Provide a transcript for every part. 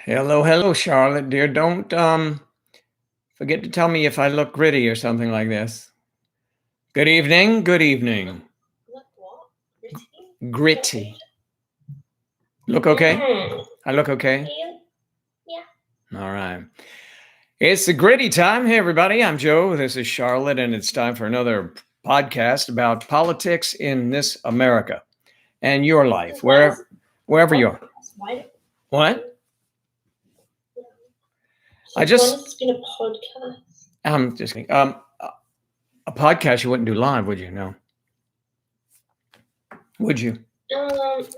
Hello, hello, Charlotte, dear. Don't forget to tell me if I look gritty or something like this. Good evening. Good evening. Look what? Gritty? Gritty. Look okay? I look okay? Yeah. All right. It's the gritty time. Hey, everybody. I'm Joe. This is Charlotte, and it's time for another podcast about politics in this America and your life, wherever you are. What? I just. When has this been a podcast? I'm just kidding. A podcast you wouldn't do live, would you? No. Would you?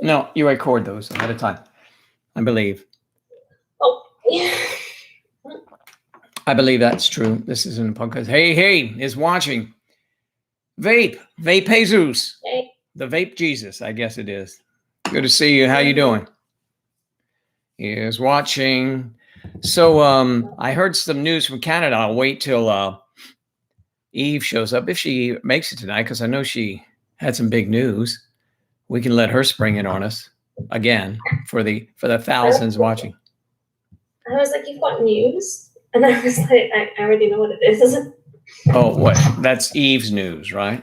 No, you record those ahead of time, I believe. Oh, yeah. I believe that's true. This isn't a podcast. Hey, is watching. Vape Jesus. Hey. The Vape Jesus, I guess it is. Good to see you. How you doing? He is watching. So I heard some news from Canada. I'll wait till Eve shows up, if she makes it tonight, because I know she had some big news. We can let her spring it on us again for the thousands watching. I was like, you've got news? And I was like, I already know what it is. Oh, what? That's Eve's news, right?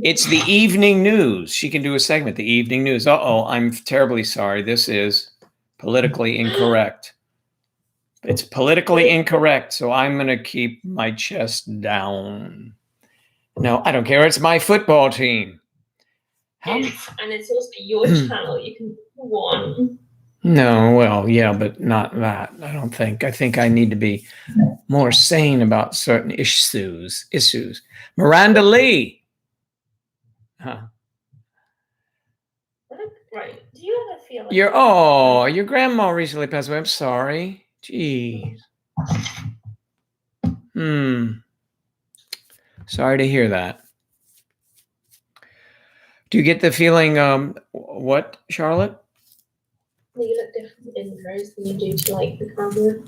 It's the evening news. She can do a segment, the evening news. Uh-oh, I'm terribly sorry. This is politically incorrect. It's politically incorrect, so I'm going to keep my chest down. No, I don't care. It's my football team. And it's supposed to be your channel. You can go on. No, well, yeah, but not that. I don't think. I think I need to be more sane about certain issues. Miranda Lee. Huh. Right. Do you ever feel like your grandma recently passed away? I'm sorry. Jeez. Sorry to hear that. Do you get the feeling, what, Charlotte? You look different in person than you do to like the camera.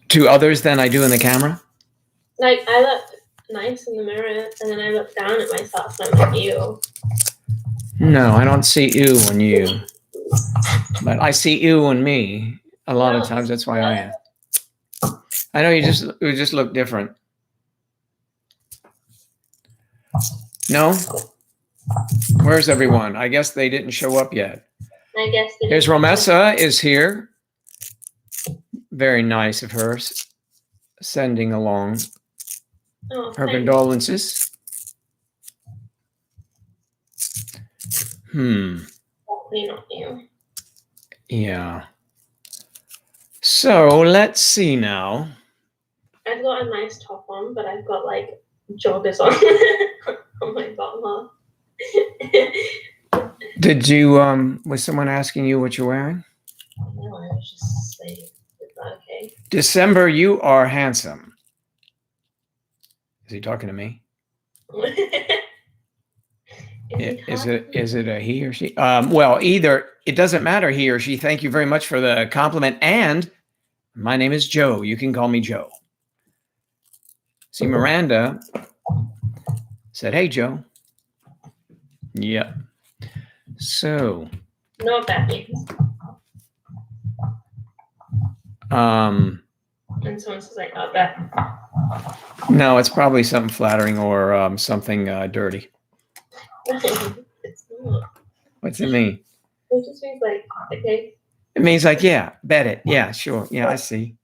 To others than I do in the camera? Like, I look nice in the mirror, and then I look down at myself and I'm like, ew. No, I don't see you in you. But I see you in me a lot of times. That's why I am. I know you just look different. No? Where's everyone? I guess they didn't show up yet. I guess. Here's Romessa is here. Very nice of her sending along her condolences. Definitely not you. Yeah. So let's see now. I've got a nice top on, but I've got like joggers on on my bottom half. Did you was someone asking you what you're wearing? No, I was just saying, is that okay? December, you are handsome. Is he talking to me? Is it a he or she? Well, either it doesn't matter, he or she. Thank you very much for the compliment. And my name is Joe. You can call me Joe. See, Miranda said, "Hey, Joe." Yeah. So. Know what that means. And someone says like, "Oh, that." No, it's probably something flattering or something dirty. It's not. What's it mean? It just means like, okay. It means like, yeah, bet it. Yeah, sure. Yeah, I see.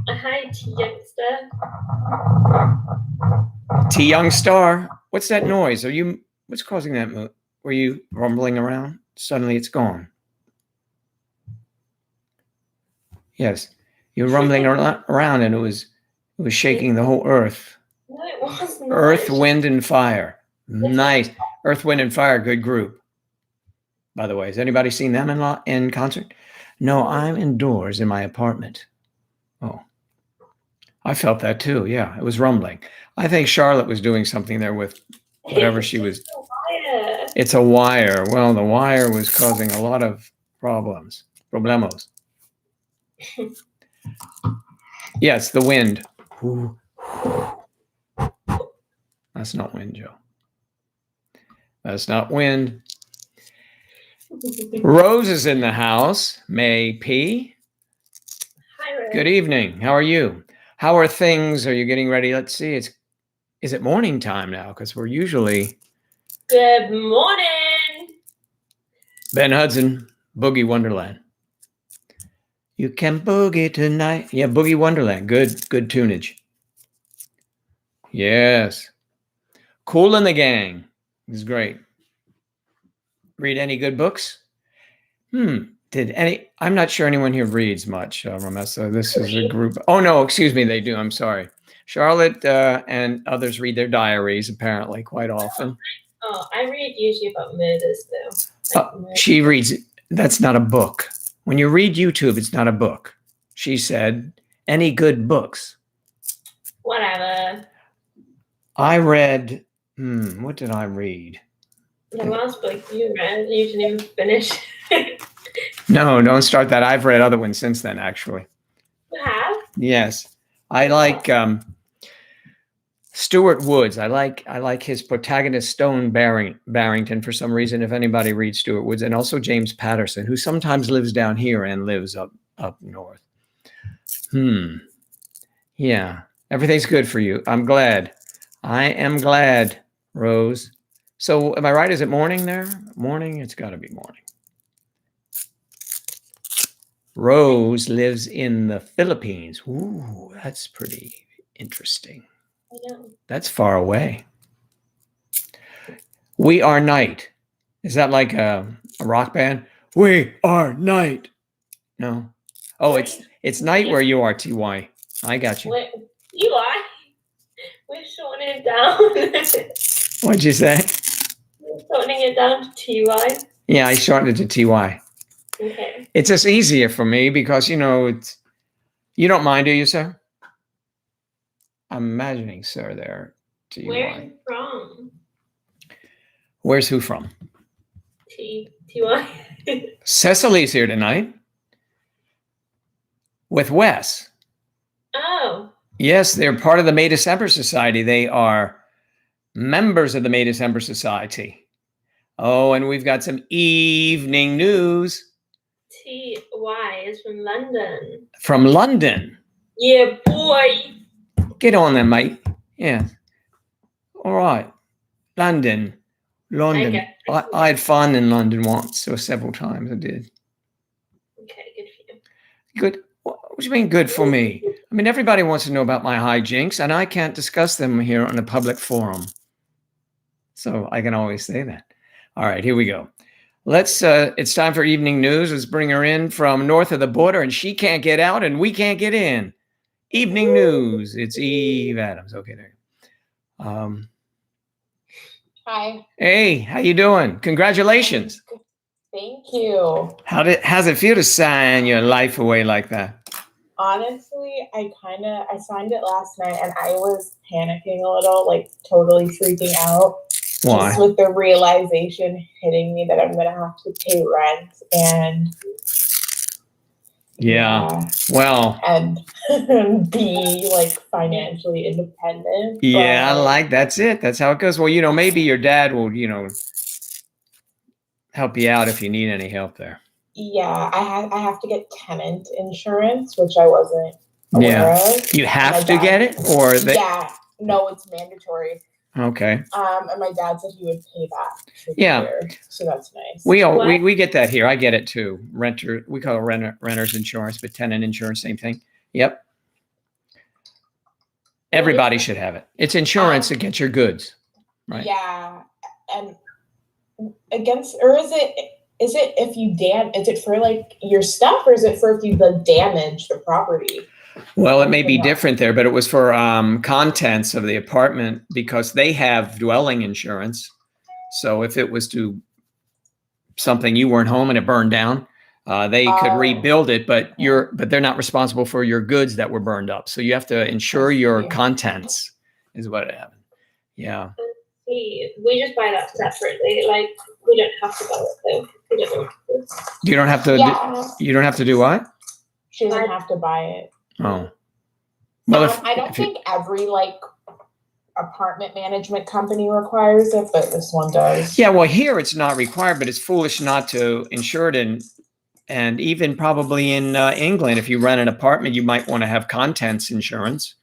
Hi, T Youngster. T Young Star. What's that noise? What's causing that? Were you rumbling around? Suddenly it's gone. Yes, you're rumbling around, and it was shaking the whole earth. No, it wasn't. Earth, Wind, and Fire. Nice. Earth, Wind, and Fire. Good group. By the way, has anybody seen them in concert? No, I'm indoors in my apartment. Oh, I felt that too. Yeah, it was rumbling. I think Charlotte was doing something there with whatever she was. It's a wire. It's a wire. Well, the wire was causing a lot of problemos. Yes, the wind. That's not wind, Joe. That's not wind. Rose is in the house. May P. Hi, Rose. Good evening. How are you? How are things? Are you getting ready? Let's see. Is it morning time now? Because we're usually Good morning. Ben Hudson, Boogie Wonderland. You can boogie tonight. Yeah, Boogie Wonderland. Good tunage. Yes. Cool in the Gang is great. Read any good books? I'm not sure anyone here reads much, Ramessa. This is a group. Oh, no, excuse me. They do. I'm sorry. Charlotte and others read their diaries, apparently, quite often. Oh, I read usually about murders, though. She reads. That's not a book. When you read YouTube, it's not a book. She said, any good books? Whatever. I read, what did I read? The last book you read, you didn't even finish. No, don't start that. I've read other ones since then, actually. You have? Yes. I like Stuart Woods. I like his protagonist, Stone Barrington, for some reason, if anybody reads Stuart Woods, and also James Patterson, who sometimes lives down here and lives up north. Yeah. Everything's good for you. I'm glad. I am glad, Rose. So am I right? Is it morning there? Morning? It's got to be morning. Rose lives in the Philippines. Ooh, that's pretty interesting. I know. That's far away. We Are Night. Is that like a rock band? We Are Night. No. Oh, it's night where you are, TY. I got you. Wait, you are? We're shortening it down. What'd you say? We're shortening it down to TY. Yeah, I shortened it to TY. Okay. It's just easier for me because, you don't mind, do you, sir? I'm imagining sir there. TY. Where are you from? Where's who from? TY. Cecily's here tonight with Wes. Oh. Yes, they're part of the May December Society. They are members of the May December Society. Oh, and we've got some evening news. TY is from London. From London? Yeah, boy. Get on there, mate. Yeah. All right. London. Okay. I had fun in London once or several times. I did. Okay, good for you. Good. What do you mean good for me? I mean, everybody wants to know about my hijinks, and I can't discuss them here on a public forum. So I can always say that. All right, here we go. It's time for evening news. Let's bring her in from north of the border, and she can't get out, and we can't get in. Evening news. It's Eve Adams. Okay, there. Hi. Hey, how you doing? Congratulations. Thank you. How's it feel to sign your life away like that? Honestly, I signed it last night and I was panicking a little, like totally freaking out. Why? Just with the realization hitting me that I'm going to have to pay rent and well, and be like financially independent. Yeah, that's it. That's how it goes. Well, maybe your dad will, help you out if you need any help there. Yeah, I have to get tenant insurance, which I wasn't aware of. You have to get it, or Yeah, no, it's mandatory. Okay. And my dad said he would pay that. Year, so that's nice. We get that here. I get it too. We call it renter's insurance, but tenant insurance, same thing. Yep. Everybody should have it. It's insurance against your goods, right? Yeah, and against, or is it if you is it for like your stuff, or is it for if you damage the property? Well, it may be different there, but it was for contents of the apartment because they have dwelling insurance. So if it was to something you weren't home and it burned down, they could rebuild it, but they're not responsible for your goods that were burned up. So you have to insure your contents, is what happened. Yeah. We just buy that separately. Like we don't have to buy it though. We don't have to. You don't have to. You don't have to do what? She doesn't have to buy it. Oh. Well, I don't think every apartment management company requires it, but this one does. Yeah, well, here it's not required, but it's foolish not to insure it. And even probably in England, if you rent an apartment, you might want to have contents insurance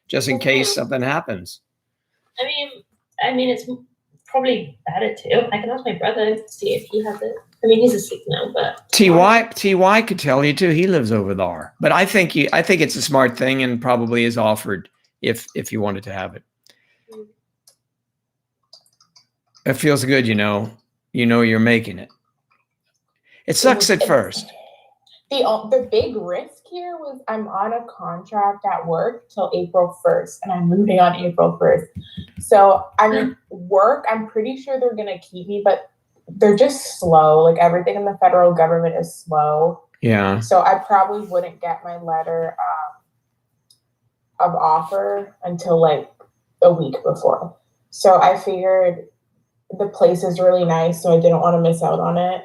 just in case something happens. I mean, it's probably better too. I can ask my brother to see if he has it. I mean, he's asleep now, but Ty could tell you too. He lives over there, but I think it's a smart thing and probably is offered if you wanted to have it. It feels good, you're making it. It sucks at first. The big risk here was I'm on a contract at work till April 1st, and I'm moving on April 1st. So, I mean, work, I'm pretty sure they're going to keep me, but they're just slow. Like, everything in the federal government is slow. Yeah. So I probably wouldn't get my letter of offer until like a week before. So I figured the place is really nice, so I didn't want to miss out on it.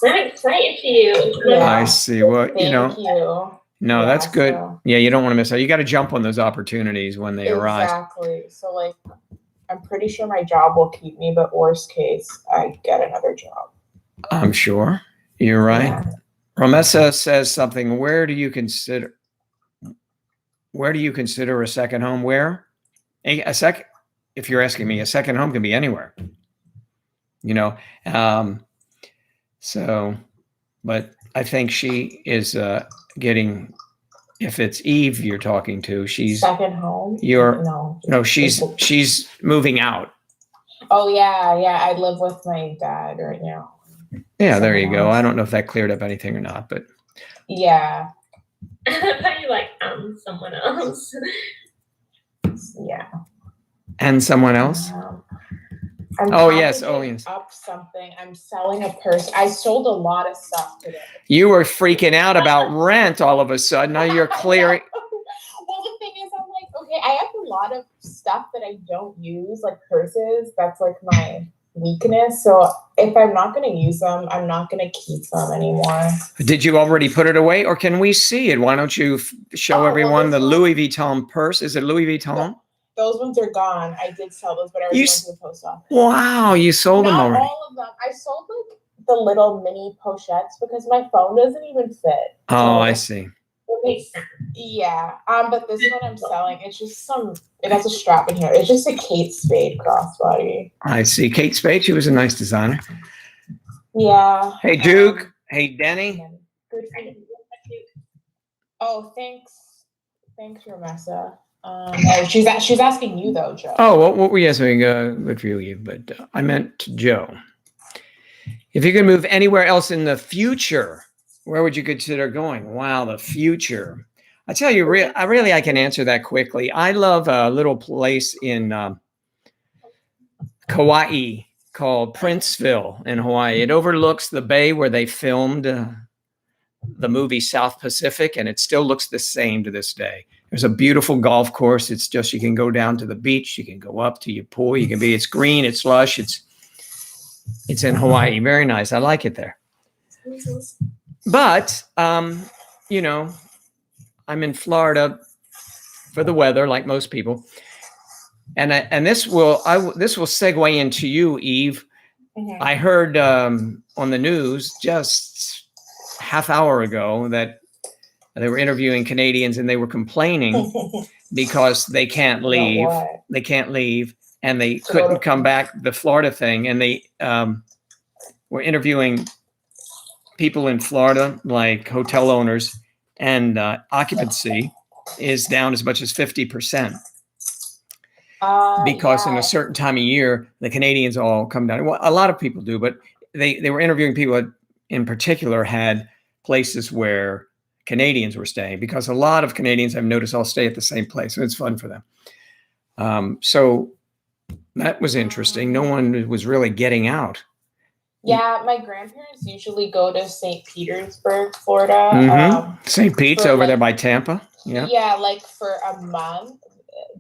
I'm excited for you. Yeah. I see. Well, Thank you. No, that's good. So, yeah, you don't want to miss out. You got to jump on those opportunities when they arise. Exactly. So, like, I'm pretty sure my job will keep me, but worst case, I get another job. I'm sure. You're right. Yeah. Ramessa says something. Where do you consider a second home? Where? If you're asking me, a second home can be anywhere. So, but I think she is getting, if it's Eve you're talking to, she's second home. No, she's moving out. Oh yeah. I live with my dad right now. Yeah, there you go. I don't know if that cleared up anything or not, but yeah. I thought you like someone else. Yeah. And someone else? Yes. Up something. I'm selling a purse. I sold a lot of stuff today. You were freaking out about rent all of a sudden. Now you're clearing. Well, the thing is, I'm like, okay, I have a lot of stuff that I don't use, like purses. That's like my weakness. So if I'm not going to use them, I'm not going to keep them anymore. Did you already put it away, or can we see it? Why don't you show everyone the Louis Vuitton purse? Is it Louis Vuitton? Those ones are gone. I did sell those, but I was going to the post office. Wow, you sold them already. Not all of them. I sold like the little mini pochettes because my phone doesn't even fit. Oh, I see. Yeah. But this one I'm selling, it's just it has a strap in here. It's just a Kate Spade crossbody. I see. Kate Spade, she was a nice designer. Yeah. Hey, Duke. Hey, Denny. Good for you. Oh, thanks. Thanks, Ramessa. She's asking you though, Joe. Oh, what were you asking? Good for you, but I meant Joe. If you could move anywhere else in the future, where would you consider going? Wow, the future. I tell you, I can answer that quickly. I love a little place in Kauai called Princeville in Hawaii. It overlooks the bay where they filmed the movie South Pacific, and it still looks the same to this day. There's a beautiful golf course. It's just, you can go down to the beach, you can go up to your pool, it's green, it's lush, it's in Hawaii. Very nice. I like it there. But I'm in Florida for the weather, like most people. And this will segue into you, Eve. Mm-hmm. I heard on the news just half hour ago that they were interviewing Canadians and they were complaining because they can't leave. They can't leave, and they couldn't come back. The Florida thing, and they were interviewing people in Florida, like hotel owners, and occupancy is down as much as 50%. Because in a certain time of year, the Canadians all come down. Well, a lot of people do, but they were interviewing people that in particular had places where Canadians were staying, because a lot of Canadians, I've noticed, all stay at the same place, and it's fun for them. So that was interesting. No one was really getting out. Yeah, my grandparents usually go to St. Petersburg, Florida. Mm-hmm. St. Pete's over there by Tampa. Yeah. Yeah, like for a month.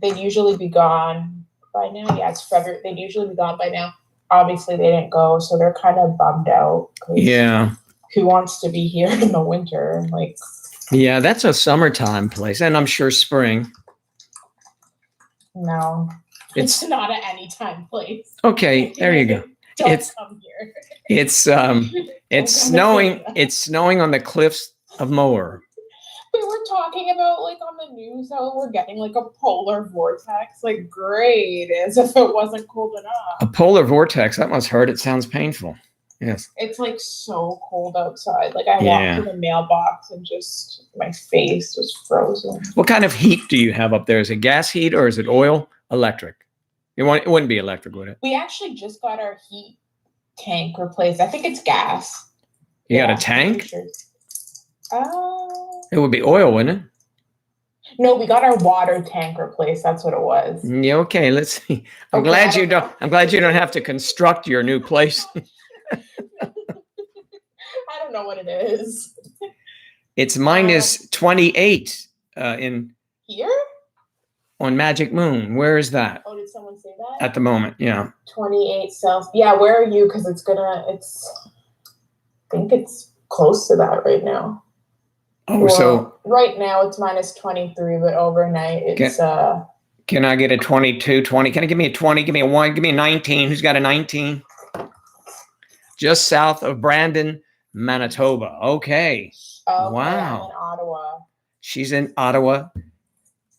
They'd usually be gone by now. Yeah, it's February. They'd usually be gone by now. Obviously, they didn't go, so they're kind of bummed out. Yeah. Who wants to be here in the winter? Yeah, that's a summertime place, and I'm sure spring. No. It's not an anytime place. okay. There you go. Don't It's- come here. It's it's come snowing. visit us. It's snowing on the cliffs of Moher. We were talking about like on the news how we're getting like a polar vortex. Like great, as if it wasn't cold enough. A polar vortex. That must hurt. It sounds painful. Yes. It's like so cold outside. Like I Yeah. walked to the mailbox and just my face was frozen. What kind of heat do you have up there? Is it gas heat or is it oil? Electric. It wouldn't be electric, would it? We actually just got our heat tank replaced. I think it's gas. You got Yeah, a tank? I'm pretty sure. It would be oil, wouldn't it? No, we got our water tank replaced. That's what it was. Yeah, okay, let's see. I'm Okay, glad I you don't don't know. I'm glad you don't have to construct your new place. I don't know what it is. It's minus 28 in Here? on Magic Moon. Where is that? Oh, did someone say that? At the moment, yeah. 28 Celsius. Yeah, where are you? Because I think it's close to that right now. Oh, so right now it's minus 23, but overnight it's can I get a 22, 20? Can I give me a 20? Give me a 1, give me a 19. Who's got a 19? Just south of Brandon, Manitoba. Okay. okay, Wow. I'm in Ottawa. She's in Ottawa.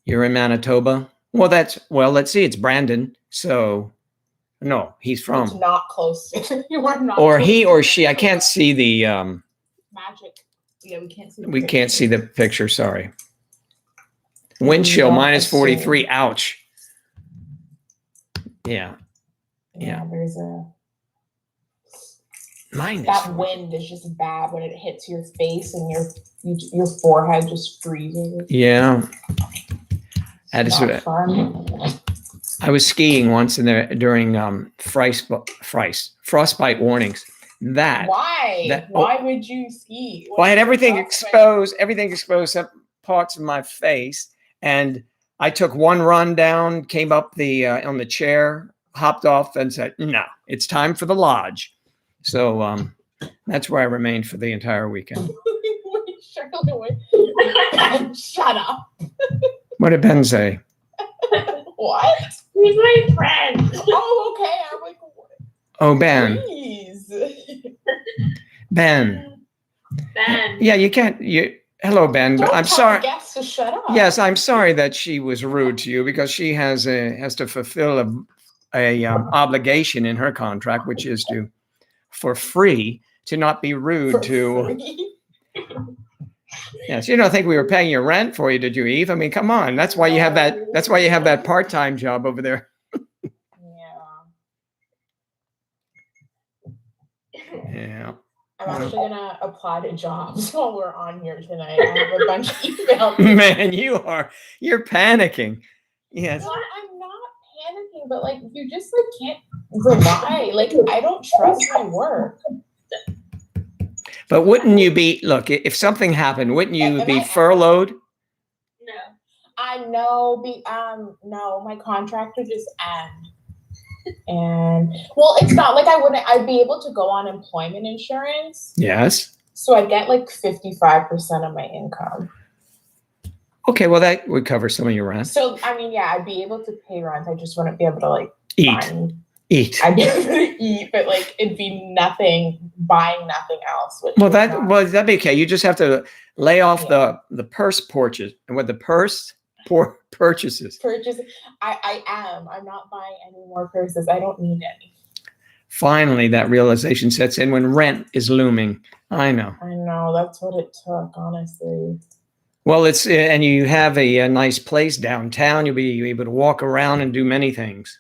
You're in Manitoba. Well, let's see. It's Brandon. So, no, he's It's from. not close to you are not Or close he to or she. I can't Manitoba. see the. Magic. Yeah, we can't see. We can't see the picture. Sorry. Wind chill don't minus assume. 43. Ouch. Yeah. Yeah, there's a. Minus. That wind is just bad when it hits your face and your forehead just freezes. Yeah. That is Not what fun. I was skiing once in there during frostbite warnings. Why? Why would you ski? Well, I had everything Frostbite? exposed, except parts of my face. And I took one run down, came up on the chair, hopped off, and said, "No, it's time for the lodge." So that's where I remained for the entire weekend. Shut up. What did Ben say? What? He's my friend. Oh, okay. I'm like, Oh, Ben. please. Ben. Ben. Yeah, you can't. Hello, Ben. But Don't I'm tell sorry. the guests to shut up. Yes, I'm sorry that she was rude to you because she has to fulfill a obligation in her contract, which is to, for free, to not be rude For to. free. Yes, you don't think we were paying your rent for you, did you, Eve? I mean, come on. That's why you have that. That's why you have that part-time job over there. Yeah. I'm actually gonna apply to jobs while we're on here tonight. I have a bunch of emails. Man, you're panicking. Yes. No, I'm not panicking, but like you just like can't rely. Like I don't trust my work. But wouldn't you be, look, if something happened, wouldn't you Am be I- furloughed? No. I know. No, my contract would just end. And well, it's not like I'd be able to go on employment insurance. Yes. So I'd get like 55% of my income. Okay, well, that would cover some of your rent. So, I mean, yeah, I'd be able to pay rent. I just wouldn't be able to like Eat. I'd be able to eat, but like it'd be buying nothing else. Which Well, is not- that'd be okay. You just have to lay off the purse purchases. purchase. I'm not buying any more purses. I don't need any. Finally, that realization sets in when rent is looming. I know. I know, that's what it took, honestly. Well, and you have a nice place downtown. You'll be able to walk around and do many things.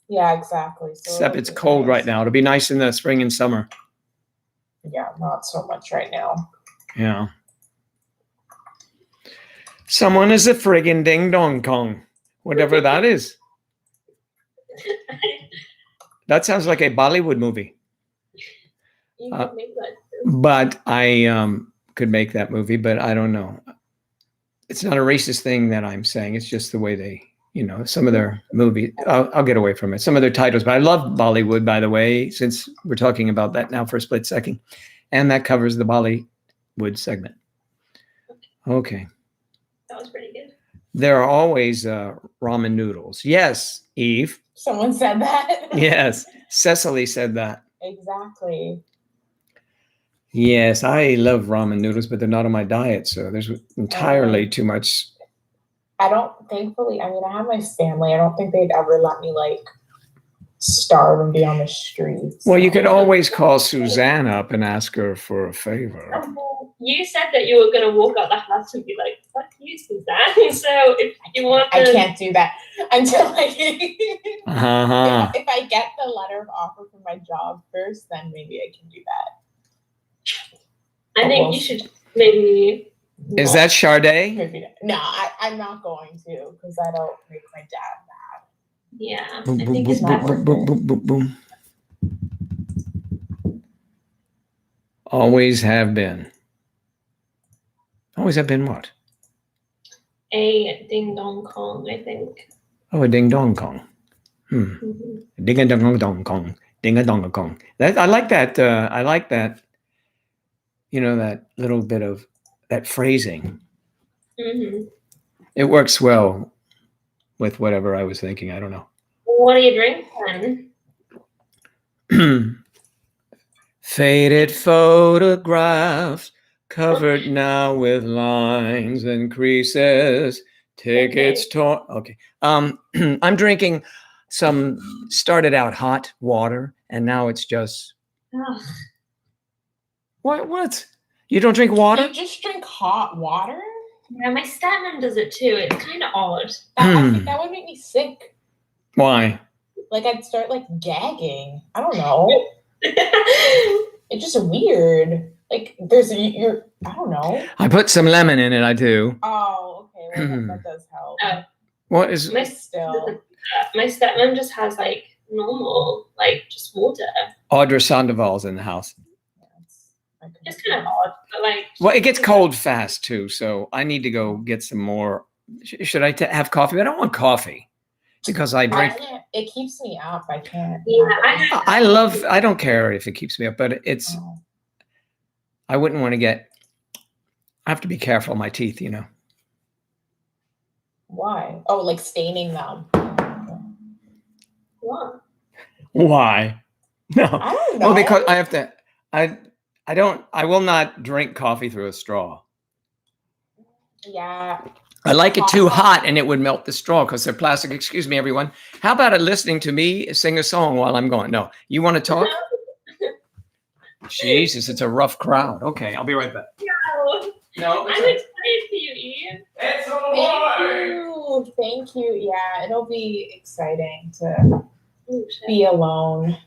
Yeah, exactly. So Except it's cold right now. It'll be nice in the spring and summer. Yeah, not so much right now. Yeah. Someone is a friggin' ding dong kong, whatever that is. That sounds like a Bollywood movie. You can make that too. But I could make that movie, but I don't know. It's not a racist thing that I'm saying. It's just the way they, some of their movies. I'll get away from it. Some of their titles, but I love Bollywood, by the way, since we're talking about that now for a split second. And that covers the Bollywood segment. Okay. That was pretty good. There are always ramen noodles. Yes, Eve. Someone said that. Yes, Cecily said that. Exactly. Yes, I love ramen noodles, but they're not on my diet, so there's entirely too much. I don't, thankfully, I mean, I have my family. I don't think they'd ever let me like starve and be on the streets. Well, you could always call Suzanne up and ask her for a favor. You said that you were going to walk out the house and be like, fuck you, Suzanne. So if you want to... I can't do that until Uh-huh. if I get the letter of offer from my job first, then maybe I can do that. I think you should maybe... Is that Sade? Maybe not. No, I'm not going to because that'll make my dad mad. Yeah, Boom, I boom, think boom, it's boom, better. boom, boom, boom, boom. Always have been. Always have been what? A ding dong kong, I think. Oh, a ding dong kong. Mm-hmm. Ding a dong dong kong. Ding a dong kong. That I like that. I like that. You know, that little bit of that phrasing. Mm-hmm. It works well with whatever I was thinking. I don't know. What do you drink then? Faded photographs covered now with lines and creases. Tickets torn. Okay. I'm drinking some started out hot water and now it's just Ugh. what? You don't drink water? You just drink hot water? Yeah, my stepmom does it too. It's kind of odd. I think that would make me sick. Why? Like I'd start like gagging. I don't know. It's just weird. Like you're I don't know. I put some lemon in it, I do. Oh, okay. Well, that does help. What is My Still. My stepmom just has like normal, like just water. Audra Sandoval's in the house? It's kind of odd, but like. Well, it gets cold fast too, so I need to go get some more. Should I have coffee? I don't want coffee because I drink. It keeps me up. I can't. Yeah, I don't care if it keeps me up, but it's. Oh. I wouldn't want to get. I have to be careful of my teeth, you know. Why? Oh, like staining them. What? Why? No. I don't know. Well, because I have to. I will not drink coffee through a straw. Yeah. I like it too hot and it would melt the straw because they're plastic. Excuse me, everyone. How about listening to me sing a song while I'm going? No. You want to talk? Jesus, it's a rough crowd. Okay, I'll be right back. No, I'm excited for you, Eve. It's Thank you. Yeah, it'll be exciting to be alone.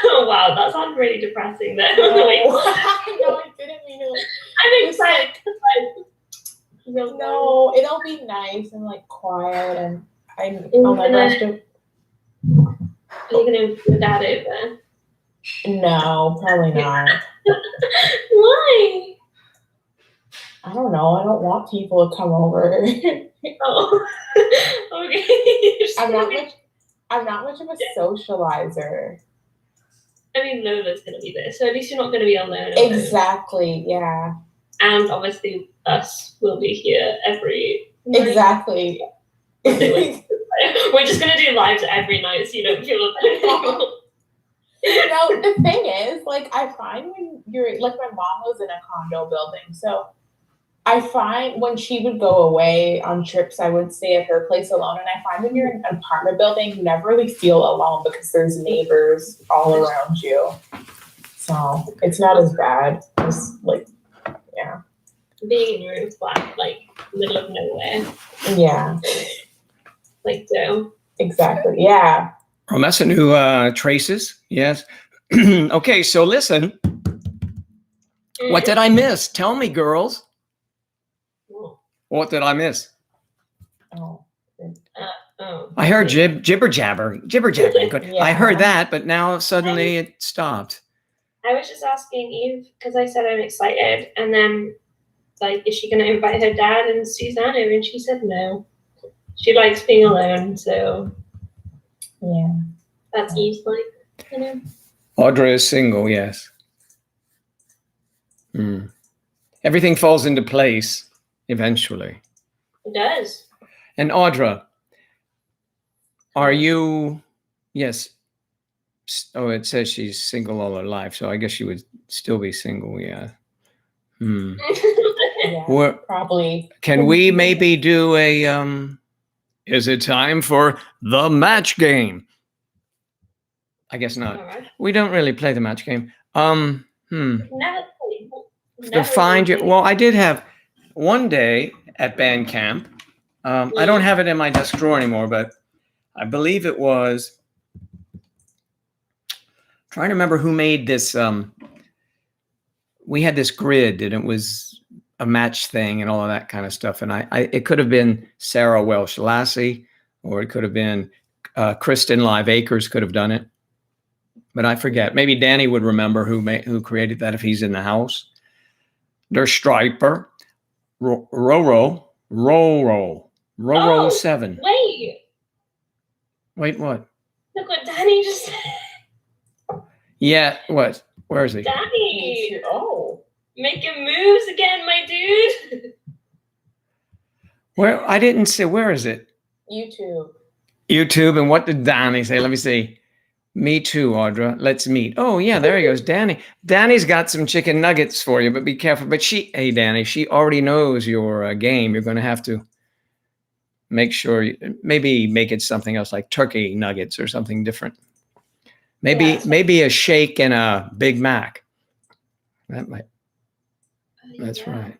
Oh, wow, that sounds really depressing then. No, I didn't mean it. I'm excited. No, it'll be nice and like quiet and I'll never have to. Are you going to invite your dad over? No, probably not. Why? I don't know. I don't want people to come over. Oh, okay. I'm not much of a socializer. I mean, Lola's going to be there, so at least you're not going to be alone. Exactly. Yeah. And obviously, us will be here every night. Exactly. We're just going to do lives every night, so you don't feel alone. No, the thing is, like, I find when you're like, my mom was in a condo building, so I find when she would go away on trips, I would stay at her place alone. And I find when you're in an apartment building, you never really feel alone because there's neighbors all around you. So it's not as bad. It's like, yeah. Being in your own flat, like, middle of nowhere. Yeah. Like, so. Exactly. Yeah. Oh, that's a new Traces. Yes. Okay, so listen. What did I miss? Tell me, girls. What did I miss? Oh. I heard jibber jabber. Yeah. I heard that, but now suddenly it stopped. I was just asking Eve because I said I'm excited, and then like, is she going to invite her dad and Suzanne over? And she said no. She likes being alone, so yeah, that's Eve's like, you know. Audra is single, yes. Everything falls into place eventually. It does. And Audra, Are you? Yes. Oh, it says she's single all her life, so I guess she would still be single. Yeah. Hmm. Yeah, Where, probably. can we maybe do a? Is it time for the match game? I guess not. Alright. We don't really play the match game. Never The never find really you. Well, I did have one day at band camp. I don't have it in my desk drawer anymore, but I believe it was. Trying to remember who made this. We had this grid, and it was a match thing and all of that kind of stuff. And it could have been Sarah Welsh Lassie, or it could have been Kristen Live Acres could have done it, but I forget. Maybe Danny would remember who created that if he's in the house. There's Striper, Roro Oh, 7. Wait, what? look what Danny just said. Yeah, what? Where is he? Danny, Oh. making moves again, my dude. Where? I didn't say. Where is it? YouTube. And what did Danny say? Let me see. Me too, Audra. Let's meet. Oh, yeah, there he goes. Danny. Danny's got some chicken nuggets for you, but be careful. But hey, Danny, she already knows your game. You're going to have to make sure, maybe make it something else like turkey nuggets or something different. Maybe a shake and a Big Mac. That might. That's right.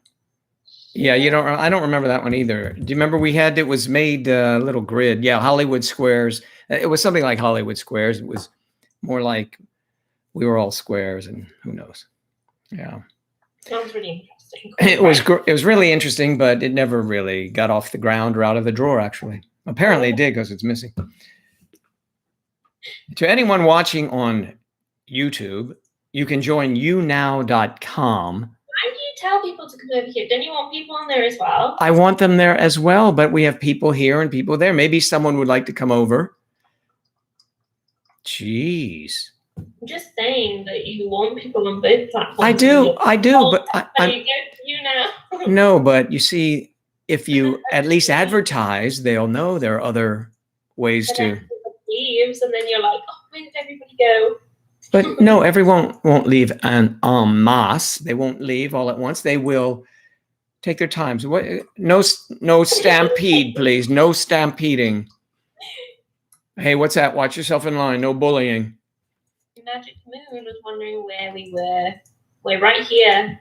Yeah, I don't remember that one either. Do you remember it was made a little grid? Yeah, Hollywood Squares. It was something like Hollywood Squares. It was more like we were all squares, and who knows? Yeah. Sounds really interesting. It was really interesting, but it never really got off the ground or out of the drawer, actually. Apparently it did because it's missing. To anyone watching on YouTube, you can join younow.com. Why do you tell people to come over here? Don't you want people on there as well? I want them there as well, but we have people here and people there. Maybe someone would like to come over. Jeez. I'm just saying that you want people on both platforms. I do, but you know. No, but you see, if you at least advertise, they'll know there are other ways to. Leaves, and then you're like, oh, where did everybody go? But no, everyone won't leave en masse. They won't leave all at once. They will take their time. So no stampede, please. No stampeding. Hey, what's that? Watch yourself in line. No bullying. Magic Moon was wondering where we were. We're right here.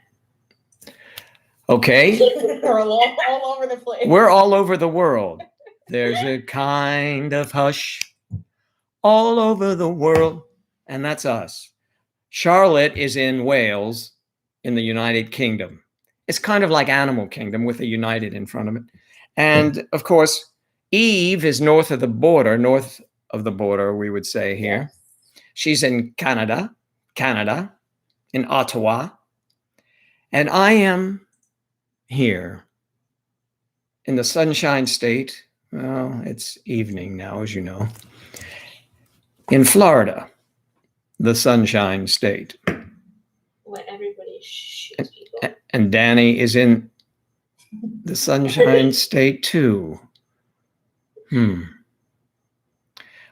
Okay. We're all over the place. We're all over the world. There's a kind of hush all over the world. And that's us. Charlotte is in Wales in the United Kingdom. It's kind of like Animal Kingdom with a United in front of it. And of course, Eve is north of the border, we would say here. She's in Canada, in Ottawa. And I am here in the Sunshine State. Well, it's evening now, as you know. In Florida, the Sunshine State. Where everybody shoots people. And Danny is in the Sunshine State too.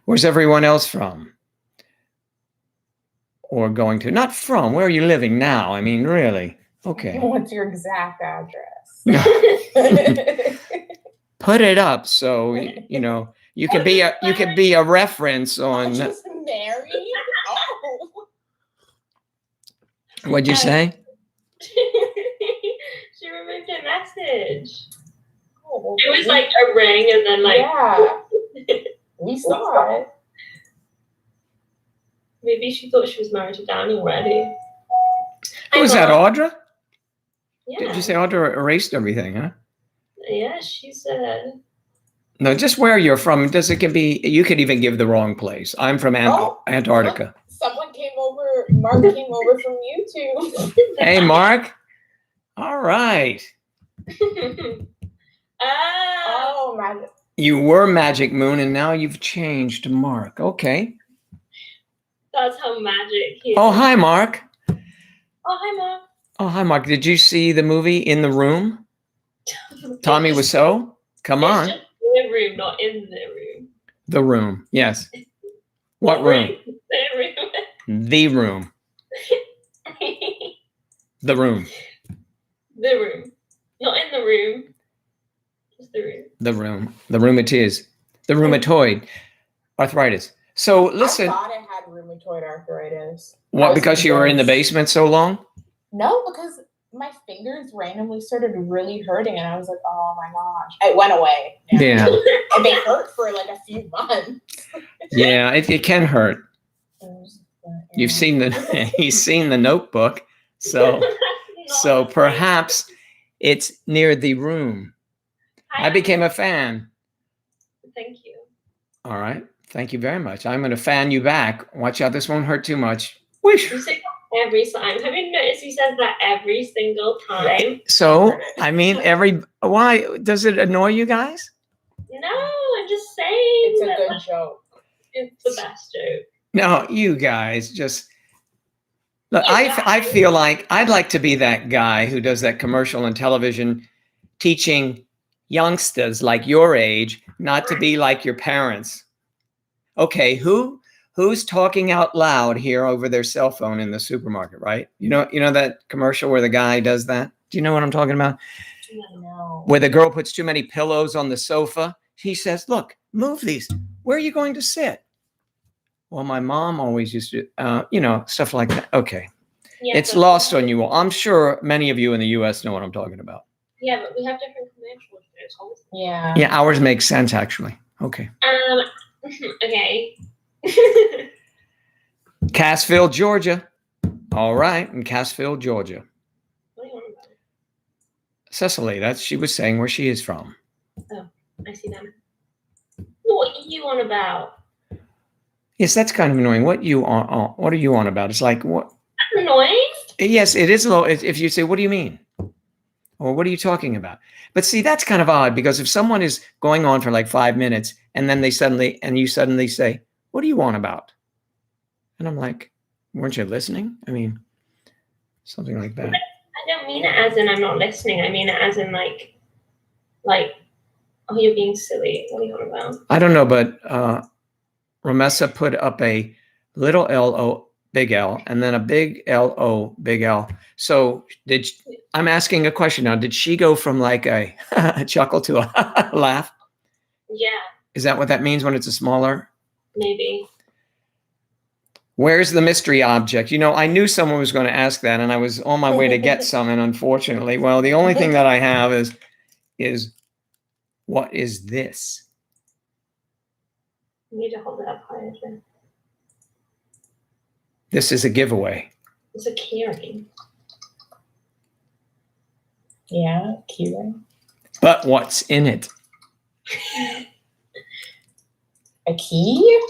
Where's everyone else from? Or going to? Not from. Where are you living now? I mean, really. Okay. What's your exact address? Put it up so you could be a reference on. Just married? Oh. What'd you say? She removed a message. Oh, it was like a ring, and then we saw it. Maybe she thought she was married to Danny already. Who was that, Audra? Yeah. Did you say Audra erased everything, huh? Yeah, she said. No, just where you're from. It can be. You could even give the wrong place. I'm from Antarctica. Someone came over. Mark came over from YouTube. Hey, Mark. All right. Oh, magic. You were Magic Moon, and now you've changed to Mark. Okay. That's how magic he is. Oh, hi, Mark. Oh, hi, Mark. Oh, hi, Mark. Did you see the movie In the Room? Tommy Wiseau? Come on. Just in the room, not in the room. The room. Yes. What room? The room. The room. The room. The room. Not in the room. Just the room. The room. The room it is. The rheumatoid arthritis. So listen. I thought I had rheumatoid arthritis. What, because you were in the basement so long? No, because my fingers randomly started really hurting, and I was like, "Oh my gosh!" It went away. Yeah. And they hurt for like a few months. Yeah, it can hurt. You've seen the Notebook, so perhaps it's near the room. I became a fan. Thank you. All right. Thank you very much. I'm going to fan you back. Watch out. This won't hurt too much. Whoosh. You say that every time. Have you noticed he says that every single time? So, I mean, why? Does it annoy you guys? No, I'm just saying. It's a good joke. It's the best joke. No, you guys just... Look, I feel like I'd like to be that guy who does that commercial on television teaching youngsters like your age not to be like your parents. Okay, who's talking out loud here over their cell phone in the supermarket, right? You know that commercial where the guy does that? Do you know what I'm talking about? No. Where the girl puts too many pillows on the sofa. He says, "Look, move these. Where are you going to sit?" Well, my mom always used to, stuff like that. Okay. Yeah, It's lost on you all. I'm sure many of you in the U.S. know what I'm talking about. Yeah, but we have different commercials. Yeah. Yeah, ours makes sense, actually. Okay. Okay. Cassville, Georgia. All right, in Cassville, Georgia. What do you want about? Cecily, she was saying where she is from. Oh, I see that. What are you on about? Yes, that's kind of annoying. What are you on about? It's like, what? That's annoying. Yes, it is a little. If you say, "What do you mean?" Or "What are you talking about?" But see, that's kind of odd, because if someone is going on for like 5 minutes and then you suddenly say, "What do you want about?" And I'm like, weren't you listening? I mean, something like that. I don't mean it as in I'm not listening. I mean it as in like, oh, you're being silly. What are you on about? I don't know, but Ramessa put up a little L-O, big L, and then a big L-O, big L. So I'm asking a question now. Did she go from like a chuckle to a laugh? Yeah. Is that what that means when it's a smaller? Maybe. Where's the mystery object? I knew someone was going to ask that, and I was on my way to get some, and unfortunately, well, the only thing that I have is what is this? You need to hold it up higher. This is a giveaway. It's a keyring. Yeah, keyring. But what's in it? A key?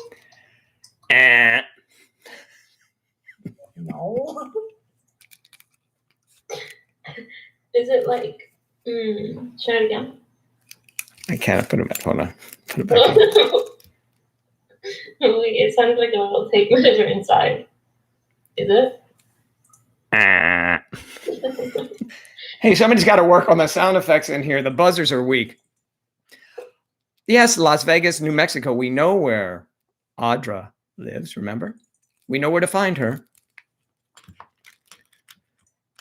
No. Is it like? Try it again. I can't put it back. Hold on. Put it back in. It sounds like a little tape measure inside. Is it? Hey, somebody's got to work on the sound effects in here. The buzzers are weak. Yes, Las Vegas, New Mexico. We know where Audra lives, remember? We know where to find her.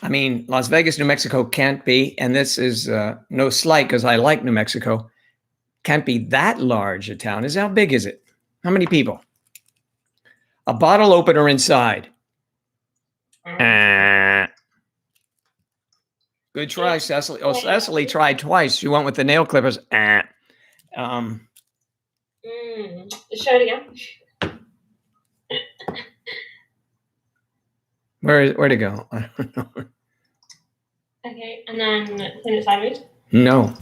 I mean, Las Vegas, New Mexico can't be, and this is no slight because I like New Mexico, can't be that large a town. How big is it? How many people? A bottle opener inside. Good try, Cecily. Oh, Cecily tried twice. She went with the nail clippers. Show it again. Where'd it go? I don't know. Okay, and then turn it sideways. No.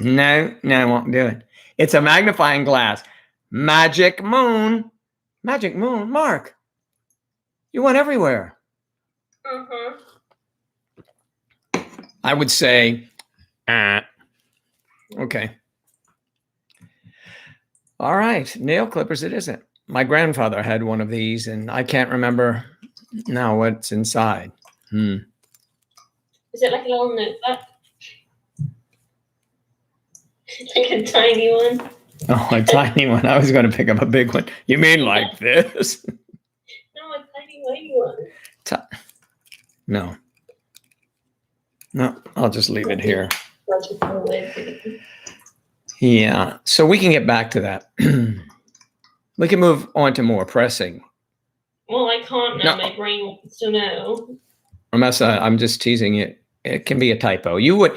No. No, I won't do it. It's a magnifying glass. Magic moon. Magic moon. Mark, you went everywhere. Uh-huh. I would say, okay. All right, nail clippers it isn't. My grandfather had one of these, and I can't remember now what's inside. Is it like a little notebook? Like a tiny one? Oh, a tiny one. I was going to pick up a big one. You mean like this? No, a tiny white one. No. No, I'll just leave it here. Yeah. So we can get back to that. We can move on to more pressing. Well, I can't now. No. My brain wants to know. Ramessa, I'm just teasing you. It can be a typo. You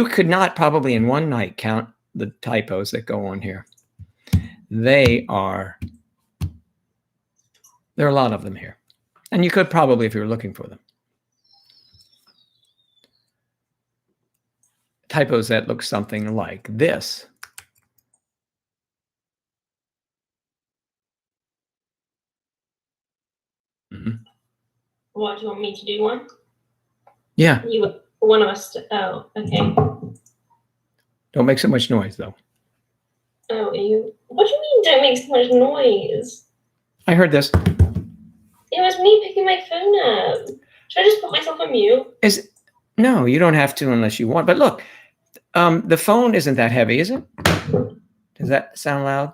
could not probably in one night count the typos that go on here. There are a lot of them here. And you could probably if you were looking for them. Typos that look something like this. Mm-hmm. What, do you want me to do one? Yeah. You one of us to, oh, okay. Don't make so much noise though. Oh, what do you mean don't make so much noise? I heard this. It was me picking my phone up. Should I just put myself on mute? No, you don't have to unless you want. But look, the phone isn't that heavy, is it? Does that sound loud?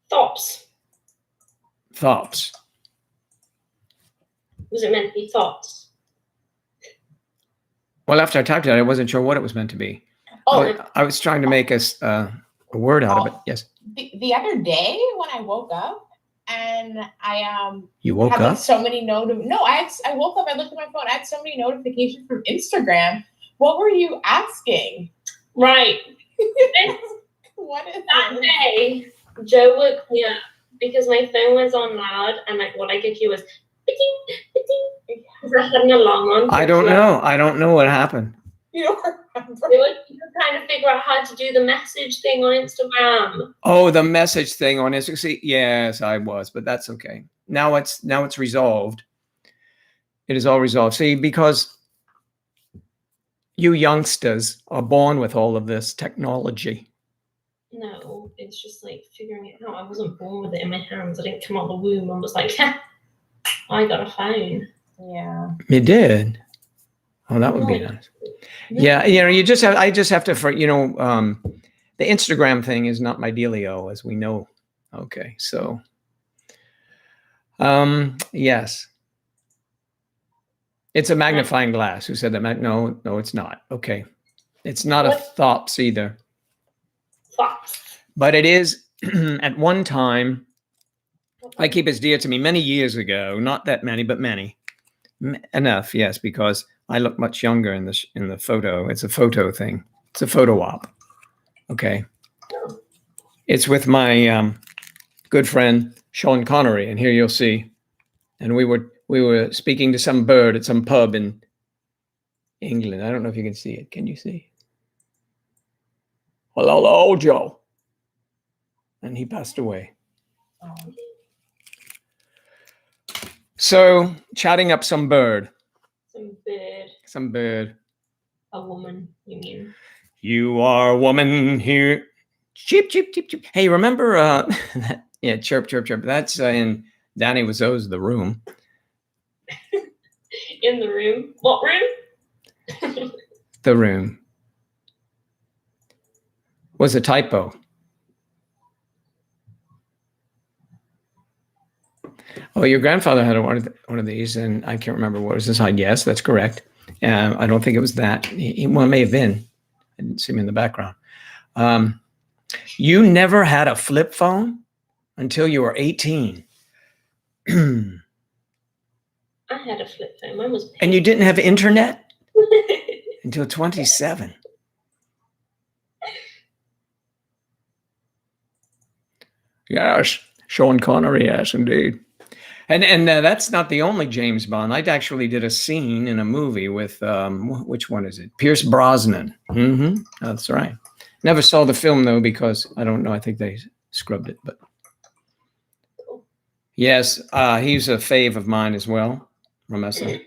Thoughts. Was it meant to be thoughts? Well, after I typed it, I wasn't sure what it was meant to be. Oh, I was trying to make a word out of it. Yes. The other day when I woke up and I You woke had up? like so many I woke up, I looked at my phone, I had so many notifications from Instagram. What were you asking? Right. What is That it? day, Joe woke me up because my phone was on loud and like what I could hear was ding, ding, because I had an alarm on. I don't know. I don't know what happened. You don't remember? You were trying to figure out how to do the message thing on Instagram. Oh, the message thing on Instagram. See, yes, I was, but that's okay. Now it's resolved. It is all resolved. See, because you youngsters are born with all of this technology. No, it's just like figuring it out. I wasn't born with it in my hands. I didn't come out of the womb and was like, I got a phone. Yeah. You did? Oh, that would be nice. Yeah, I just have to, the Instagram thing is not my dealio, as we know. Okay, so, yes. It's a magnifying glass. Who said that? No, it's not. Okay. It's not a thops either. Thoughts. But it is, at one time, I keep as dear to me many years ago, not that many, but many. Enough, yes, because I look much younger in the photo. It's a photo thing. It's a photo op. Okay. It's with my good friend Sean Connery, and here you'll see. And we were speaking to some bird at some pub in England. I don't know if you can see it. Can you see? Hello, Joe. And he passed away. So, chatting up some bird. Some bird. A woman, you mean? You are a woman here. Cheep, cheep, cheep, cheep. Hey, remember yeah, chirp, chirp, chirp. That's in Danny Wiseau's The Room. In the room? What room? The Room. Was a typo. Oh, your grandfather had one of these, and I can't remember what was inside. Yes, that's correct. I don't think it was that. Well, it may have been. I didn't see him in the background. You never had a flip phone until you were 18. I had a flip phone. Mine was pink. And you didn't have internet until 27. Yes, Sean Connery, yes, indeed. And that's not the only James Bond. I actually did a scene in a movie with, which one is it? Pierce Brosnan. Mm-hmm. That's right. Never saw the film, though, because I don't know. I think they scrubbed it. But yes, he's a fave of mine as well, Ramessa.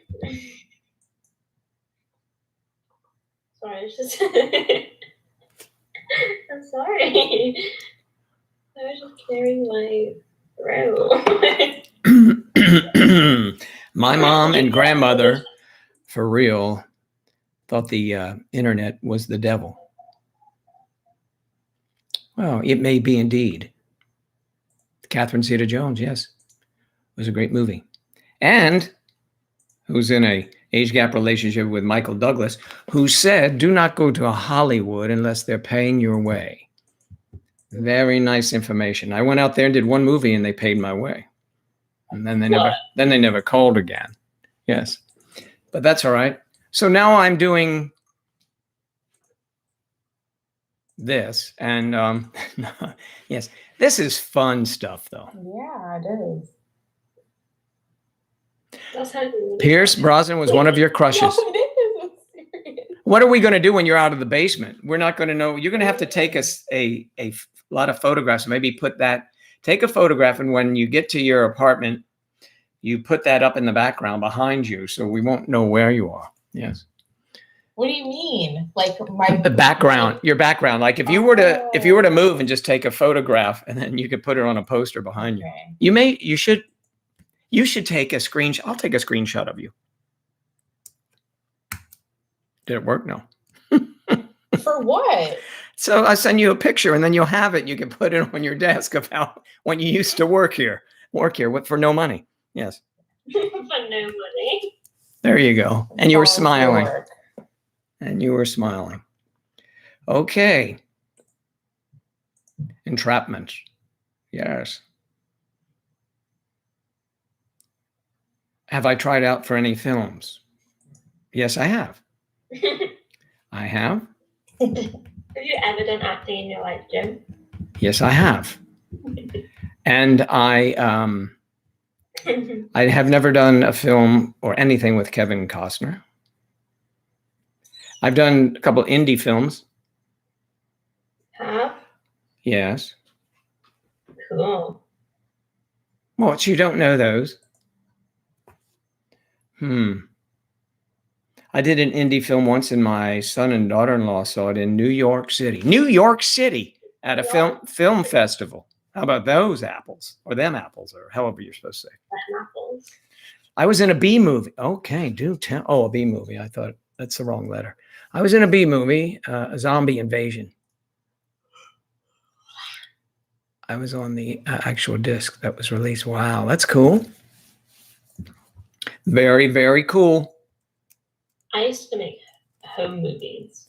Sorry, it's just... I'm sorry. I was just clearing my throat. My mom and grandmother, for real, thought the internet was the devil. Well, it may be indeed. Catherine Zeta-Jones, yes. It was a great movie. And who's in a age gap relationship with Michael Douglas, who said, do not go to Hollywood unless they're paying your way. Very nice information. I went out there and did one movie and they paid my way. And then they never called again. Yes. But that's all right. So now I'm doing this. And yes, this is fun stuff though. Yeah, it is. Pierce Brosnan was one of your crushes. No, it is. It's serious. What are we going to do when you're out of the basement? We're not going to know. You're going to have to take us a lot of photographs. Maybe take a photograph, and when you get to your apartment, you put that up in the background behind you, so we won't know where you are. Yes. What do you mean? Like the background, your background. Like if you were to move and just take a photograph, and then you could put it on a poster behind you. You should take a screenshot. I'll take a screenshot of you. Did it work? No. For what? So I send you a picture and then you'll have it. You can put it on your desk of how when you used to work here for no money. Yes. For no money. There you go. And you were smiling. And you were smiling. Okay. Entrapment. Yes. Have I tried out for any films? Yes, I have. I have. Have you ever done acting in your life, Jim? Yes, I have. And I have never done a film or anything with Kevin Costner. I've done a couple indie films. Have? Yes. Cool. What, you don't know those? I did an indie film once, and my son and daughter-in-law saw it in New York City. New York City at a film festival. How about those apples? Or them apples, or however you're supposed to say. Them apples. I was in a B movie. Okay, do tell. Oh, a B movie. I thought that's the wrong letter. I was in a B movie, a zombie invasion. I was on the actual disc that was released. Wow, that's cool. Very, very cool. I used to make home movies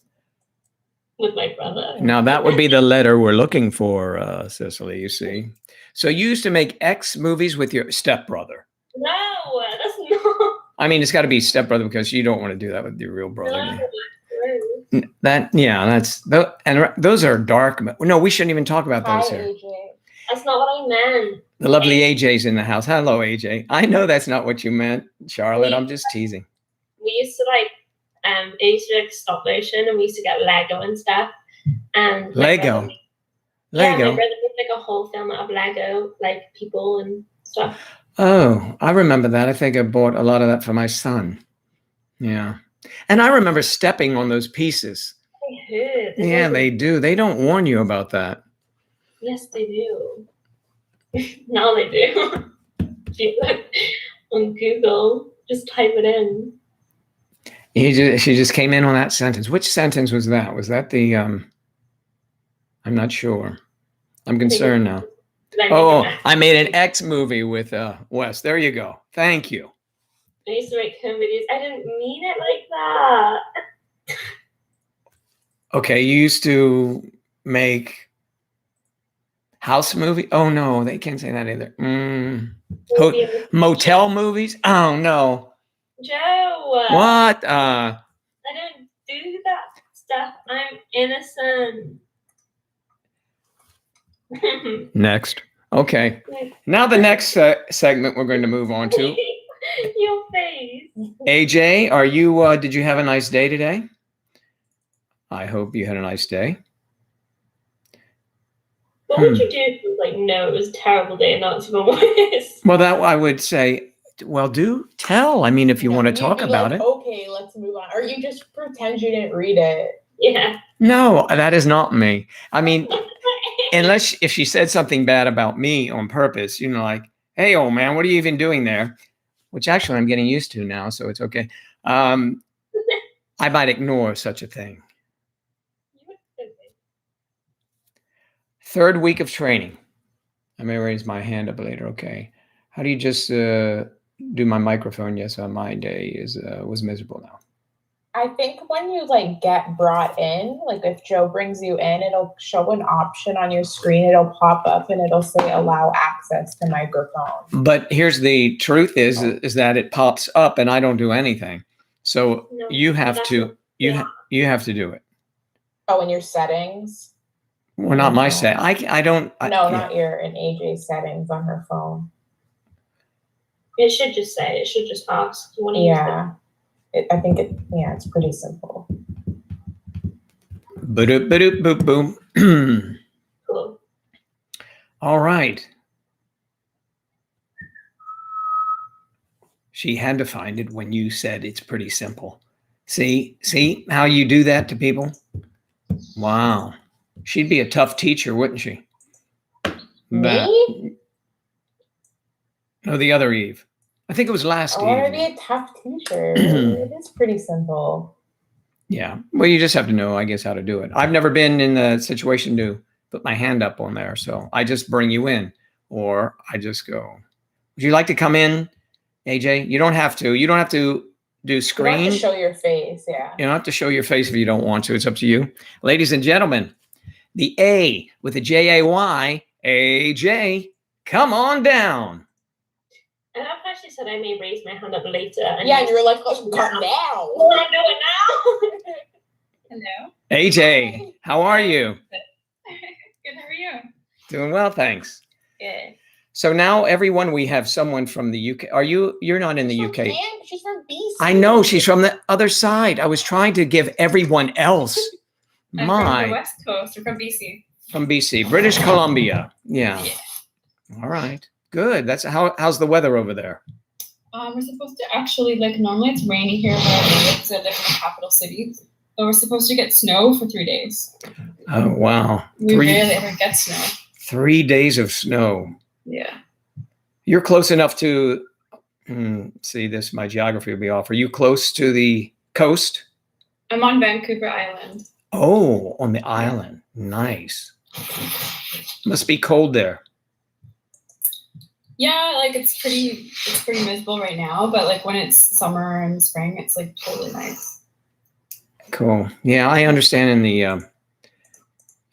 with my brother. Now that would be the letter we're looking for, Cicely, you see. So you used to make X movies with your stepbrother. No, that's not. I mean, it's got to be stepbrother because you don't want to do that with your real brother. No, and those are dark. No, we shouldn't even talk about those here. AJ. that's not what I meant. The lovely AJ's in the house. Hello, AJ. I know that's not what you meant, Charlotte. I'm just teasing. We used to stop motion, and we used to get Lego and stuff. And Lego. Yeah, my brother made like a whole film out of Lego, like people and stuff. Oh, I remember that. I think I bought a lot of that for my son. Yeah. And I remember stepping on those pieces. They hurt. Yeah, they do. They don't warn you about that. Yes, they do. Now they do. If you look on Google, just type it in. She just came in on that sentence. Which sentence was that? Was that the, I'm not sure. I'm concerned now. Oh, I made an X movie with Wes. There you go. Thank you. I used to make home videos. I didn't mean it like that. Okay, you used to make house movie? Oh, no, they can't say that either. Motel movies? Oh, no. Joe. What? I don't do that stuff. I'm innocent. Next. Okay. Now the next segment we're going to move on to. Your face. AJ, are you? Did you have a nice day today? I hope you had a nice day. What would you do if it was like, no, it was a terrible day and that's even worse? Well, that I would say, well, do tell. I mean, if you want to talk about it. Okay, let's move on. Or you just pretend you didn't read it. Yeah. No, that is not me. I mean, unless if she said something bad about me on purpose, like, hey, old man, what are you even doing there? Which actually I'm getting used to now, so it's okay. I might ignore such a thing. 3rd week of training. I may raise my hand up later. Okay. How do you just do my microphone? Yes, my day was miserable now. I think when you like get brought in, like if Joe brings you in, it'll show an option on your screen. It'll pop up and it'll say allow access to microphone. But here's the truth is that it pops up and I don't do anything. So No, you have to yeah. you have to do it. Oh, in your settings? Well, not my set. I don't. No, not your in AJ's settings on her phone. It should just say. It should just ask. You want to use Yeah. I think it's pretty simple. Ba-doop, ba-doop, boop, boom. the cool. All right. She had to find it when you said it's pretty simple. See how you do that to people? Wow. She'd be a tough teacher, wouldn't she? Me? No, the other Eve. I think it was last I want to Eve. be a tough teacher. It is pretty simple. Yeah. Well, you just have to know, I guess, how to do it. I've never been in the situation to put my hand up on there. So I just bring you in, or I just go, would you like to come in, AJ? You don't have to. You don't have to do screen. You don't have to show your face, yeah. You don't have to show your face if you don't want to. It's up to you. Ladies and gentlemen, the A with the J-A-Y, AJ, come on down. And I've actually said I may raise my hand up later. And Yeah, and you were like, oh, come now. I'm gonna do it now. Hello. AJ, how are you? Good. How are you? Doing well, thanks. Good. So now everyone, we have someone from the UK. You're not in the UK. She's from BC. I know, she's from the other side. I was trying to give everyone else I'm from the West Coast. I'm from BC. from BC, British Columbia. Yeah. All right. Good. That's how's the weather over there? We're supposed to actually, like, normally it's rainy here where I live because I live in the capital city. But we're supposed to get snow for 3 days. Oh, wow. We rarely ever get snow. 3 days of snow. Yeah. You're close enough to see this. My geography will be off. Are you close to the coast? I'm on Vancouver Island. Oh, on the island. Nice. Must be cold there. Yeah, like it's pretty miserable right now, but like when it's summer and spring, it's like totally nice. Cool. Yeah, I understand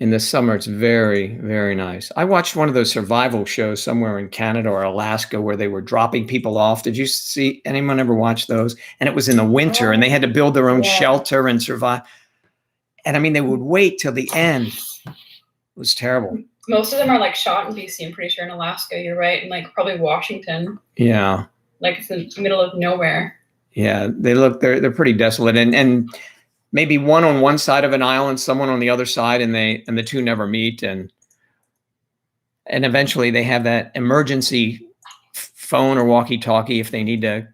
in the summer it's very, very nice. I watched one of those survival shows somewhere in Canada or Alaska where they were dropping people off. Did you see anyone ever watch those? And it was in the winter and they had to build their own shelter and survive. And I mean, they would wait till the end. It was terrible. Most of them are like shot in BC, I'm pretty sure, in Alaska, you're right, and like probably Washington. Yeah. Like it's in the middle of nowhere. Yeah, they're pretty desolate. And maybe one on one side of an island, someone on the other side, and the two never meet. And eventually they have that emergency phone or walkie-talkie if they need to,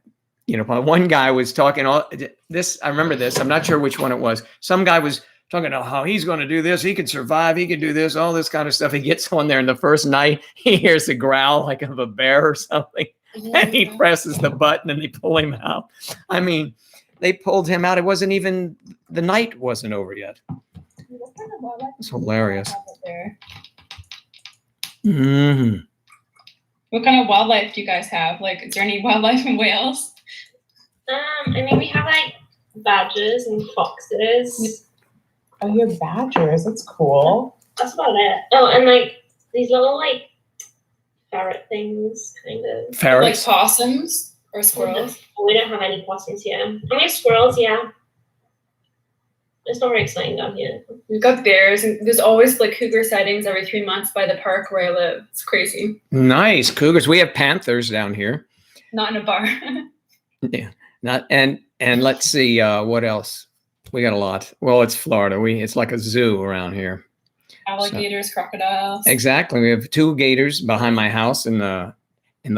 one guy was talking all this. I remember this. I'm not sure which one it was. Some guy was talking about how he's going to do this. He can survive. He can do this, all this kind of stuff. He gets on there and the first night he hears a growl like of a bear or something. And he presses the button and they pull him out. I mean, they pulled him out. It wasn't even, the night wasn't over yet. It's hilarious. Mm-hmm. What kind of wildlife do you guys have? Like, is there any wildlife in Wales? I mean, we have like badgers and foxes. Oh, you have badgers. That's cool. That's about it. Oh, and like these little like ferret things, kind of. Ferrets? Like possums or squirrels? We don't have any possums here. And we have squirrels, yeah. It's not very exciting down here. We've got bears, and there's always like cougar sightings every 3 months by the park where I live. It's crazy. Nice. Cougars. We have panthers down here. Not in a bar. Yeah. And let's see, what else? We got a lot. Well, it's Florida. It's like a zoo around here. Alligators, crocodiles. Exactly. We have 2 gators behind my house in the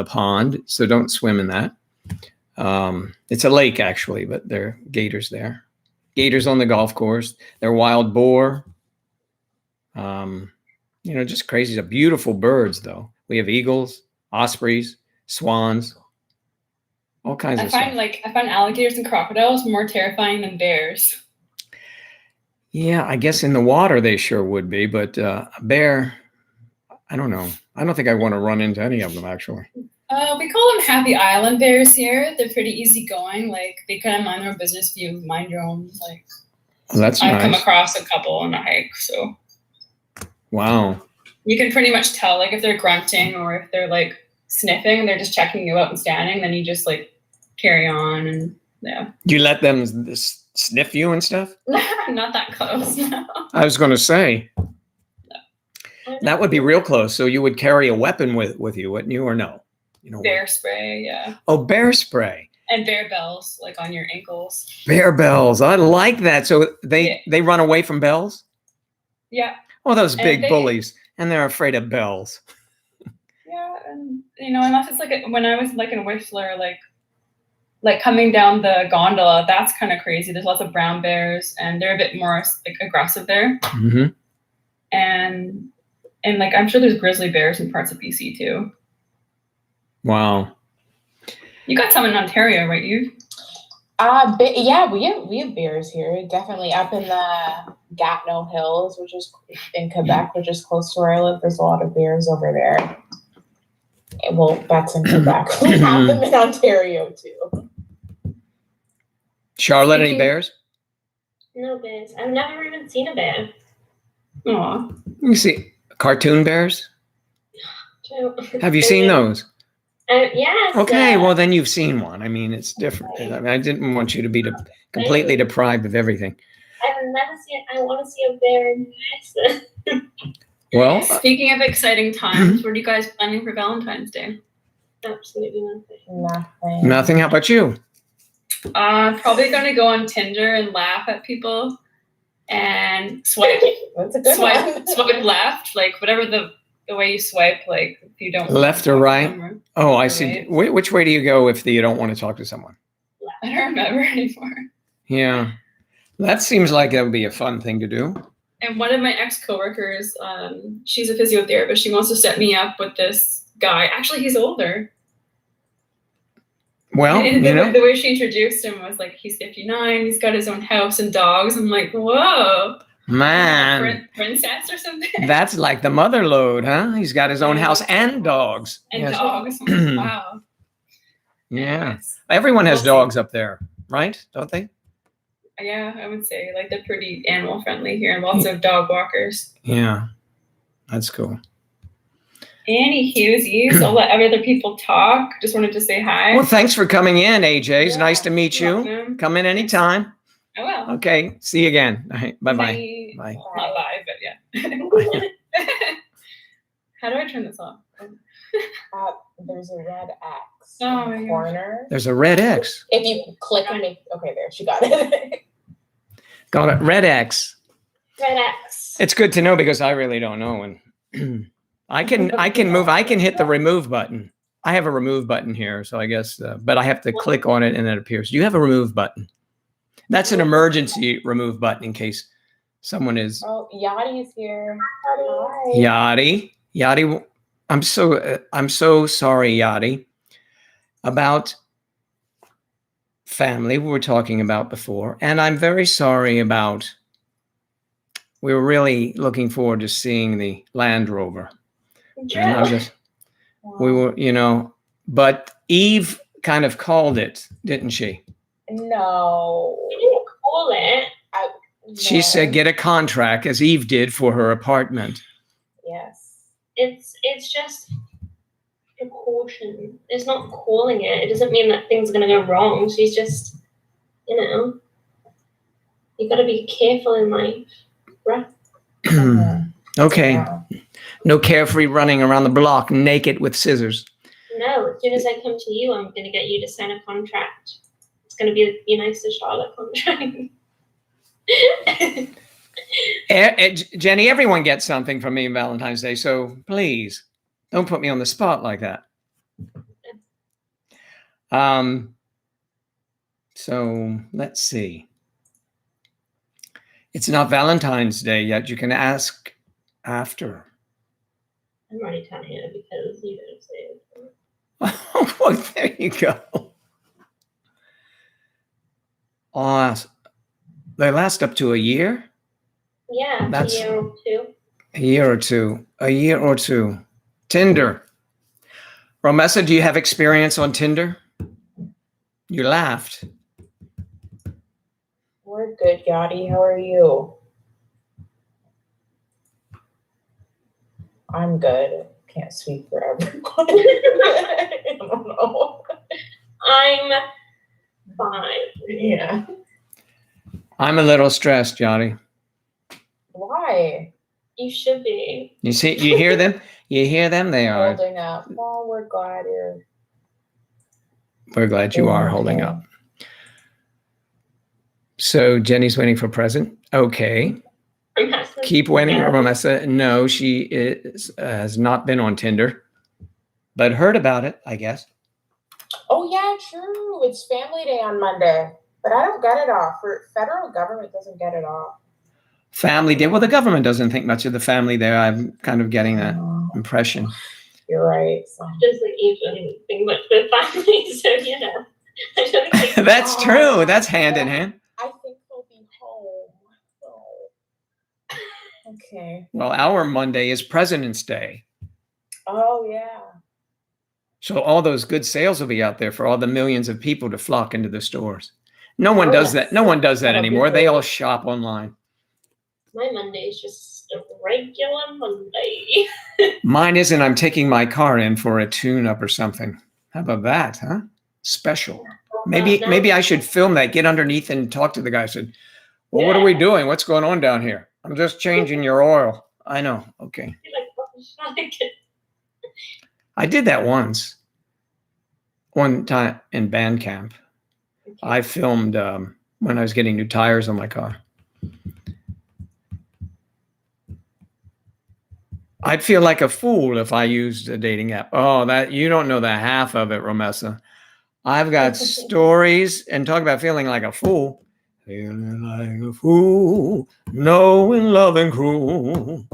pond. So don't swim in that. It's a lake actually, but there are gators there. Gators on the golf course. They're wild boar. Just crazy. Beautiful birds though. We have eagles, ospreys, swans, all kinds of stuff. I find alligators and crocodiles more terrifying than bears. Yeah, I guess in the water they sure would be, but a bear, I don't know. I don't think I want to run into any of them actually. We call them happy island bears here. They're pretty easygoing. Like they kind of mind their own business. If you mind your own, like Well, that's I've come nice. across a couple on a hike, so Wow. you can pretty much tell like if they're grunting or if they're like sniffing and they're just checking you out and standing. Then you just like carry on and yeah. Do you let them sniff you and stuff? Not that close. No. I was going to say that would be real close. So you would carry a weapon with you, wouldn't you, or no? You know, Bear spray, yeah, oh, bear spray, and bear bells like on your ankles. bear bells. I like that. So they run away from bells. Yeah. Oh, those And big they- bullies, and they're afraid of bells. Yeah, and unless it's like when I was like in Whistler, like coming down the gondola, that's kind of crazy. There's lots of brown bears, and they're a bit more like aggressive there. Mm-hmm. And like I'm sure there's grizzly bears in parts of BC too. Wow. You got some in Ontario, right? You? Yeah, we have bears here. Definitely up in the Gatineau Hills, which is in Quebec, which is close to where I live. There's a lot of bears over there. Well, that's in Quebec. We have them in Ontario too. Charlotte, any Speaking- bears? No bears. I've never even seen a bear. Aw. You see cartoon bears? True. Have you seen those? Yes. Okay, well then you've seen one. I mean, it's different. I mean, I didn't want you to be completely deprived of everything. I've never seen. I want to see a bear in person. Well, Speaking of exciting times, what are you guys planning for Valentine's Day? Absolutely nothing. Nothing. nothing. How about you? Probably gonna go on Tinder and laugh at people and swipe That's a good one. swipe left, like whatever the way you swipe, like if you don't Left or talk to right? someone. Oh, I Right. see. Which way do you go if you don't want to talk to someone? I don't remember anymore. Yeah, that seems like that would be a fun thing to do. And one of my ex-coworkers, she's a physiotherapist. She wants to set me up with this guy. Actually, he's older. Well, And you know, the way she introduced him was like, he's 59, he's got his own house and dogs. I'm like, whoa. man, Princess or something? that's like the mother load, huh? He's got his own house and dogs. And Yes. dogs. I'm like, wow. Yeah, Anyways. everyone has We'll see. dogs up there, right? Don't they? Yeah, I would say like they're pretty animal friendly here, and lots of dog walkers. Yeah, that's cool. Any Hughesies, I'll let other people talk. Just wanted to say hi. Well, thanks for coming in, AJ. It's Yeah, nice to meet you. Welcome. Come in anytime. I will. Okay, see you again. All right, bye-bye. Bye. Bye. Not live, but yeah. How do I turn this off? There's a red X Oh, in the yeah. corner. There's a red X. If you click and make, okay, there, she got it. Got it. Red X. Red X. It's good to know because I really don't know. And I can move. I can hit the remove button. I have a remove button here, so I guess. But I have to click on it and it appears. Do you have a remove button? That's an emergency remove button in case someone is Oh, Yachty's here. Hi. Yachty. Yachty. I'm so sorry, Yachty, about family we were talking about before, and I'm very sorry about. We were really looking forward to seeing the Land Rover. And I'm just, we were, but Eve kind of called it, didn't she? No. I didn't call it. She said, get a contract, as Eve did for her apartment. Yes. It's just precaution. It's not calling it. It doesn't mean that things are gonna go wrong. She's just, you got to be careful in life. Right? Okay. Yeah. No carefree running around the block naked with scissors. No, as soon as I come to you, I'm gonna get you to sign a contract. It's gonna be the Nice to Charlotte contract. Jenny, everyone gets something from me on Valentine's Day, so please don't put me on the spot like that. So let's see. It's not Valentine's Day yet. You can ask after. I'm already telling you because you don't say it. Well, there you go. They last up to a year. Yeah, That's- a year or two. A year or two. A year or two. Tinder. Romessa, do you have experience on Tinder? You laughed. We're good, Yachty. How are you? I'm good. Can't speak for everyone. I don't know. I'm fine. Yeah. I'm a little stressed, Johnny. Why? You should be. You see, you hear them? You hear them? They are. Holding up. Oh, we're glad you're. We're glad you are holding up. So Jenny's waiting for present. Okay. Keep waiting, Romessa. No, she has not been on Tinder, but heard about it, I guess. Oh yeah, true. It's Family Day on Monday, but I don't get it off. For federal government doesn't get it off. Family Day. Well, the government doesn't think much of the family there. I'm kind of getting that impression. You're right. So. Doesn't even think much with family, so you know. I don't think That's true. That's hand in hand. I think he'll be home. So. Okay. Well, our Monday is President's Day. Oh yeah. So all those good sales will be out there for all the millions of people to flock into the stores. No one does that. No one does that That'll be anymore. They all great. shop online. my Monday is just a regular Monday. Mine isn't. I'm taking my car in for a tune-up or something. How about that, huh? Special. Maybe I should film that, get underneath and talk to the guy. I said, well, what are we doing? What's going on down here? I'm just changing your oil. I know. Okay. I did that once. One time in band camp. I filmed when I was getting new tires on my car. I'd feel like a fool if I used a dating app. Oh, that you don't know the half of it, Romessa. I've got stories, and talk about feeling like a fool. Feeling like a fool, knowing love and cruel.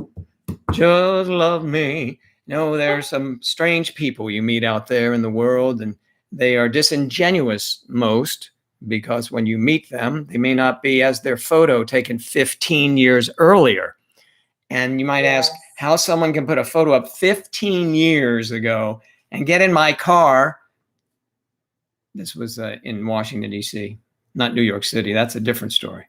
Just love me. No, there are some strange people you meet out there in the world, and they are disingenuous most, because when you meet them, they may not be as their photo taken 15 years earlier. And you might ask how someone can put a photo up 15 years ago and get in my car. This was in Washington, D.C., not New York City. That's a different story.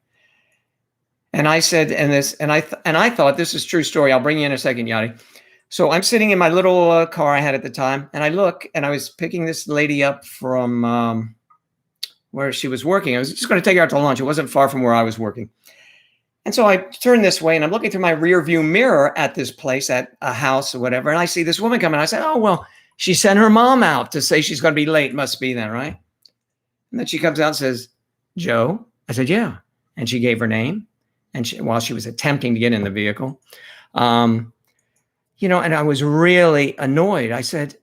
And I said, and I thought this is a true story. I'll bring you in a second, Yachty. So I'm sitting in my little car I had at the time, and I look, and I was picking this lady up from where she was working. I was just going to take her out to lunch. It wasn't far from where I was working. And so I turn this way, and I'm looking through my rear view mirror at this place, at a house or whatever, and I see this woman coming. I said, oh, well, she sent her mom out to say she's going to be late. Must be then, right? And then she comes out and says, Joe? I said, yeah. And she gave her name, and while she was attempting to get in the vehicle. You know, and I was really annoyed. I said,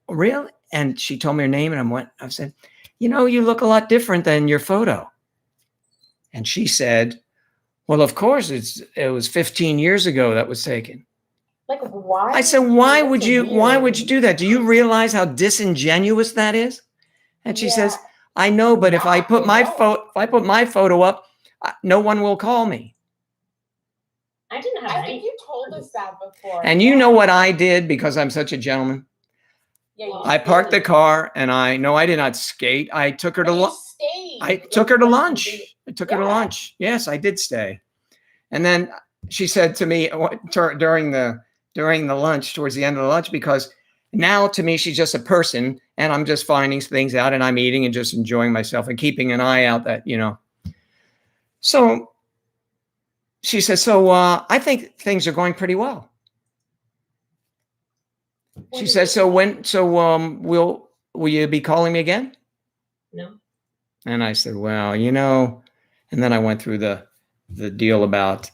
really? And she told me her name, and I said, you know, you look a lot different than your photo. And she said, well, of course, it was 15 years ago that was taken. Like, why? I said, why would you do that? Do you realize how disingenuous that is? And she says, I know, but if I put my photo up, no one will call me. I didn't have I think you told us that before. And you know what I did because I'm such a gentleman? Yeah, I parked the car, and I did not skate. I took her to lunch. I took her to lunch. I took her to lunch. Yes, I did stay. And then she said to me during the lunch, towards the end of the lunch, because now to me she's just a person, and I'm just finding things out, and I'm eating and just enjoying myself and keeping an eye out that, you know. So she says, so I think things are going pretty well. She says, will you be calling me again? No. And I said, well, you know, and then I went through the deal about,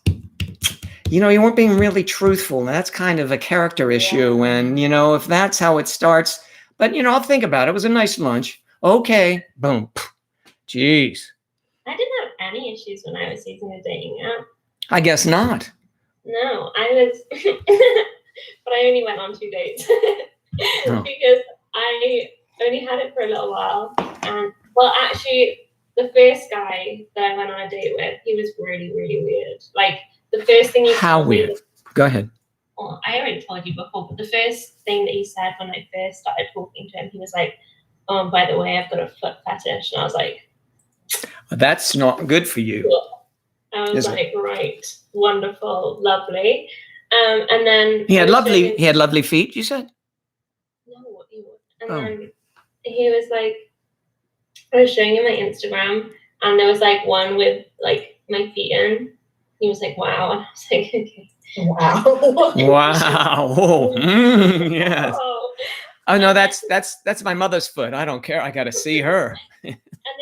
you know, you weren't being really truthful. And that's kind of a character issue. And, you know, if that's how it starts, but, you know, I'll think about it. It was a nice lunch. Okay. Boom. Jeez. I didn't have any issues when I was using a dating app. I guess not. No, I was, but I only went on 2 dates because I only had it for a little while. And well, actually, the first guy that I went on a date with, he was really, really weird. Like the first thing he How told me weird? Go ahead. well, I already told you before, but the first thing that he said when I first started talking to him, he was like, "Oh, by the way, I've got a foot fetish," and I was like, That's not good for you. cool. I was like, right, wonderful, lovely. And then he had lovely feet, you said? No, and then he was like, I was showing him my Instagram, and there was like one with like my feet in. He was like, "Wow," and I was like, "Okay." Wow. Wow. Yes. Oh. Oh no, that's my mother's foot. I don't care. I got to see her. And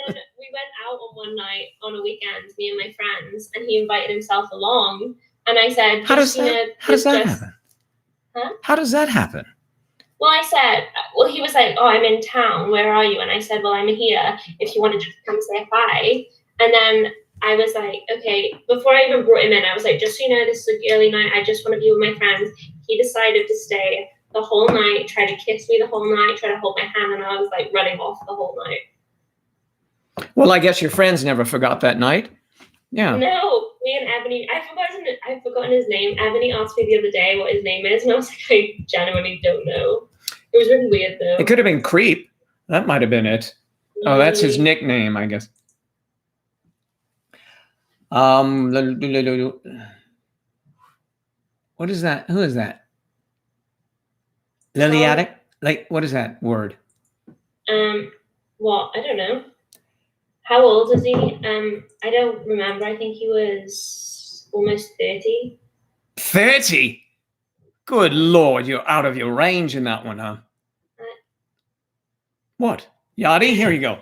then we went out on one night on a weekend, me and my friends, and he invited himself along. And I said, How does that happen? Huh? How does that happen? Well, I said, well, he was like, "Oh, I'm in town. Where are you?" And I said, "Well, I'm here. If you wanted to come say hi." And then I was like, okay, before I even brought him in, I was like, "Just so you know, this is a girly night. I just want to be with my friends." He decided to stay the whole night, try to kiss me the whole night, try to hold my hand, and I was like running off the whole night. Well, I guess your friends never forgot that night. Yeah. No, me and Ebony, I've forgotten his name. Ebony asked me the other day what his name is, and I was like, I genuinely don't know. It was really weird though. It could have been Creep. That might have been it. Oh, that's his nickname, I guess. What is that? Who is that? Liliatic? Like, what is that word? Well, I don't know. How old is he? I don't remember. I think he was almost 30. 30? Good Lord, you're out of your range in that one, huh? What? Yachty? Here you go.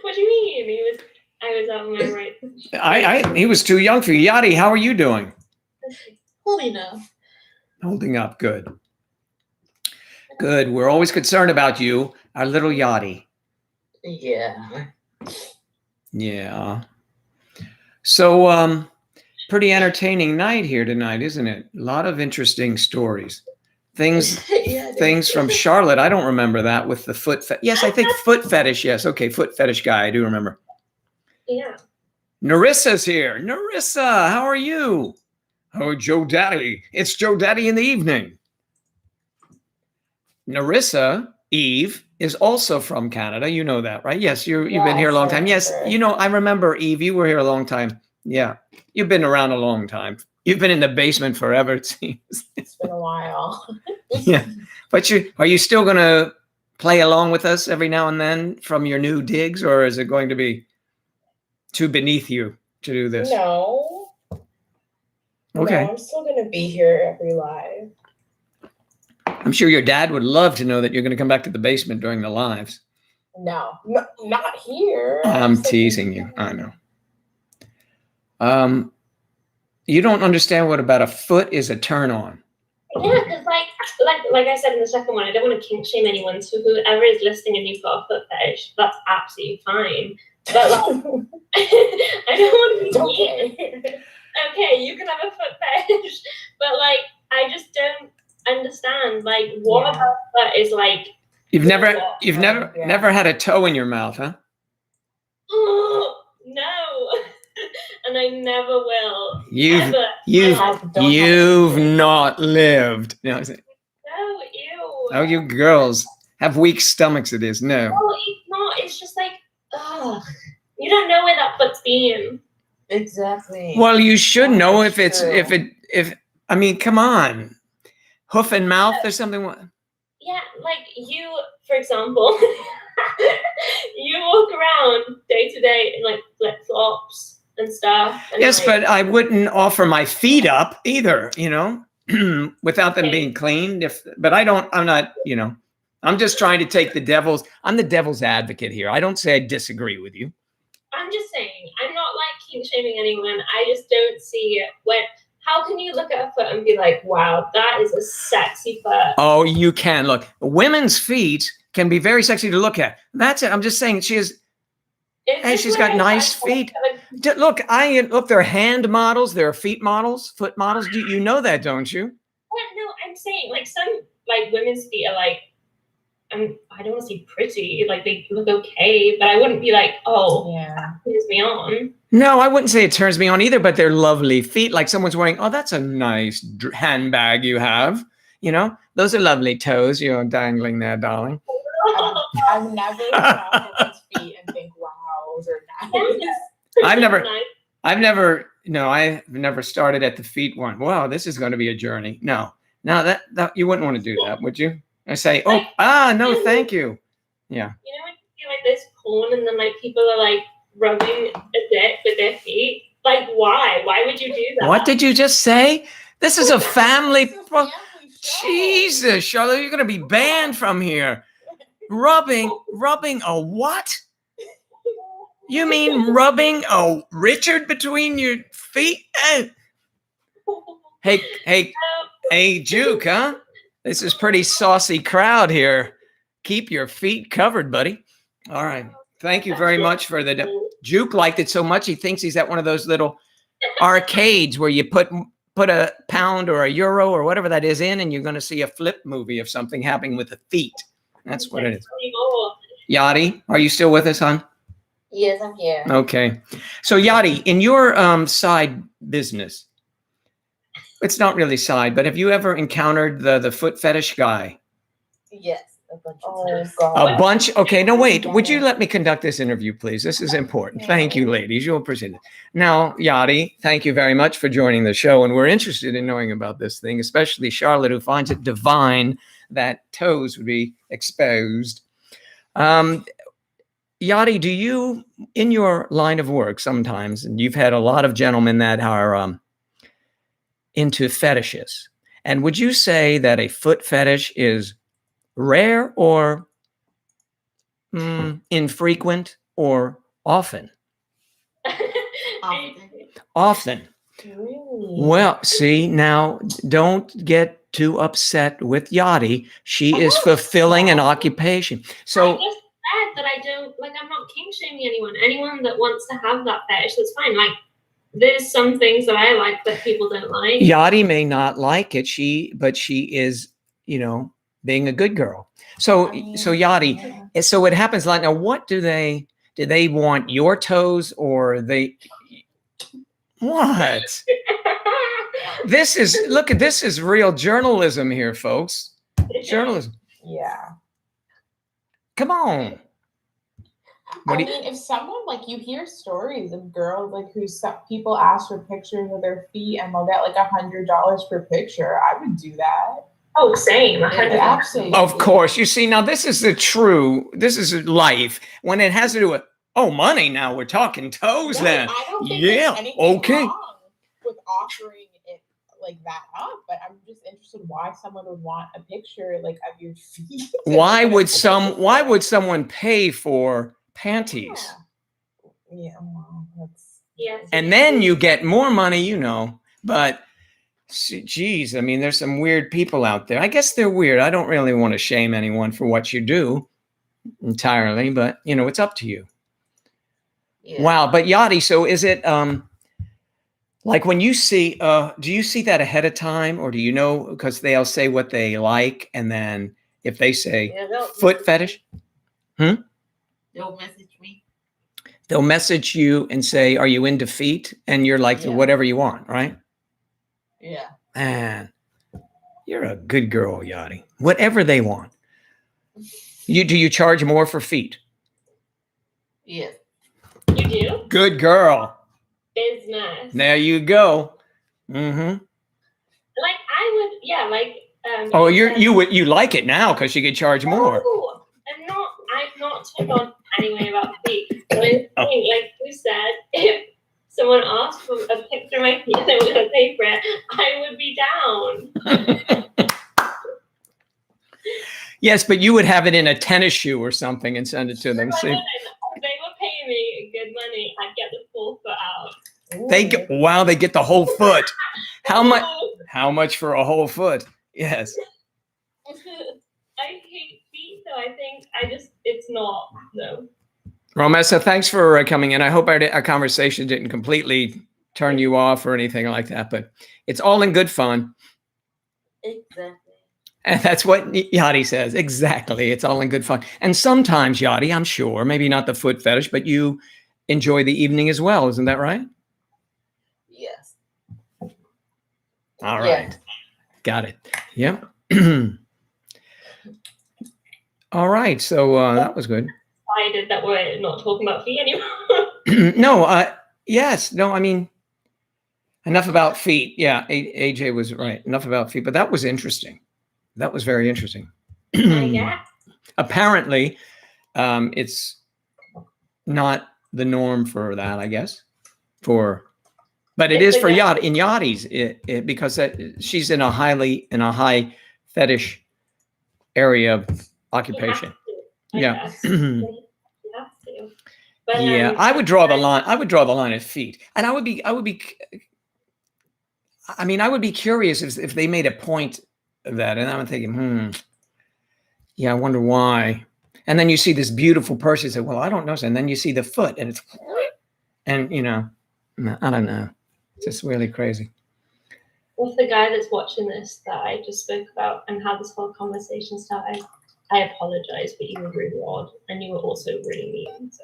What do you mean? I was out of my right. He was too young for you. Yachty, how are you doing? Holding up. Holding up, good. Good. We're always concerned about you, our little Yachty. Yeah. Yeah. So, pretty entertaining night here tonight, isn't it? A lot of interesting stories. Things from Charlotte. I don't remember that with the foot. Yes, I think foot fetish. Yes. Okay. Foot fetish guy. I do remember. Yeah. Narissa's here. Narissa, how are you? Oh, Joe Daddy. It's Joe Daddy in the evening. Narissa, Eve, is also from Canada. You know that, right? Yes, you've been here a long time. Yes, you know, I remember, Eve, you were here a long time. Yeah, you've been around a long time. You've been in the basement forever, it seems. It's been a while. Yeah, but are you still going to play along with us every now and then from your new digs, or is it going to be too beneath you to do this? No. Okay. No, I'm still going to be here every live. I'm sure your dad would love to know that you're going to come back to the basement during the lives. No, not here. I'm teasing you. I know. You don't understand what about a foot is a turn on. Yeah, because like I said in the second one, I don't want to kink shame anyone. So whoever is listening and you've got a foot fetish, that's absolutely fine. But like, I don't want to be mean. Okay, you can have a foot fetish, but like, I just don't understand. Like, what about that is like? You've never had a toe in your mouth, huh? Oh no. And I never will. You've not lived. No, is it? No, ew. Oh, you girls have weak stomachs. It is no. No, it's not. It's just like, ugh. You don't know where that foot's been. Exactly. Well, you should know if I mean, come on, hoof and mouth. There's something. Yeah, like you, for example, you walk around day to day in like flip flops and stuff. And yes, like, but I wouldn't offer my feet up either, you know, without them being cleaned. But I'm not, you know, I'm just trying to take I'm the devil's advocate here. I don't say I disagree with you. I'm just saying, I'm not like kink shaming anyone. I just don't see how can you look at a foot and be like, wow, that is a sexy foot? Oh, you can. Look, women's feet can be very sexy to look at. That's it. I'm just saying she's got nice feet. Look, there are hand models, there are feet models, foot models. You know that, don't you? No, I'm saying like some like women's feet are like, I don't want to say pretty, like they look okay, but I wouldn't be like, oh, yeah, that turns me on. No, I wouldn't say it turns me on either, but they're lovely feet. Like someone's wearing, oh, that's a nice handbag you have. You know, those are lovely toes you're dangling there, darling. I've never saw someone's feet and think, wow, those are nice. I've never started at the feet one. Wow, this is going to be a journey. No, that you wouldn't want to do that, would you? I say, no, thank you. Yeah. You know when you see like this porn and then like people are like rubbing a dick with their feet? Like why? Why would you do that? What did you just say? This is a family. Jesus, Charlotte, you're going to be banned from here. Rubbing a what? You mean rubbing a Richard between your feet? Hey, Juke, huh? This is pretty saucy crowd here. Keep your feet covered, buddy. All right. Thank you very much for the Juke liked it so much he thinks he's at one of those little arcades where you put a pound or a euro or whatever that is in, and you're going to see a flip movie of something happening with the feet. That's what it is. Yadi, are you still with us, hon? Yes, I'm here. Okay. So Yadi, in your side business, it's not really side, but have you ever encountered the foot fetish guy? Yes. A bunch of times. God. A bunch? Okay, no, wait. Would you let me conduct this interview, please? This is important. Thank you, ladies. You'll appreciate it. Now, Yadi, thank you very much for joining the show. And we're interested in knowing about this thing, especially Charlotte, who finds it divine that toes would be exposed. Yadi, do you, in your line of work sometimes, and you've had a lot of gentlemen that are into fetishes, and would you say that a foot fetish is rare or infrequent or often? Often. Really? Well, see, now don't get too upset with Yadi. She is fulfilling an occupation. So I just said that I don't like. I'm not king shaming anyone. Anyone that wants to have that fetish, that's fine. Like, there's some things that I like that people don't like. Yadi may not like it. But she is, being a good girl. So Yadi, so it happens like, now what do they want, your toes or what? This is real journalism here, folks. Journalism. Yeah. Come on. If someone, like, you hear stories of girls like people ask for pictures of their feet and they'll get like $100 per picture, I would do that. Oh, same. Absolutely. Of course. You see, now this is life. When it has to do with, money, now we're talking toes then. I don't think there's anything wrong with offering it like that up, but I'm just interested why someone would want a picture like of your feet. Why would someone pay for panties? Yeah, well, that's... Yes. And then you get more money, but geez, I mean, there's some weird people out there. I guess they're weird. I don't really want to shame anyone for what you do entirely, but it's up to you. Yeah. Wow. But Yadi, so is it like when you see, do you see that ahead of time, or do you know, because they'll say what they like, and then if they say foot fetish, they'll message me. They'll message you and say, are you into feet? And you're like, whatever you want, right? Yeah. Man, you're a good girl, Yadi. Whatever they want. Do you charge more for feet? Yes. You do? Good girl. Business. There you go. Mm-hmm. Like I would, yeah, like. You like it now because you could charge more. No, I'm not turned on anyway about feet. But I'm saying, like you said, if someone asked for a picture of my feet and they were going to pay for it, I would be down. Yes, but you would have it in a tennis shoe or something and send it to them. See? If they were paying me good money, I'd get the full foot out. They get the whole foot. How much for a whole foot? Yes. I hate feet, so I think it's not, no. Romessa, thanks for coming in. I hope our conversation didn't completely turn you off or anything like that, but it's all in good fun. Exactly. And that's what Yadi says. Exactly. It's all in good fun. And sometimes, Yadi, I'm sure, maybe not the foot fetish, but you enjoy the evening as well. Isn't that right? Yes. All right. Yes. Got it. Yep. All right. So that was good. Decided that we're not talking about feet anymore. No, yes. No, I mean, enough about feet. Yeah, AJ was right. Enough about feet. But that was interesting. That was very interesting. Yeah. Apparently, it's not the norm for that, I guess. But it is for yachties because she's in a high fetish area of occupation. Yeah. But, yeah, I would draw the line. I would draw the line at feet, and I would be. I mean, I would be curious if they made a point of that, and I'm thinking, yeah, I wonder why. And then you see this beautiful person, you say, well, I don't know, and then you see the foot, and it's, and I don't know, it's just really crazy. With the guy that's watching this that I just spoke about and how this whole conversation started, I apologize, but you were really odd, and you were also really mean. So.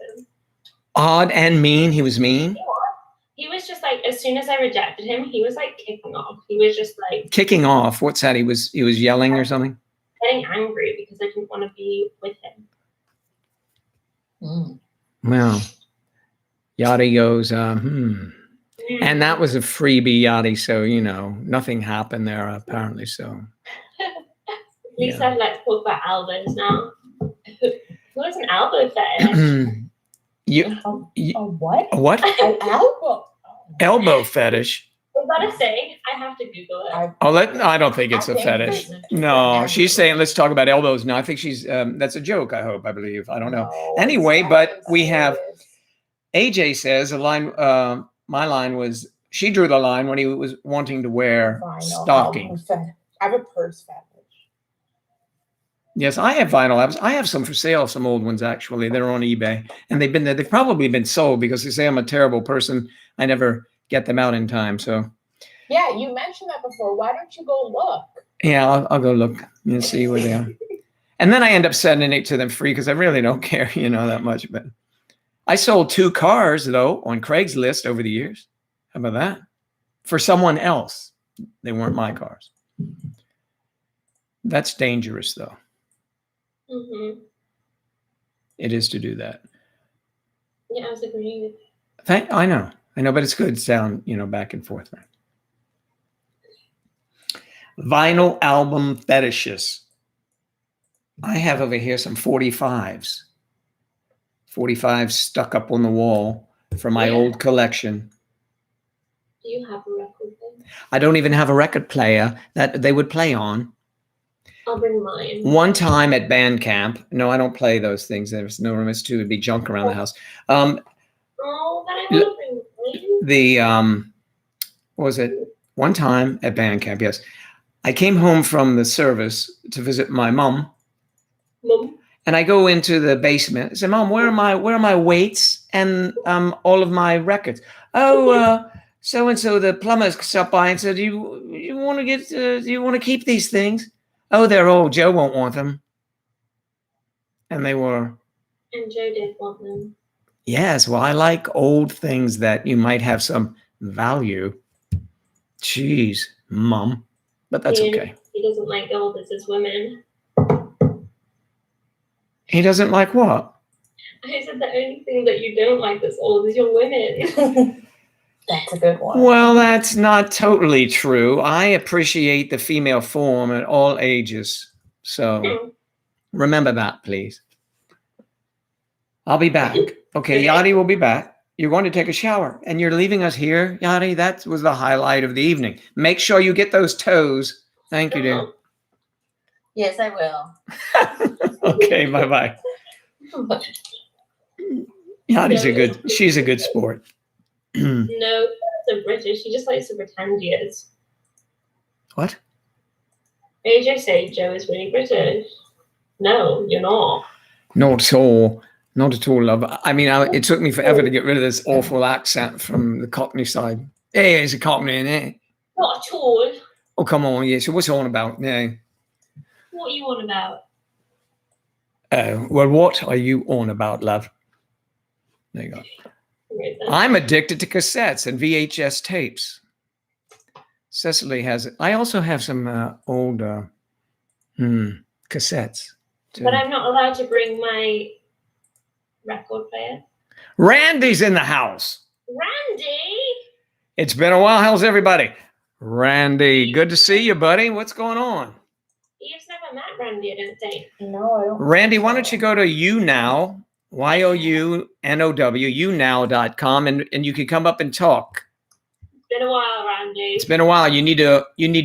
Odd and mean. He was mean. He was just like, as soon as I rejected him, he was like kicking off. He was just like kicking off. What's that? He was yelling or something. Getting angry because I didn't want to be with him. Well, Yachty goes, and that was a freebie, Yachty. So nothing happened there apparently. So. We said let's talk about elbows now. Who has an elbow fetish? A what? A what? An elbow. Elbow fetish. Is that a thing? I have to Google it. I don't think it's a fetish. No, she's saying let's talk about elbows now. I think she's that's a joke. I believe. I don't know. Anyway, but we have AJ says a line. My line was she drew the line when he was wanting to wear stockings. I have a purse fetish. Yes, I have vinyl albums. I have some for sale, some old ones actually. They're on eBay, and they've probably been sold because they say I'm a terrible person. I never get them out in time. So yeah, you mentioned that before. Why don't you go look? Yeah, I'll go look and see where they are. And then I end up sending it to them free because I really don't care, that much. But I sold 2 cars though on Craigslist over the years. How about that? For someone else. They weren't my cars. That's dangerous though. Mm-hmm. It is to do that. Yeah, I was agreeing with you. I know, but it's good sound, back and forth, right? Vinyl album fetishes. I have over here some 45s. 45s stuck up on the wall from my old collection. Do you have a record player? I don't even have a record player that they would play on. I'll bring mine. One time at band camp. No, I don't play those things. There's no room. It's too. It'd be junk around the house. Oh, then I want to bring mine. What was it? One time at band camp, yes. I came home from the service to visit my mom. And I go into the basement. I said, Mom, where are my weights and all of my records? Oh, so and so the plumber stopped by and said, do you want to keep these things? Oh, they're old. Joe won't want them. And they were. And Joe did want them. Yes, well, I like old things that you might have some value. Jeez, Mom. But that's okay. He doesn't like old as his women. He doesn't like what? I said the only thing that you don't like that's old is your women. That's a good one. Well, that's not totally true. I appreciate the female form at all ages. So remember that, please. I'll be back. Okay, Yachty will be back. You're going to take a shower and you're leaving us here, Yachty. That was the highlight of the evening. Make sure you get those toes. Thank you, dear. Yes, I will. Okay, bye-bye. Yachty's she's a good sport. No, that's a British. She just likes to pretend he is. What? AJ said Joe is really British. No, you're not. Not at all. Not at all, love. I mean, it took me forever to get rid of this awful accent from the Cockney side. Hey, it's a Cockney, isn't it? Not at all. Oh, come on. Yeah, so what's it on about? Yeah. What are you on about? Well, what are you on about, love? There you go. reason. I'm addicted to cassettes and VHS tapes. Cecily has it. I also have some old cassettes. Too. But I'm not allowed to bring my record player. Randy's in the house. Randy? It's been a while. How's everybody? Randy, good to see you, buddy. What's going on? You've never met Randy, I don't think. No, I don't. Randy, why don't you go to YouNow, younow, younow.com, and you can come up and talk. It's been a while, Randy. It's been a while. You need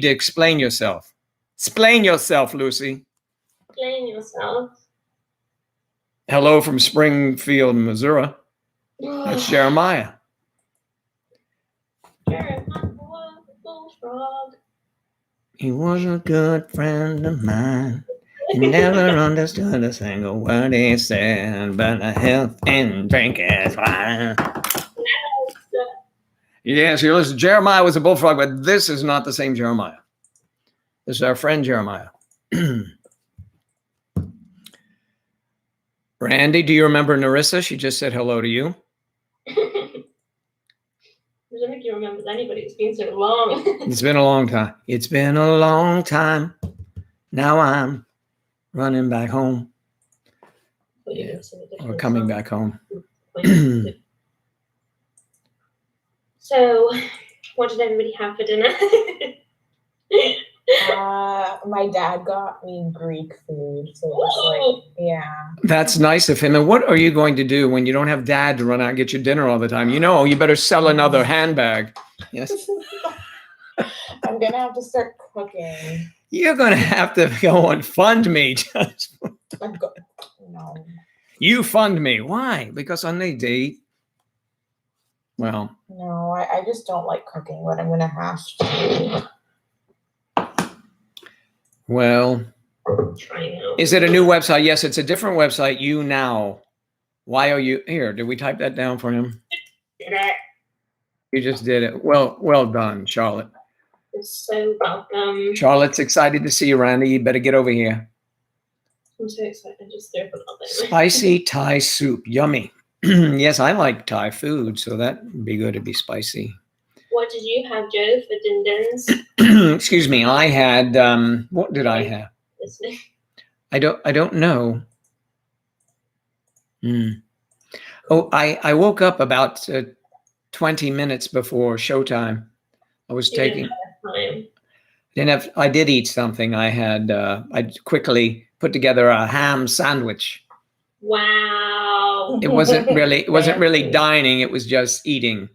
to explain yourself. Explain yourself, Lucy. Explain yourself. Hello from Springfield, Missouri. That's Jeremiah. Jeremiah was a bullfrog. He was a good friend of mine. He never understood a single word he said, but a health and drink is fine. Yes, you listen. Jeremiah was a bullfrog, but this is not the same Jeremiah. This is our friend Jeremiah. Randy, do you remember Narissa? She just said hello to you. I don't think you remember anybody. It's been so long. It's been a long time. It's been a long time. Now I'm running back home. Yeah. Or coming back home. So, what did everybody have for dinner? My dad got me Greek food, so it was like, yeah. That's nice of him. And what are you going to do when you don't have dad to run out and get you dinner all the time? You know, you better sell another handbag. Yes. I'm gonna have to start cooking. You're going to have to go and fund me. No. You fund me. Why? Because on the date, well. No, I just don't like cooking, but I'm gonna have to. Well, is it a new website? Yes, it's a different website. YouNow. Why are you here? Did we type that down for him? You just did it. Well done, Charlotte. You're so welcome. Charlotte's excited to see you, Randy. You better get over here. I'm so excited. Just throw up a little bit. Spicy Thai soup. Yummy. Yes, I like Thai food, so that would be good to be spicy. What did you have, Joe, for din-dins? Excuse me. I had, what did I have? I don't know. Oh, I woke up about 20 minutes before showtime. I was taking, I did eat something. I had, I quickly put together a ham sandwich. Wow. It wasn't really dining. It was just eating.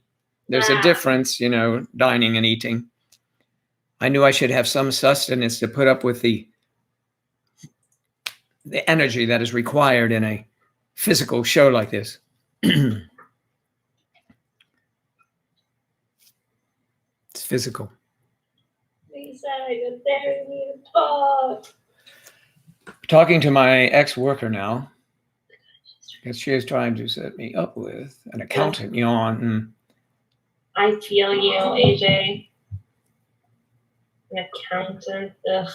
There's a difference, you know, dining and eating. I knew I should have some sustenance to put up with the energy that is required in a physical show like this. It's physical. Lisa, you're daring me to talk. Talking to my ex-worker now, because she is trying to set me up with an accountant. Yawn. I feel you, AJ. An accountant. Ugh.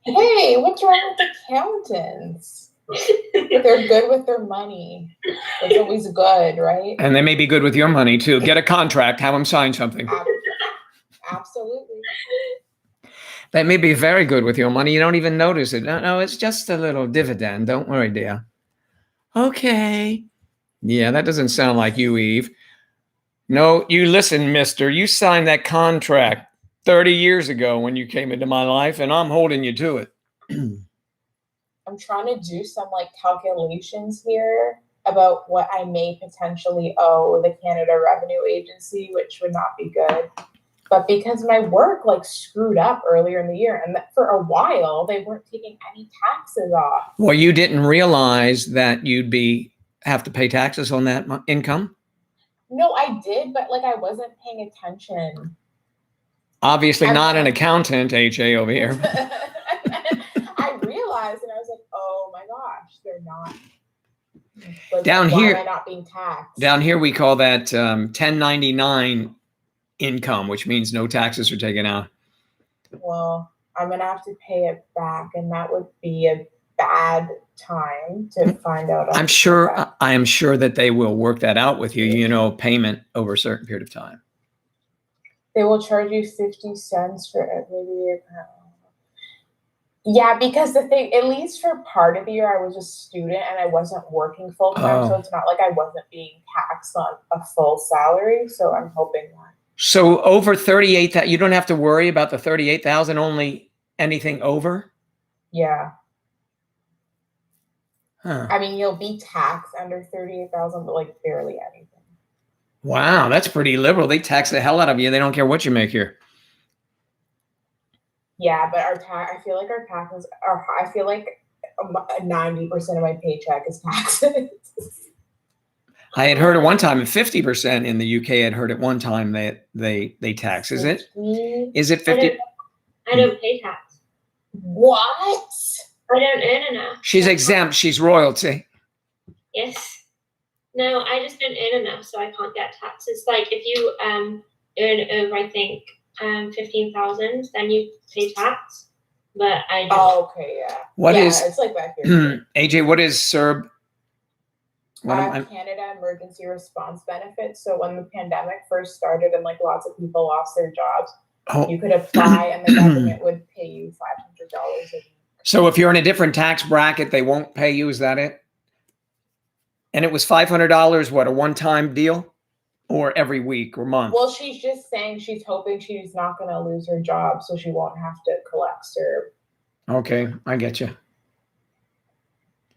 Hey, what's wrong with accountants? They're good with their money. It's always good, right? And they may be good with your money too. Get a contract, have them sign something. Absolutely. They may be very good with your money. You don't even notice it. No, it's just a little dividend. Don't worry, dear. Okay. Yeah, that doesn't sound like you, Eve. No, you listen, mister. You signed that contract 30 years ago when you came into my life, and I'm holding you to it. I'm trying to do some like calculations here about what I may potentially owe the Canada Revenue Agency, which would not be good. But because my work like screwed up earlier in the year, and for a while they weren't taking any taxes off. Well, you didn't realize that you'd have to pay taxes on that income? No, I did, but like I wasn't paying attention. Obviously not an accountant, AJ over here. I realized, and I was like, "Oh my gosh, they're not." Like, down why here, am I not being taxed? Down here, we call that 1099 income, which means no taxes are taken out. Well, I'm gonna have to pay it back, and that would be a bad time to find out. I am sure that they will work that out with you, you know, payment over a certain period of time. They will charge you 50 cents for every account. Yeah, because the thing, at least for part of the year, I was a student and I wasn't working full time. So it's not like I wasn't being taxed on a full salary. So I'm hoping that. So over 38,000, you don't have to worry about the 38,000, only anything over? Yeah. Huh. I mean, you'll be taxed under 38,000, but like barely anything. Wow, that's pretty liberal. They tax the hell out of you. They don't care what you make here. Yeah, but I feel like our taxes are. I feel like 90% of my paycheck is taxes. I had heard at one time, 50% in the UK. I'd heard at one time that they tax. Is it? Is it 50? I don't pay tax. What? I don't earn enough. She's exempt. She's royalty. Yes. No, I just don't earn enough, so I can't get taxes. Like if you earn over, I think 15,000, then you pay tax. But I don't. Oh, okay, yeah. What is? It's like that here. AJ, what is CERB? Canada Emergency Response Benefits. So when the pandemic first started and like lots of people lost their jobs, you could apply and the government would pay you $500 a week. So if you're in a different tax bracket, they won't pay you. Is that it? And it was $500, what, a one-time deal? Or every week or month? Well, she's just saying she's hoping she's not going to lose her job, so she won't have to collect CERB. Okay, I get you.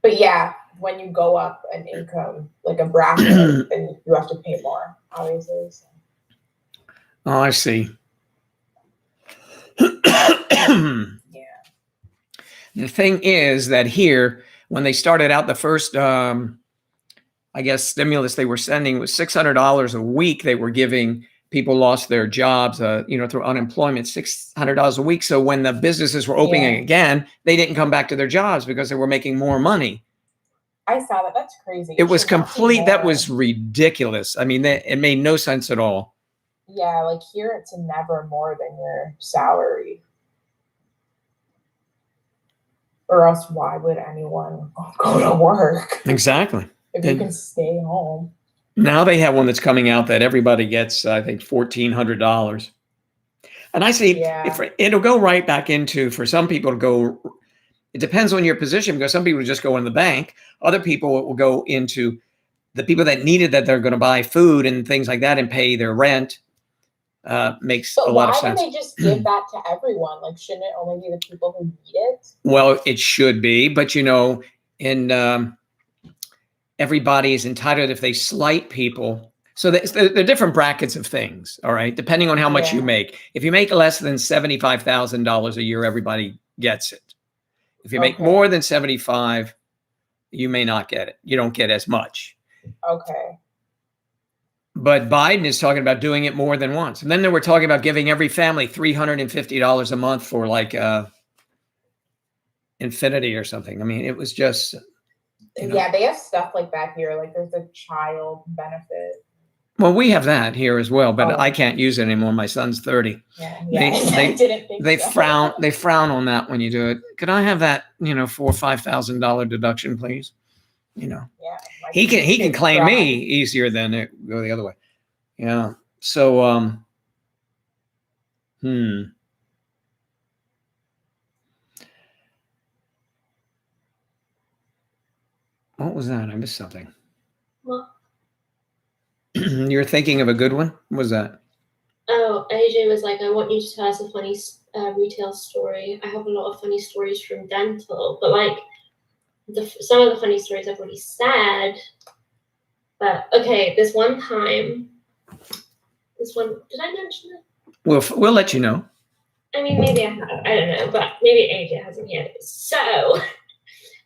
But yeah, when you go up an income, like a bracket, then you have to pay more, obviously. So. Oh, I see. Yeah. The thing is that here, when they started out the first, I guess, stimulus they were sending was $600 a week. They were giving people lost their jobs, through unemployment, $600 a week. So when the businesses were opening again, they didn't come back to their jobs because they were making more money. I saw that. That's crazy. It was complete. That was ridiculous. I mean, it made no sense at all. Yeah, like here it's never more than your salary. Or else why would anyone go to work? Exactly. If you can stay home. Now they have one that's coming out that everybody gets, I think, $1,400. And I say it'll go right back into, for some people to go, it depends on your position, because some people just go in the bank. Other people will go into the people that needed that they're going to buy food and things like that and pay their rent. Makes a lot of sense. Why don't they just give that to everyone? Like, shouldn't it only be the people who need it? Well, it should be, but everybody is entitled if they slight people. So there are different brackets of things, all right, depending on how much you make. If you make less than $75,000 a year, everybody gets it. If you make more than 75, you may not get it. You don't get as much. Okay. But Biden is talking about doing it more than once. And then they were talking about giving every family $350 a month for like Infinity or something. I mean, it was just... Yeah, they have stuff like that here. Like there's a child benefit. Well, we have that here as well, but I can't use it anymore. My son's 30. Yeah, They didn't think they so. frown on that when you do it. Could I have that, $4,000 or $5,000 deduction, please? Yeah. He can claim me easier than it go the other way. Yeah. So What was that? I missed something. What? You're thinking of a good one? What was that? Oh, AJ was like, I want you to tell us a funny retail story. I have a lot of funny stories from dental, but like some of the funny stories I've already said. But okay, this one time, did I mention it? We'll let you know. I mean, maybe I have. I don't know, but maybe AJ hasn't yet. So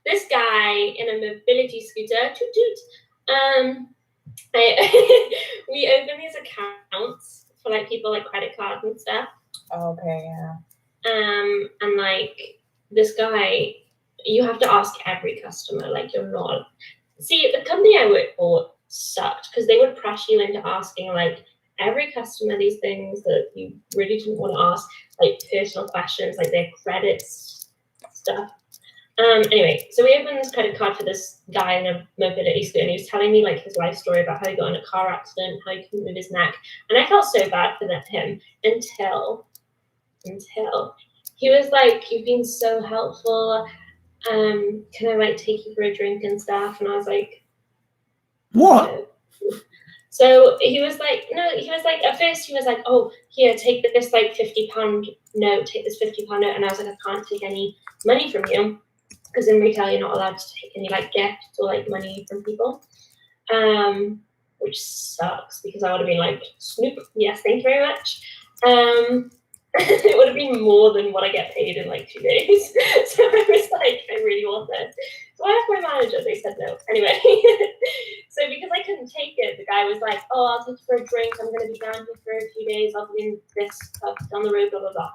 this guy in a mobility scooter, toot toot. We open these accounts for like people like credit cards and stuff. Okay, yeah. And like this guy, you have to ask every customer. Like you're not. See, the company I work for sucked because they would pressure you into asking like every customer these things that you really didn't want to ask, like personal questions, like their credits stuff. Anyway, so we opened this credit card for this guy in a mobility scooter, and he was telling me like his life story about how he got in a car accident, how he couldn't move his neck, and I felt so bad for him until he was like, "You've been so helpful. Can I like take you for a drink and stuff?" And I was like, What? "No." So he was like, no, he was like, at first he was like, "Oh, here, take this like £50 note, take this £50 note." And I was like, "I can't take any money from you, because in retail you're not allowed to take any like gifts or like money from people." Which sucks, because I would have been like, "Snoop, yes, thank you very much." It would have been more than what I get paid in like 2 days. So I was like, I really want this. So I asked my manager, they said no. Anyway, so because I couldn't take it, the guy was like, "Oh, I'll take you for a drink. I'm going to be down here for a few days. I'll be in this club down the road, blah, blah, blah."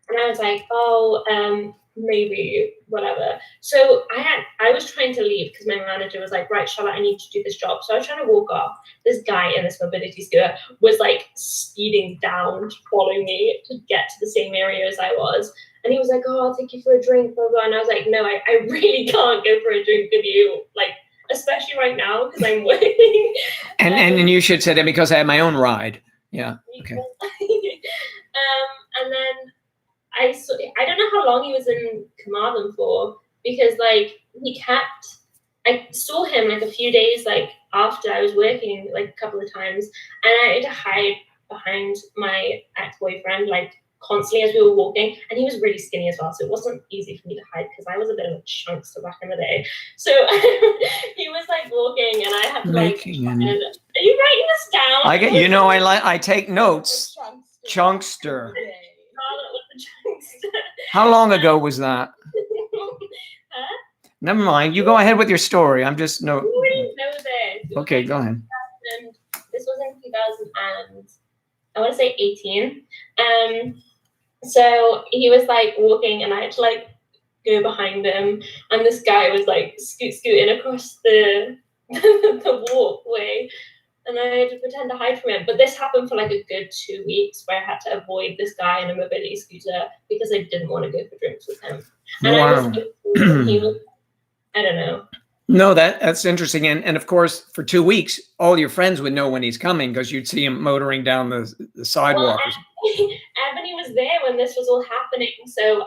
And I was like, "Oh, maybe, whatever." So I was trying to leave because my manager was like, "Right, Charlotte, I need to do this job." So I was trying to walk off. This guy in this mobility scooter was like speeding down to follow me to get to the same area as I was. And he was like, "Oh, I'll take you for a drink, blah, blah." And I was like, "No, I really can't go for a drink with you. Like, especially right now, because I'm working." And you should say that because I had my own ride. Yeah. Okay. And then I don't know how long he was in Carmarthen for, because like I saw him like a few days like after I was working, like a couple of times, and I had to hide behind my ex-boyfriend like constantly as we were walking, and he was really skinny as well, so it wasn't easy for me to hide because I was a bit of a chunkster back in the day. So he was like walking, and I had to like. Are you writing this down? I take notes. Chunkster. Charlotte was a chunkster. How long ago was that? Huh? Never mind. You go ahead with your story. I'm just You already know this. Okay, go ahead. And this was in 2000 and I want to say 18. So he was like walking, and I had to like go behind him, and this guy was like scooting across the the walkway, and I had to pretend to hide from him. But this happened for like a good 2 weeks, where I had to avoid this guy in a mobility scooter because I didn't want to go for drinks with him. And Wow. he was, I don't know. No, that's interesting. And of course, for 2 weeks, all your friends would know when he's coming because you'd see him motoring down the sidewalk. Well, Ebony was there when this was all happening, so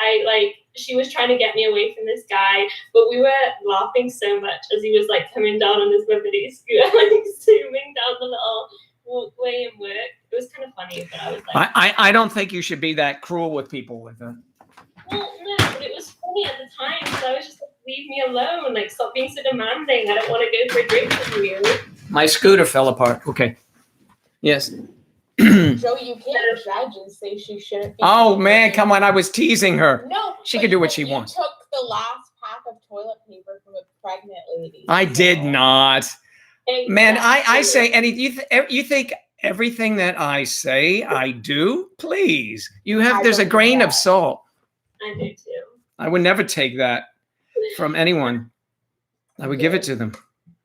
she was trying to get me away from this guy, but we were laughing so much as he was like coming down on this mobility scooter, like zooming down the little walkway and work. It was kind of funny, but I was like, I don't think you should be that cruel with people with that. Well, no, but it was funny at the time, because I was just like, "Leave me alone, like stop being so demanding. I don't want to go for a drink with you." My scooter fell apart. Okay. Yes. Joey, you can't judge and say she shouldn't be. Oh man, come on! I was teasing her. No, She can do what she you wants. Took the last pack of toilet paper from a pregnant lady. I did not. Exactly. Man, I say anything. You think everything that I say I do? Please, there's a grain of salt. I do too. I would never take that from anyone. I would give it to them.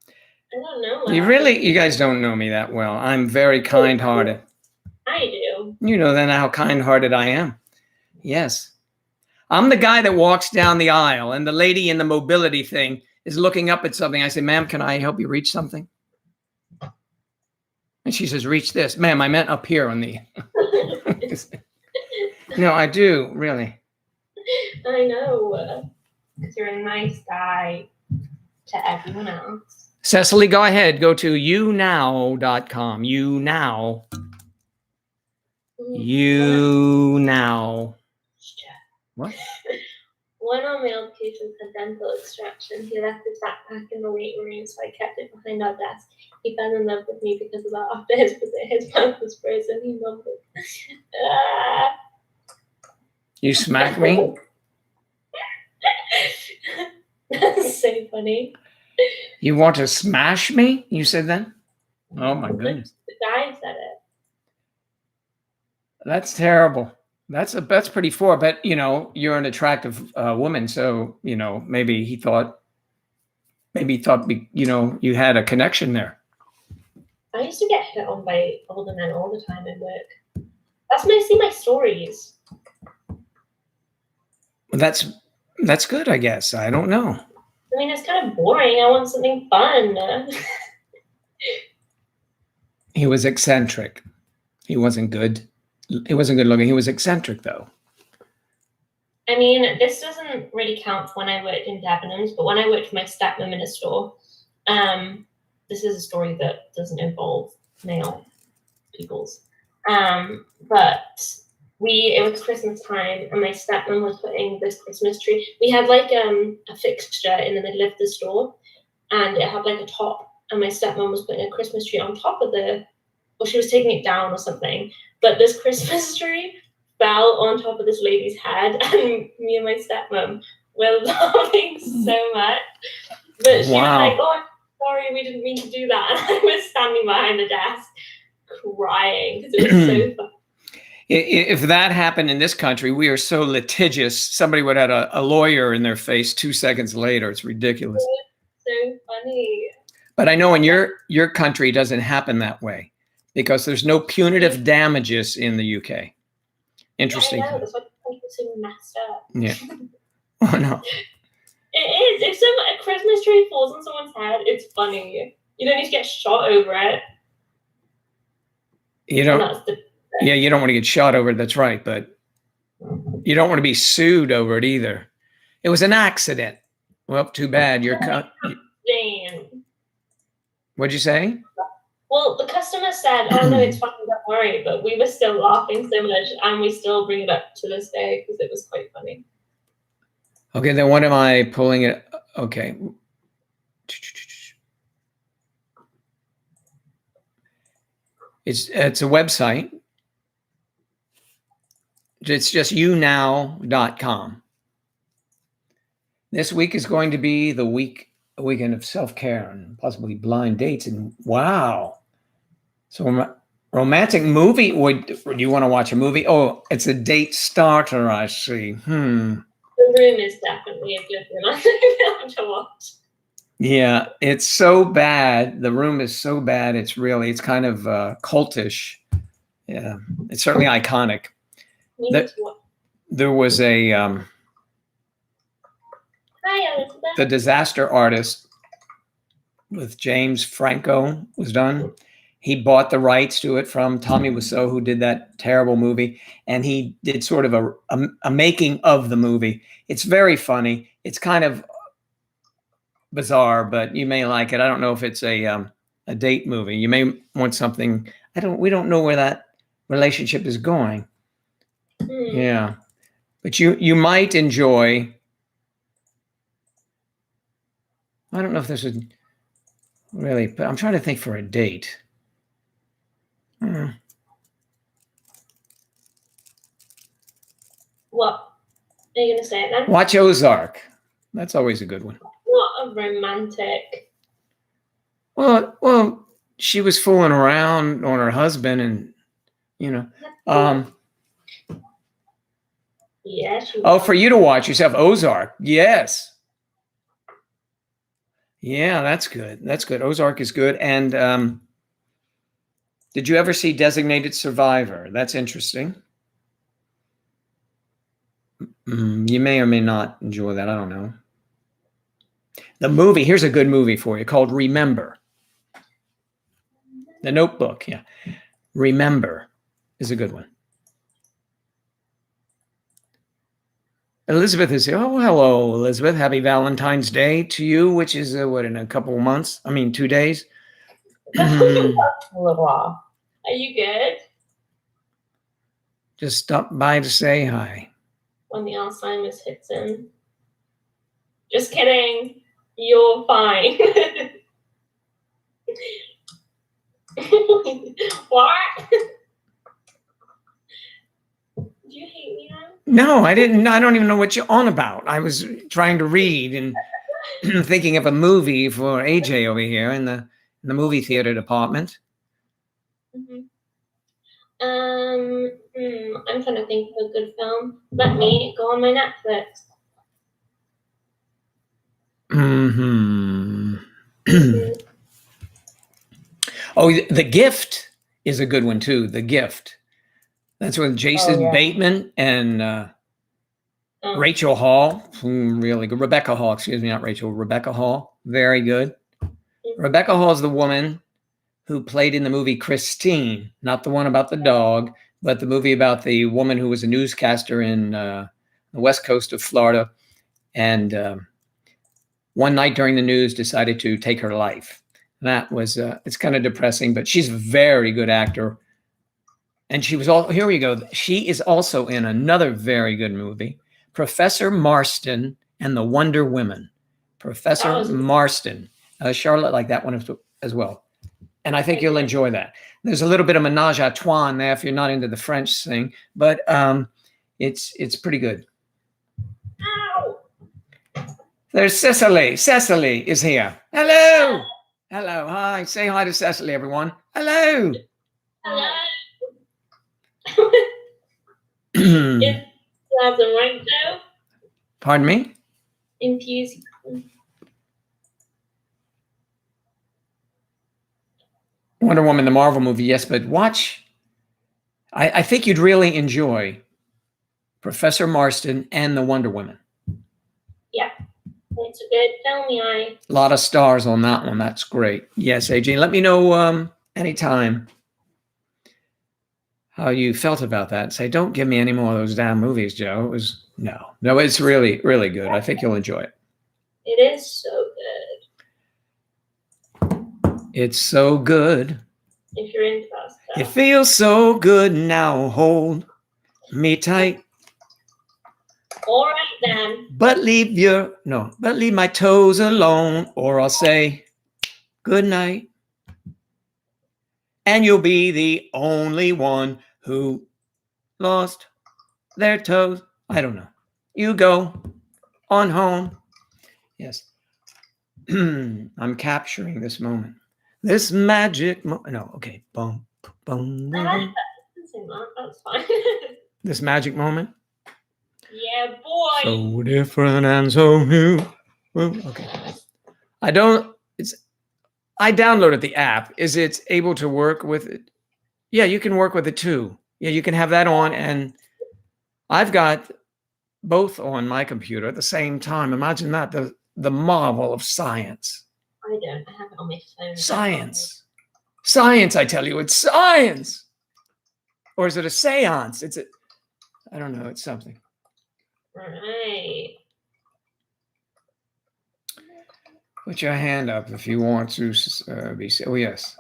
I don't know. You guys don't know me that well. I'm very kind-hearted. I do. You know then how kind-hearted I am. Yes. I'm the guy that walks down the aisle, and the lady in the mobility thing is looking up at something. I say, "Ma'am, can I help you reach something?" And she says, "Reach this." "Ma'am, I meant up here on the... No, I do, really. I know. Because you're a nice guy to everyone else. Cecily, go ahead. Go to younow.com. YouNow. YouNow. What? One on my application had dental extraction. He left his backpack in the waiting room, so I kept it behind our desk. He fell in love with me because of that. After his visit, his mouth was frozen. He mumbled, You smacked me? That's so funny. You want to smash me? You said that? Oh my goodness. The guy said it. That's terrible. That's pretty far, but you're an attractive woman, so maybe he thought you had a connection there. I used to get hit on by older men all the time in work. That's when I see my stories. That's That's good, I guess. I don't know. I mean, it's kind of boring. I want something fun. He was eccentric. He wasn't good. He wasn't good looking. He was eccentric, though. I mean, this doesn't really count for when I worked in Debenhams, but when I worked for my stepmom in a store, this is a story that doesn't involve male peoples. But it was Christmas time, and my stepmom was putting this Christmas tree. We had like a fixture in the middle of the store, and it had like a top, and my stepmom was putting a Christmas tree on top of or she was taking it down or something. But this Christmas tree fell on top of this lady's head, and me and my stepmom were laughing so much. But she was like, "Oh, sorry, we didn't mean to do that." And I was standing behind the desk crying because it was so fun. If that happened in this country, we are so litigious. Somebody would have a lawyer in their face 2 seconds later. It's ridiculous. So funny. But I know in your country it doesn't happen that way because there's no punitive damages in the UK. Interesting. Yeah, I know. That's why it's so messed up. Yeah. Oh no. It is. If a Christmas tree falls on someone's head, it's funny. You don't need to get shot over it. You don't. Yeah, you don't want to get shot over it. That's right, but you don't want to be sued over it either. It was an accident. Well, too bad. Jane. What'd you say? Well, the customer said, "Oh no, it's fine, don't worry." But we were still laughing so much, and we still bring it up to this day because it was quite funny. Okay, then what am I pulling it? Okay. It's a website. It's just younow.com. This week is going to be a weekend of self-care and possibly blind dates. And wow. So romantic movie. Do you want to watch a movie? Oh, it's a date starter, I see. The Room is definitely a good romantic film to watch. Yeah, it's so bad. The Room is so bad. It's kind of cultish. Yeah, it's certainly iconic. There was Hi, Elizabeth. The Disaster Artist with James Franco was done. He bought the rights to it from Tommy Wiseau, who did that terrible movie, and he did sort of a making of the movie. It's very funny. It's kind of bizarre, but you may like it. I don't know if it's a date movie. You may want something. We don't know where that relationship is going. Yeah, but you might enjoy. I don't know if there's but I'm trying to think for a date. What are you gonna say then? Watch Ozark. That's always a good one. Not a romantic. Well, she was fooling around on her husband, and Yeah. For you to watch yourself, Ozark. Yes. Yeah, that's good. That's good. Ozark is good. And did you ever see Designated Survivor? That's interesting. You may or may not enjoy that. I don't know. The movie, here's a good movie for you called Remember. The Notebook, yeah. Remember is a good one. Elizabeth is here. Oh, hello, Elizabeth. Happy Valentine's Day to you, which is, in a couple of months? 2 days? A little off. Are you good? Just stop by to say hi. When the Alzheimer's hits in. Just kidding. You're fine. What? Do you hate me now? No, I didn't. I don't even know what you're on about. I was trying to read and thinking of a movie for AJ over here in the movie theater department. I'm trying to think of a good film. Let me go on my Netflix. Oh, The Gift is a good one too. The Gift. That's with Jason Bateman and Rachel Hall, really good. Rebecca Hall, excuse me, not Rachel. Rebecca Hall, very good. Rebecca Hall is the woman who played in the movie Christine, not the one about the dog, but the movie about the woman who was a newscaster in the west coast of Florida, and one night during the news decided to take her life. That was it's kind of depressing, but she's a very good actor. And she was all here we go. She is also in another very good movie, Professor Marston and the Wonder Women. Professor Marston. Charlotte liked that one as well. And I think you'll enjoy that. There's a little bit of menage a trois in there if you're not into the French thing, but it's pretty good. Ow. There's Cecily. Cecily is here. Hello. Hello. Hi. Say hi to Cecily, everyone. Hello. Hello. Enthusiasm, right, Joe? Pardon me? Enthusiasm. Wonder Woman, the Marvel movie, yes, but watch. I think you'd really enjoy Professor Marston and the Wonder Woman. Yeah, it's a good film, A lot of stars on that one. That's great. Yes, AJ, let me know anytime how you felt about that. Say, don't give me any more of those damn movies, Joe. It was no, it's really, really good. I think you'll enjoy it. It is so good. It's so good. If you're into that stuff. It feels so good now. Hold me tight. All right then. But leave my toes alone, or I'll say good night. And you'll be the only one who lost their toes. I don't know. You go on home. Yes. I'm capturing this moment. This magic moment. No, okay. Boom, boom, I like boom. that. That's fine. This magic moment. Yeah, boy. So different and so new. Okay. I downloaded the app. Is it able to work with it? Yeah, you can work with it too. Yeah, you can have that on, and I've got both on my computer at the same time. Imagine that, the marvel of science. I don't. I have it on my phone. Science. Science, I tell you, it's science. Or is it a seance? I don't know, it's something. Right. Put your hand up if you want to be. Oh, yes.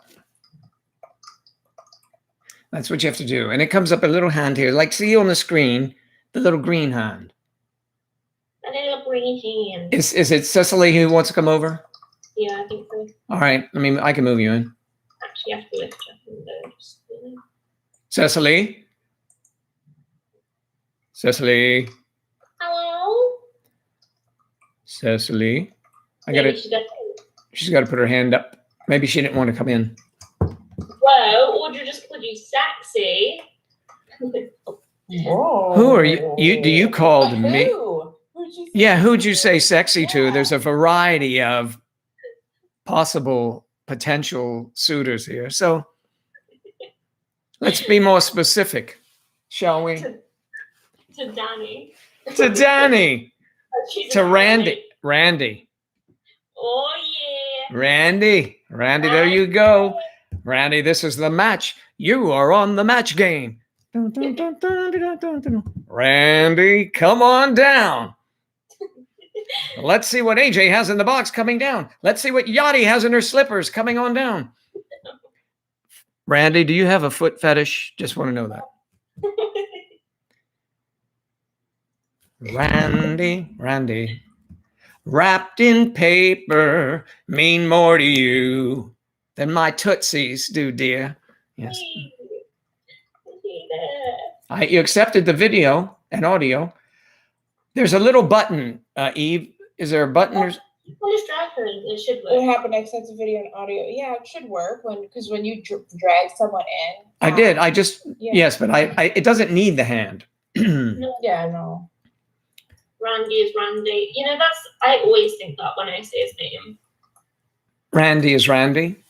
That's what you have to do. And it comes up a little hand here. Like, see on the screen, the little green hand. A little green hand. Is it Cecily who wants to come over? Yeah, I think so. All right. I can move you in. Actually, you have to lift up and just, Cecily? Cecily? Hello? Cecily? Maybe She's got to put her hand up. Maybe she didn't want to come in. Whoa, Audrey just called you sexy. Whoa. Who are you? Do you call me? Who'd you say sexy to? There's a variety of possible potential suitors here. So let's be more specific, shall we? To Danny. To Danny. To Randy. Randy. Oh, yeah. Randy, there you go. Randy, this is the match. You are on the match game. Randy, come on down. Let's see what AJ has in the box coming down. Let's see what Yachty has in her slippers coming on down. Randy, do you have a foot fetish? Just want to know that. Randy. Wrapped in paper mean more to you than my tootsies do, dear. Yes. You accepted the video and audio. There's a little button, Eve. Is there a button? It should work. What happened? I accepted video and audio. Yeah, it should work because when you drag someone in. I did. Yes, but it doesn't need the hand. No. Yeah, no. Randy is Randy. I always think that when I say his name. Randy is Randy?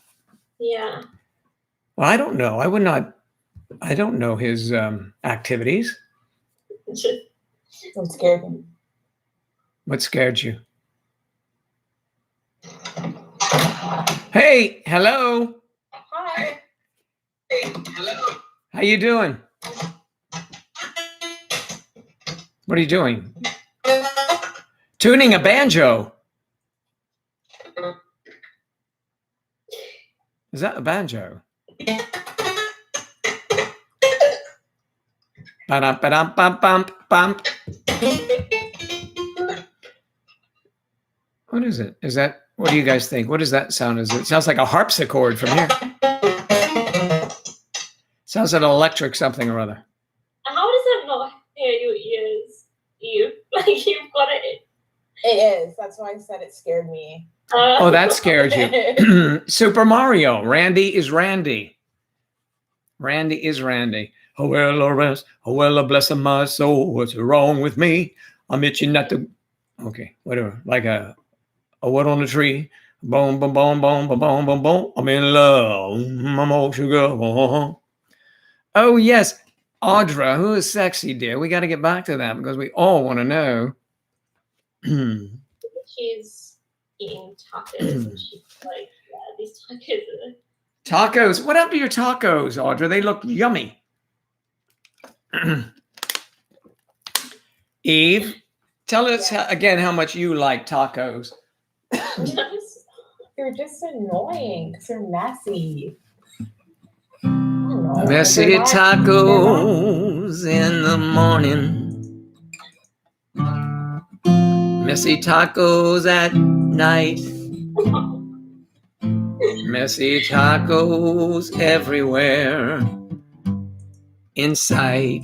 Yeah. Well, I don't know. I don't know his activities. It scared me. What scared you? Hey, hello. Hi. How you doing? What are you doing? Tuning a banjo. Is that a banjo? Ba-dum, ba-dum, bum, bum, bum. What is it? Is that, what do you guys think? What does that sound? It sounds like a harpsichord from here. Sounds like an electric something or other. How does that not hear your ears? Like you've got it. It is. That's why I said it scared me. Oh, that scared you. Super Mario. Randy is Randy. Randy is Randy. Oh, well, rest. Oh, well, bless my soul. What's wrong with me? I'm itching not to. Okay, whatever. Like a wood on a tree. Boom, boom, boom, boom, boom, boom, boom, boom. I'm in love. I'm all sugar. Oh, yes. Audra, who is sexy, dear? We got to get back to that because we all want to know. She's eating tacos and she's like, yeah, these tacos are. Tacos. What happened to your tacos, Audra? They look yummy. Eve, tell us again how much you like tacos. They're just annoying because they're messy. I don't know. Messy They're not- tacos in the morning. Messy tacos at night. Messy tacos everywhere in sight.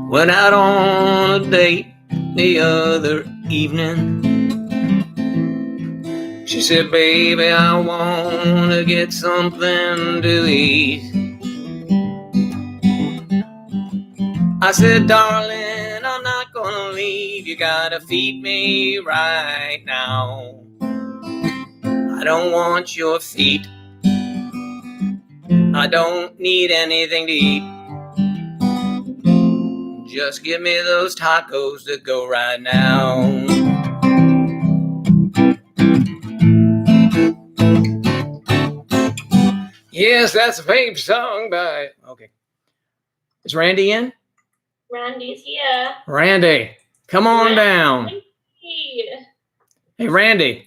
Went out on a date the other evening. She said, baby, I want to get something to eat. I said, darling, I'm not going to leave. You got to feed me right now. I don't want your feet. I don't need anything to eat. Just give me those tacos to go right now. Yes, that's a favorite song by... Okay. Is Randy in? Randy's here. Randy, come on down. Hey, Randy.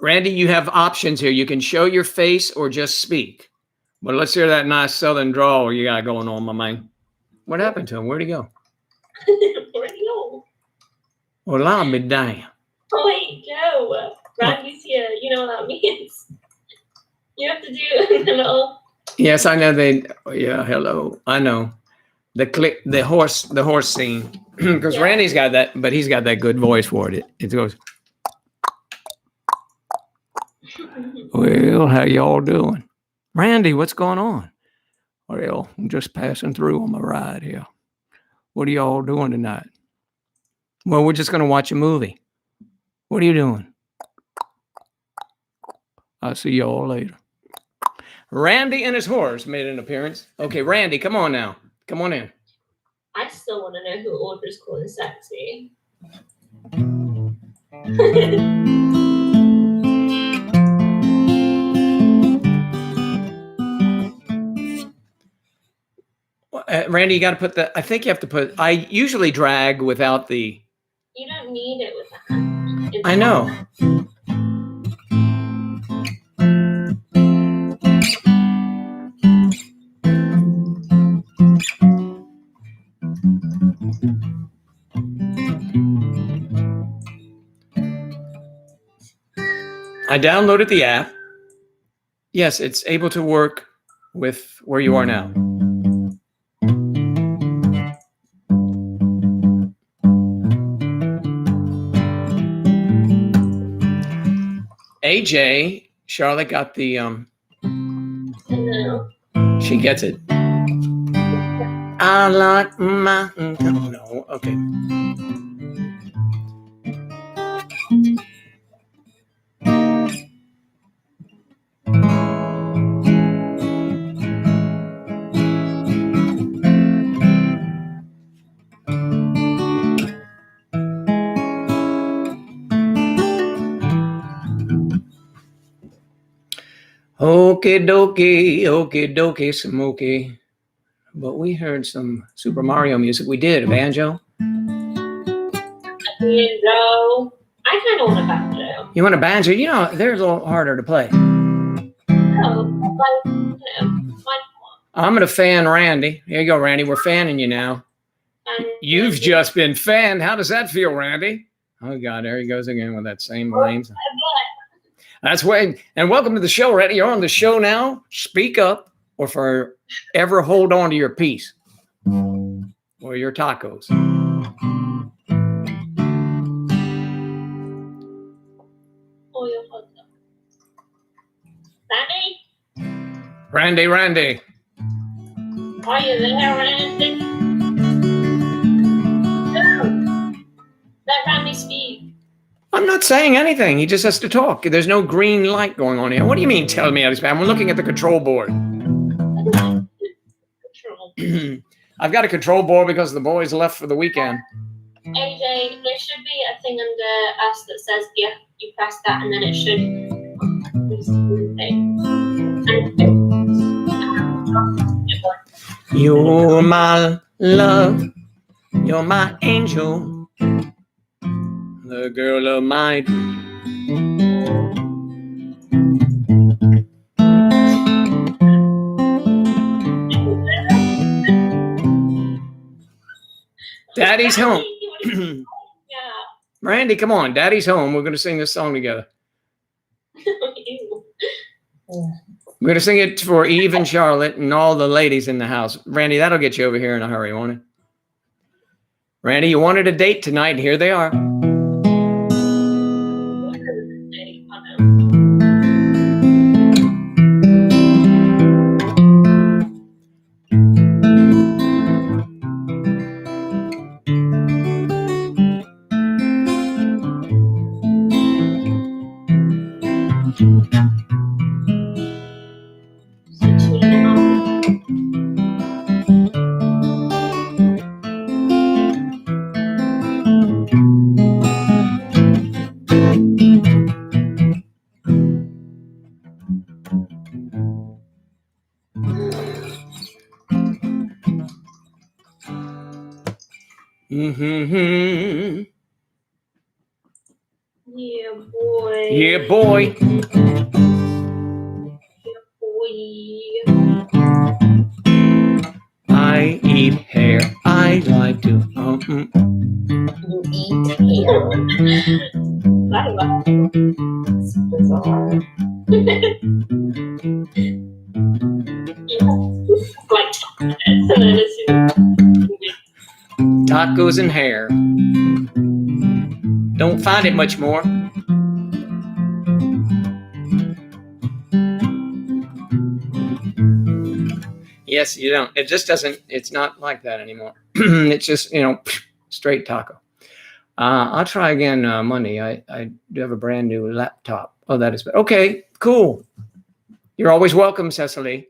Randy, you have options here. You can show your face or just speak. But let's hear that nice southern drawl you got going on, my man. What happened to him? Where'd he go? Where'd he go? Well, I'll be damned. Oh, wait, Joe. Randy's here. You know what that means. You have to do the little. Yes, I know they. Yeah, hello. I know the horse scene because Yeah. Randy's got that, but he's got that good voice for it. It goes. Well, how y'all doing, Randy? What's going on? Well, I'm just passing through on my ride here. What are y'all doing tonight? Well, we're just gonna watch a movie. What are you doing? I'll see y'all later. Randy and his horse made an appearance. Okay, Randy, come on now. Come on in. I still want to know who Audra's calling sexy. Randy, you got to put the. I think you have to put. I usually drag without the. You don't need it with that. It's I know. I downloaded the app. Yes, it's able to work with where you are now. AJ, Charlotte got the No. she gets it. I like my no, okay. Okie dokie, smoky. But we heard some Super Mario music. We did, a banjo. No, I kind of want a banjo. You want a banjo? You know, they're a little harder to play. Oh, like, you know, why I'm going to fan Randy. Here you go, Randy. We're fanning you now. not? You've just been fanned. How does that feel, Randy? Oh, God, there he goes again with that same lame. That's way. And welcome to the show, Randy. You're on the show now. Speak up or forever hold on to your peace or your tacos. Oh, your hot dog. Randy? Randy. Are you there, Randy? No. Let Randy speak. I'm not saying anything. He just has to talk. There's no green light going on here. What do you mean tell me how to speak? I'm looking at the control board. Control. I've got a control board because the boys left for the weekend. AJ, there should be a thing under us that says, yeah, you press that and then it should. You're my love. You're my angel. The girl of my Daddy's home. Yeah. Randy, come on. Daddy's home. We're going to sing this song together. Ew. We're going to sing it for Eve and Charlotte and all the ladies in the house. Randy, that'll get you over here in a hurry, won't it? Randy, you wanted a date tonight. Here they are. Mm-hmm. Yeah, boy. Yeah, boy. Boy. I eat hair. I like to. You eat hair. It's bizarre. Like, and then as Tacos and hair. Don't find it much more. Yes, you don't. It just doesn't. It's not like that anymore. It's just, straight taco. I'll try again Monday. I do have a brand new laptop. Oh, that is okay. Cool. You're always welcome, Cecily.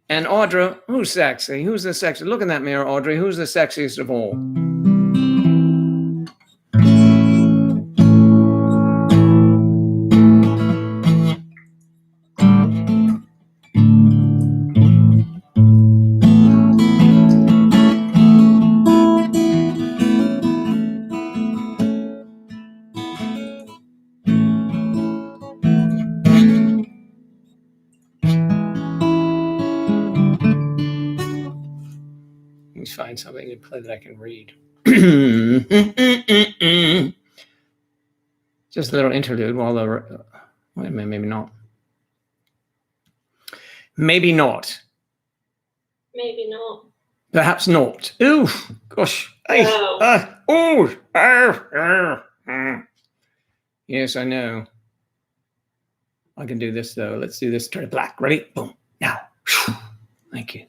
And Audra, who's sexy? Who's the sexy? Look in that mirror, Audrey. Who's the sexiest of all? Let's find something to play that I can read. Just a little interlude while the. Wait a minute, maybe not. Maybe not. maybe not. Perhaps not. Ooh, gosh. Hey. Yes, I know. I can do this though. Let's do this. Turn it black. Ready? Boom. Now. Thank you.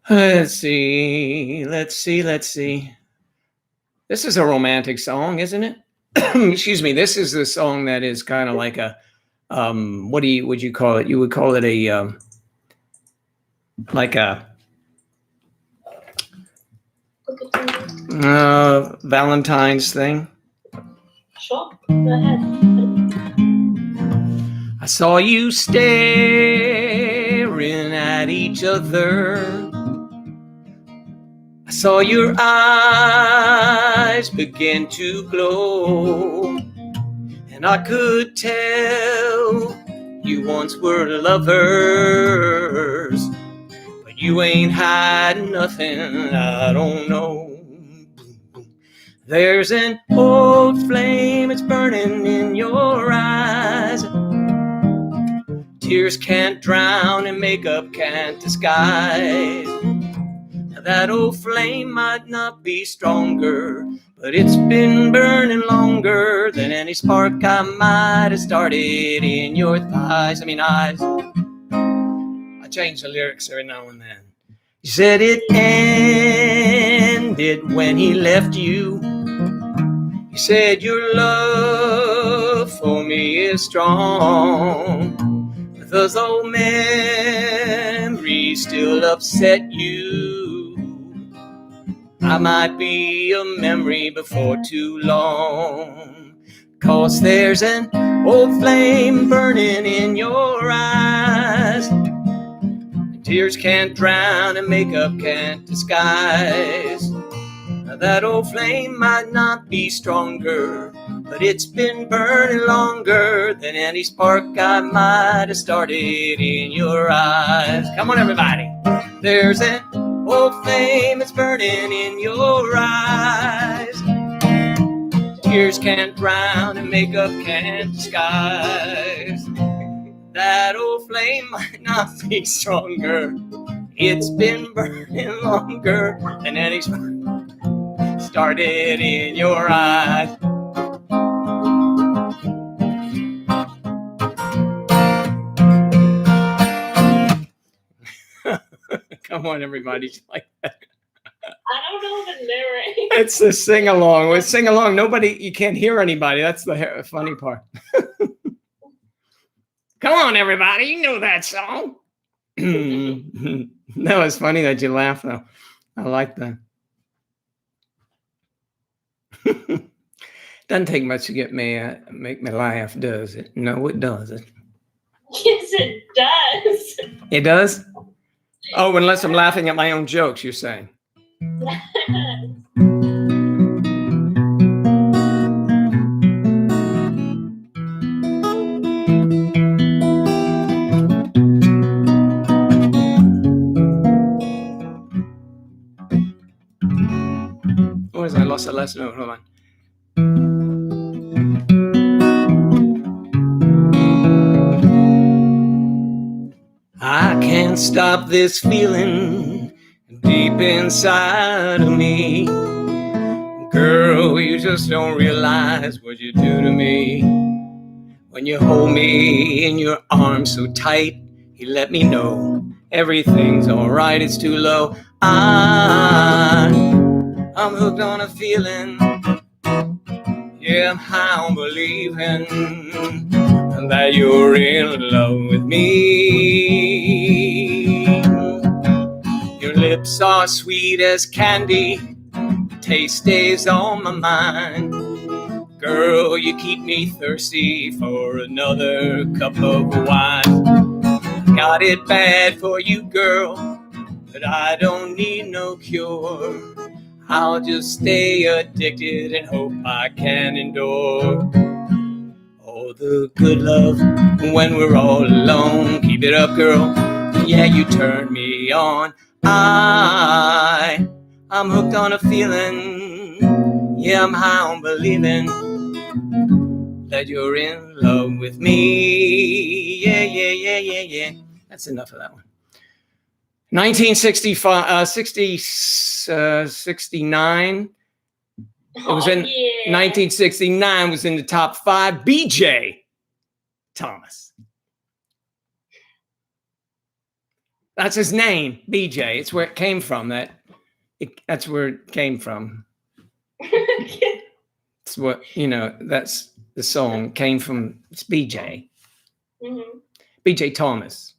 Let's see. This is a romantic song, isn't it? Excuse me. This is the song that is kind of like a, what would you call it? You would call it a, like a, we could do? Valentine's thing. Sure. Go ahead. I saw you staring at each other. I saw your eyes begin to glow, and I could tell you once were lovers, but you ain't hiding nothing I don't know. There's an old flame, it's burning in your eyes. Tears can't drown and makeup can't disguise. Now that old flame might not be stronger, but it's been burning longer than any spark I might have started in your eyes. eyes. I change the lyrics every now and then. You said it ended when he left you. You said your love for me is strong, but those old memories still upset you. I might be a memory before too long, 'cause there's an old flame burning in your eyes. Tears can't drown and makeup can't disguise. Now that old flame might not be stronger, but it's been burning longer than any spark I might have started in your eyes. Come on, everybody. There's an old flame that's burning in your eyes. Tears can't drown and makeup can't disguise. That old flame might not be stronger. It's been burning longer than any spark started in your eyes. Come on, everybody. Like that. I don't know the lyrics. It's a sing along. With sing along, you can't hear anybody. That's the funny part. Come on, everybody. You know that song. No, it's funny that you laugh, though. I like that. Doesn't take much to get me make me laugh, does it? No, it doesn't. Yes, it does. It does? Oh, unless I'm laughing at my own jokes, you're saying. What is that? I lost the last note. Hold on. I can't stop this feeling deep inside of me. Girl, you just don't realize what you do to me. When you hold me in your arms so tight, you let me know everything's alright, it's too low. I'm hooked on a feeling. Yeah, I'm high on believing that you're in love with me. Your lips are sweet as candy, taste stays on my mind. Girl, you keep me thirsty for another cup of wine. Got it bad for you, girl, but I don't need no cure. I'll just stay addicted and hope I can endure all the good love when we're all alone. Keep it up, girl. Yeah, you turn me on. I'm hooked on a feeling. Yeah, I'm high on believing that you're in love with me. Yeah, yeah, yeah, yeah, yeah. That's enough of that one. 1965, 69. It was in 1969. Was in the top 5. BJ Thomas. That's his name, BJ. It's where it came from. That's where it came from. It's what that's the song came from. It's BJ. Mm-hmm. BJ Thomas.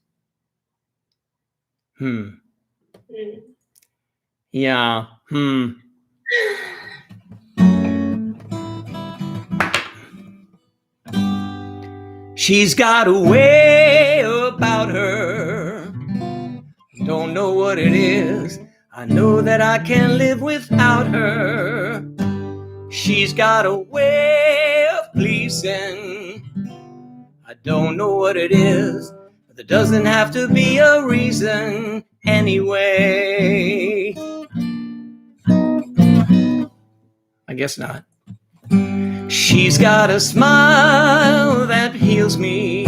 Yeah. She's got a way about her. Don't know what it is. I know that I can't live without her. She's got a way of pleasing. I don't know what it is, but there doesn't have to be a reason anyway. I guess not. She's got a smile that heals me.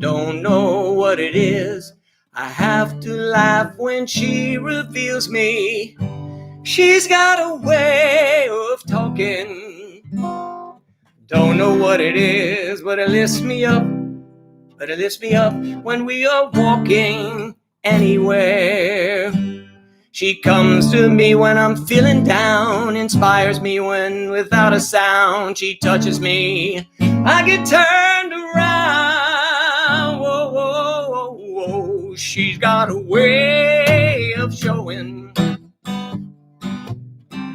Don't know what it is. I have to laugh when she reveals me. She's got a way of talking. Don't know what it is, but it lifts me up. But it lifts me up when we are walking anywhere. She comes to me when I'm feeling down, inspires me when without a sound she touches me. I get turned around. Whoa, whoa, whoa, whoa. She's got a way of showing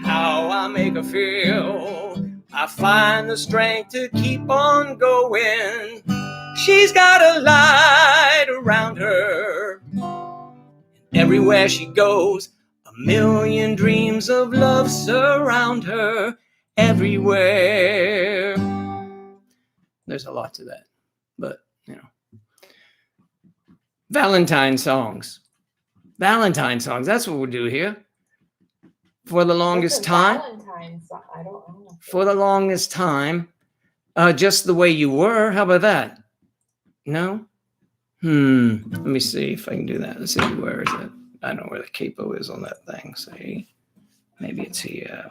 how I make her feel. I find the strength to keep on going. She's got a light around her. Everywhere she goes, a million dreams of love surround her. Everywhere. There's a lot to that, but you know. Valentine songs. Valentine songs. That's what we'll do here. For the longest time. Valentine's song? I don't know. For the longest time. Just the way you were. How about that? No? Let me see if I can do that. Let's see, where is it? I don't know where the capo is on that thing. See, maybe it's here.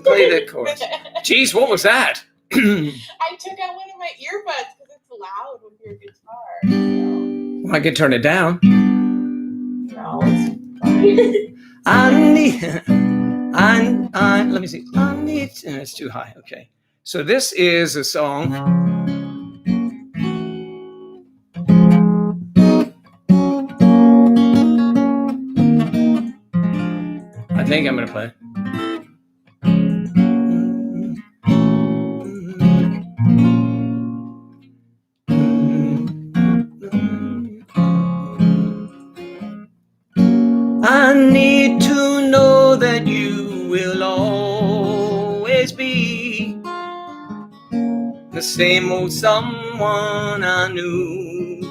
Play that chorus. Jeez, what was that? I took out one of my earbuds because it's loud with your guitar. So. Well, I can turn it down. No, it's fine. Let me see. It's too high. Okay. So this is a song. I think I'm going to play it. I need to know that you will always be the same old someone I knew.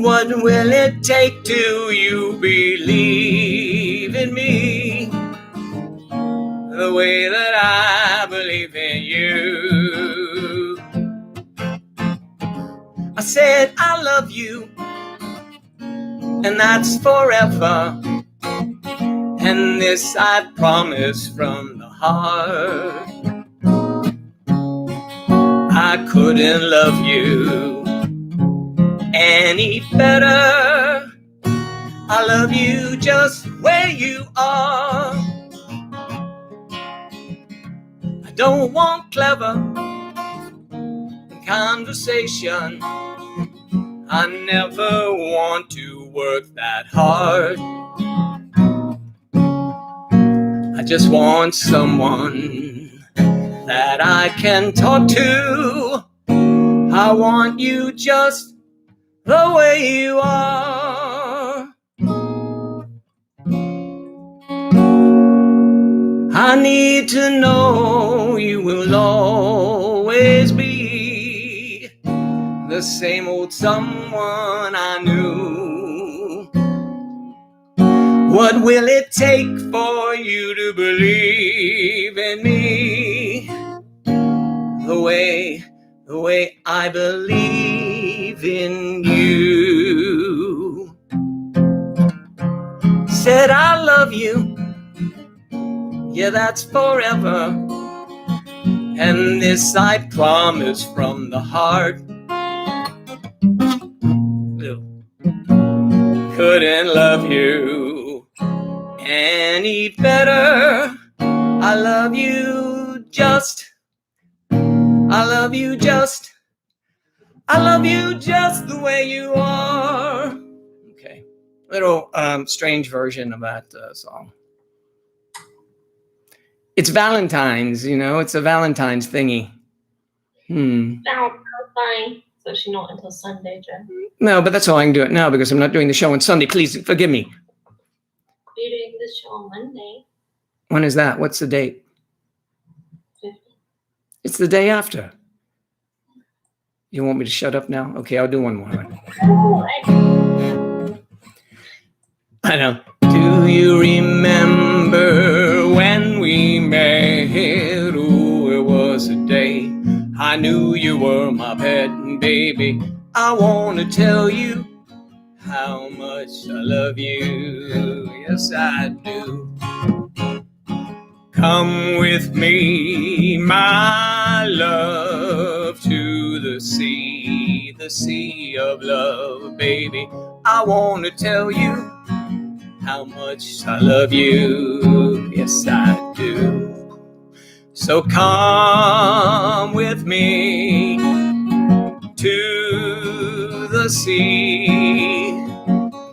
What will it take till you believe in me the way that I believe in you? I said I love you, and that's forever. And this I promise from the heart. I couldn't love you any better. I love you just where you are. I don't want clever conversation. I never want to work that hard. I just want someone that I can talk to. I want you just the way you are. I need to know you will always be the same old someone I knew. What will it take for you to believe in me the way I believe in you? Said I love you, yeah, that's forever. And this I promise from the heart. can love you any better. I love you just. I love you just. I love you just the way you are. Okay. Little strange version of that song. It's Valentine's, you know, it's a Valentine's thingy. Now, fine. So she not until Sunday, Jen. No, but that's all I can do it now because I'm not doing the show on Sunday. Please forgive me. You're doing this show on Monday. When is that? What's the date? 50. It's the day after. You want me to shut up now? Okay, I'll do one more. Oh, I know. Do you remember when we met? Oh, it was a day I knew you were my pet, and baby, I want to tell you how much I love you. Yes, I do. Come with me, my love, to the sea of love, baby. I want to tell you how much I love you. Yes, I do. So come with me to the sea,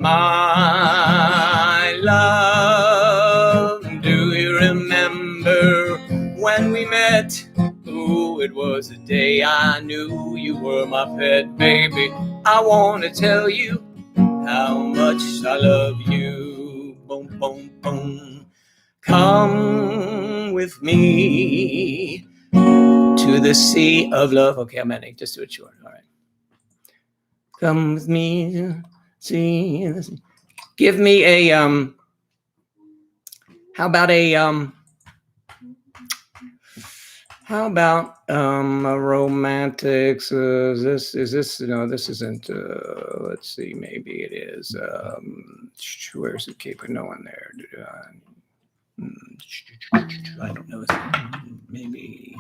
my love. Do you remember when we met? Oh, it was the day I knew you were my pet, baby. I want to tell you how much I love you. Boom, boom, boom. Come with me to the sea of love. Okay, I'm ending. Just do it short. All right. Come with me, see. Give me a How about a romantic? Is this? No, this isn't. Let's see. Maybe it is. Where's the keeper? No one there. I don't know. Maybe.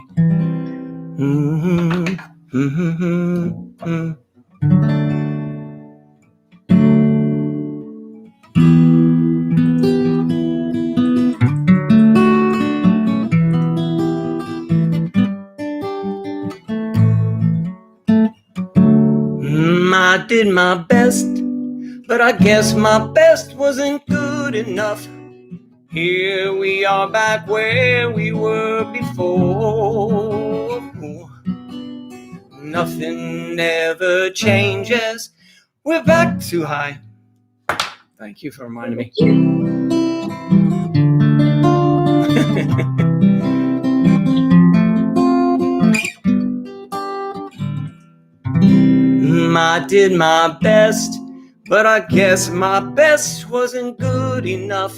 I did my best, but I guess my best wasn't good enough. Here we are back where we were before. Nothing ever changes. We're back too high. Thank you for reminding me. I did my best, but I guess my best wasn't good enough.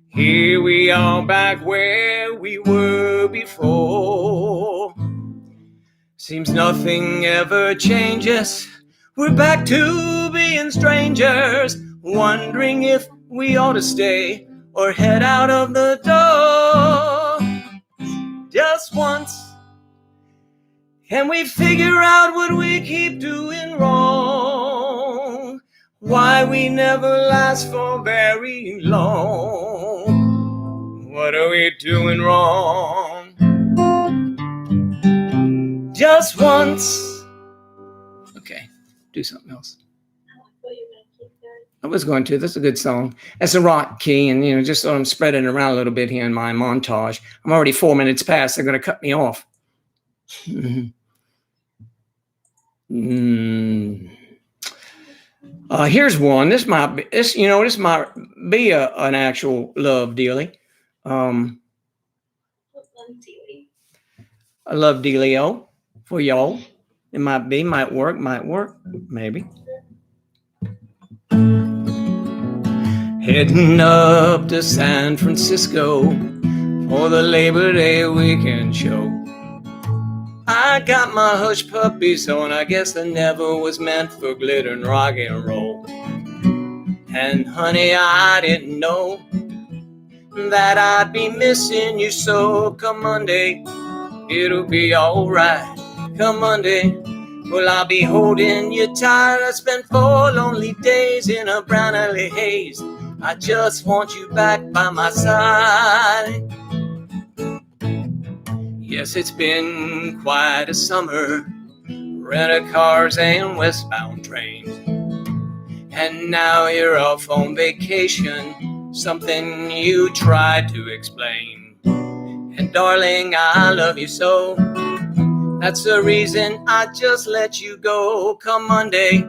Here we are back where we were before. Seems nothing ever changes. We're back to being strangers, wondering if we ought to stay or head out of the door. Just once, can we figure out what we keep doing wrong? Why we never last for very long? What are we doing wrong? Just once. Okay, do something else. I was going to. That's a good song. That's a rock key, and just so I'm spreading around a little bit here in my montage. I'm already 4 minutes past. They're going to cut me off. Here's one. This might be an actual love dealie. A love dealio for y'all. It might work, maybe. Heading up to San Francisco for the Labor Day weekend show. I got my hush puppies on, I guess I never was meant for glitter and rock and roll. And honey, I didn't know that I'd be missing you so. Come Monday, it'll be alright. Come Monday, Well, I'll be holding you tight. I spent 4 lonely days in a brown alley haze. I just want you back by my side. Yes, it's been quite a summer, rent-a-cars and westbound trains. And now you're off on vacation, something you tried to explain. And darling, I love you so. That's the reason I just let you go. Come Monday,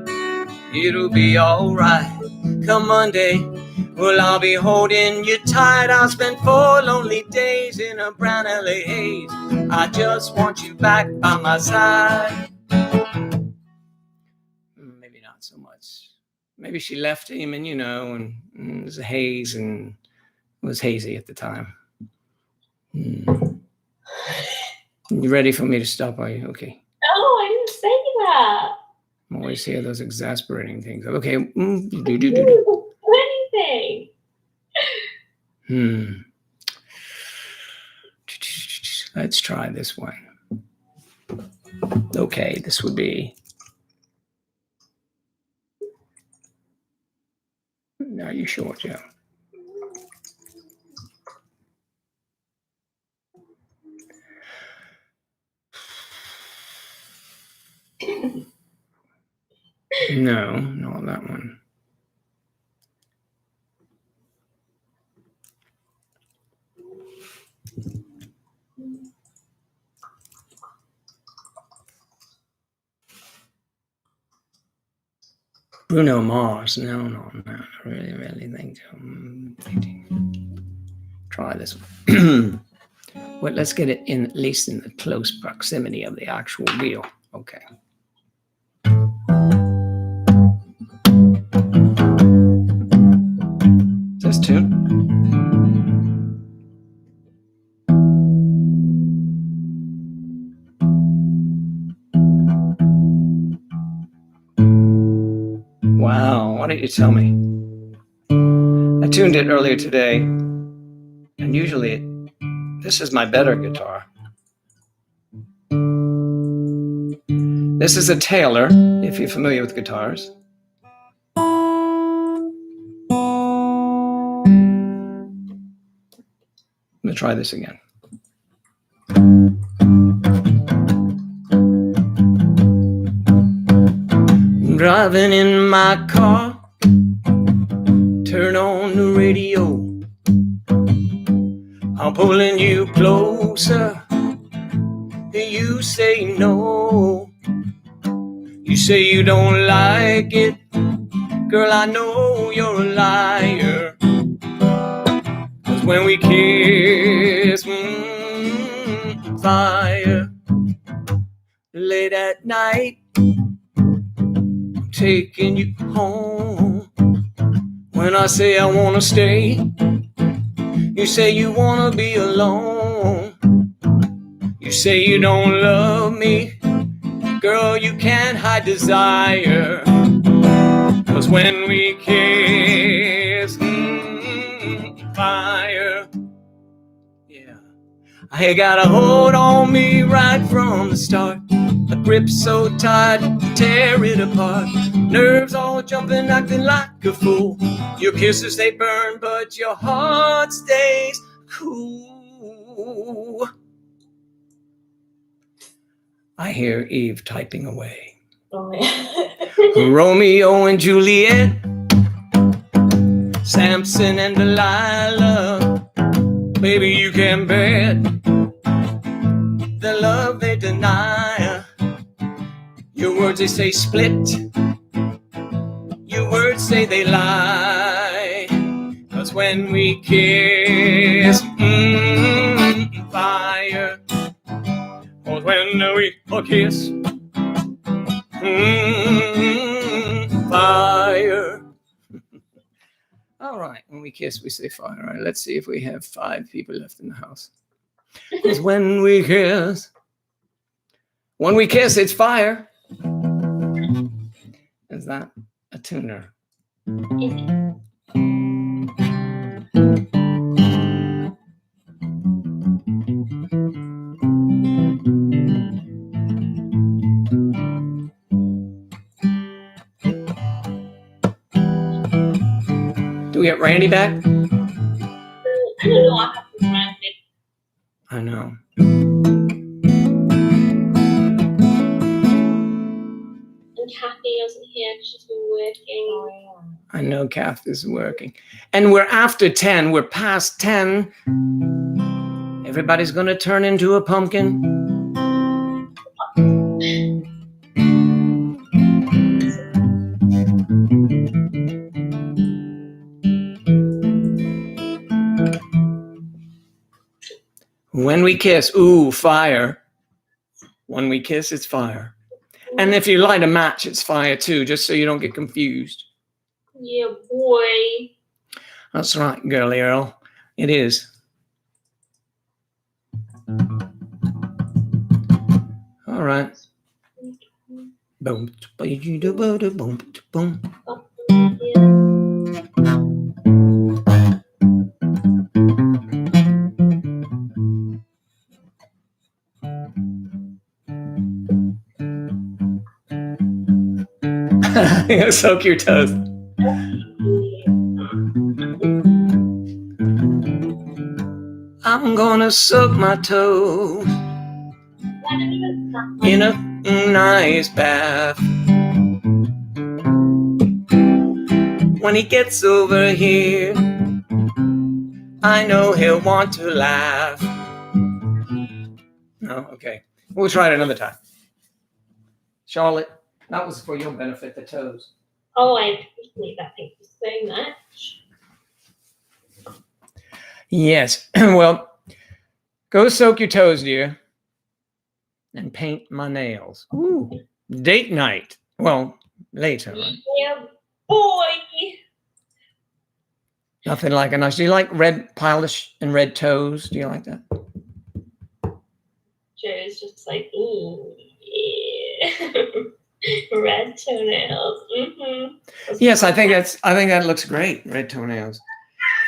it'll be alright. Come Monday, well, I'll be holding you tight. I'll spend 4 lonely days in a brown LA haze. I just want you back by my side. Maybe not so much. Maybe she left him, and and it was a haze, and it was hazy at the time. You ready for me to stop? Are you okay? Oh, I didn't say that. I always hear those exasperating things. Okay. Anything. Let's try this one. Okay, this would be. Are you sure, Joe? No, not that one. Bruno Mars. No, I really think so. Try this one. Well, let's get it in, at least in the close proximity of the actual wheel. Okay. Just two. Wow, why didn't you tell me? I tuned it earlier today, and usually this is my better guitar. This is a Taylor, if you're familiar with guitars. I'm going to try this again. Driving in my car, turn on the radio. I'm pulling you closer. You say no. You say you don't like it. Girl, I know you're a liar. 'Cause when we kiss, fire. Late at night, taking you home. When I say I wanna stay, you say you wanna be alone. You say you don't love me. Girl, you can't hide desire. 'Cause when we kiss, fire. Yeah. I got a hold on me right from the start. A grip so tight, tear it apart. Nerves all jumping, acting like a fool. Your kisses, they burn, but your heart stays cool. I hear Eve typing away. Oh, yeah. Romeo and Juliet, Samson and Delilah. Baby, you can bet the love they deny. Your words, they say split. Your words say they lie. 'Cause when we kiss, fire. 'Cause when we kiss, fire. All right, when we kiss, we say fire. All right, let's see if we have 5 people left in the house. 'Cause when we kiss, it's fire. Is that a tuner? get Randy back? I don't know what happened to Randy. I know. And Kathy wasn't here because she's been working. Oh, yeah. I know Kath is working. And we're after 10. We're past 10. Everybody's going to turn into a pumpkin. When we kiss, ooh, fire. When we kiss, it's fire. And if you light a match, it's fire too, just so you don't get confused. Yeah, boy. That's right, girly Earl. It is. All right. Boom, boom, boom. Soak your toes. I'm gonna soak my toes in a nice bath. When he gets over here, I know he'll want to laugh. No, okay. We'll try it another time. Charlotte, that was for your benefit, the toes. Oh, I appreciate that. Thank you so much. Yes. Well, go soak your toes, dear, and paint my nails. Ooh. Date night. Well, later. Right? Yeah, boy. Nothing like a nice. Do you like red polish and red toes? Do you like that? Joe's just like, ooh, yeah. Red toenails. Mm-hmm. Yes, I think that looks great. Red toenails.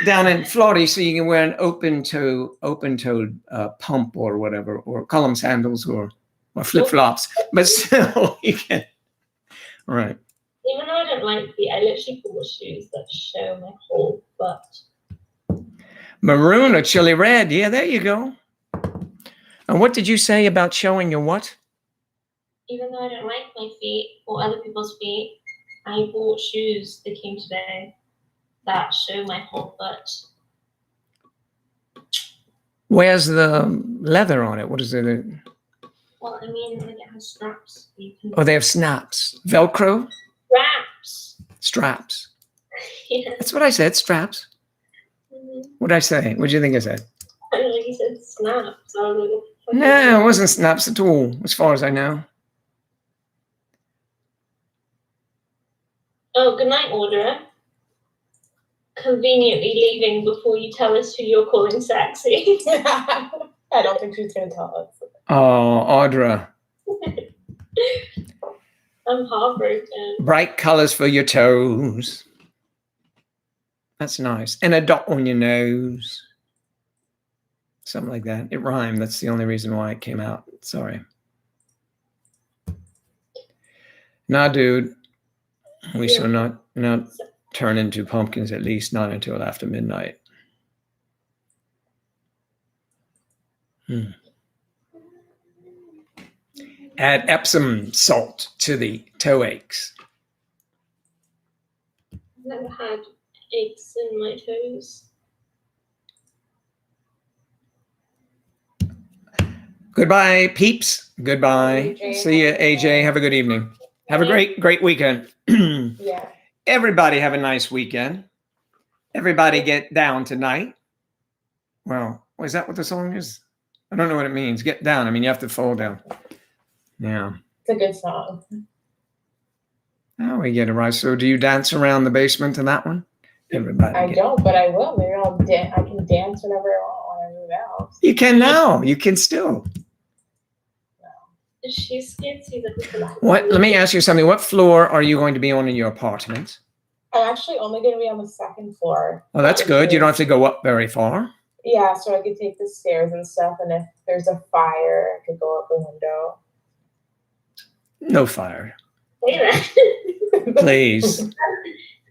Down in Florida, you see, you can wear an open-toed pump or whatever, or column sandals or flip-flops, but still you can. Right. Even though I don't like feet, I literally pull shoes that show my whole foot. Maroon or chili red. Yeah, there you go. And what did you say about showing your what? Even though I don't like my feet or other people's feet, I bought shoes that came today that show my whole foot. Where's the leather on it? What is it? Well, I mean, like it has straps. Oh, they have snaps. Velcro? Straps. Straps. Yeah. That's what I said, straps. Mm-hmm. What did I say? What do you think I said? I don't know, you said snaps. I was like, No, it wasn't snaps at all, as far as I know. Oh, good night, Audra. Conveniently leaving before you tell us who you're calling sexy. I don't think she's going to tell us. Oh, Audra. I'm heartbroken. Bright colors for your toes. That's nice. And a dot on your nose. Something like that. It rhymed. That's the only reason why it came out. Sorry. Nah, dude. We shall not turn into pumpkins, at least not until after midnight. Add Epsom salt to the toe aches. I've never had aches in my toes. Goodbye, peeps. Goodbye. AJ. See you, AJ. Have a good evening. Have a great weekend. Yeah. Everybody have a nice weekend. Everybody get down tonight. Well, is that what the song is? I don't know what it means. Get down. I mean, you have to fall down. Yeah. It's a good song. Oh, we get it right. So do you dance around the basement to that one? Everybody. I don't, but I will. Maybe I can dance whenever I want when I move out. You can now. You can still. She's scared to see the What? Let me ask you something. What floor are you going to be on in your apartment? I'm actually only going to be on the second floor. Oh, that's good. You don't have to go up very far. Yeah, so I could take the stairs and stuff, and if there's a fire, I could go out the window. No fire. Say that. Please.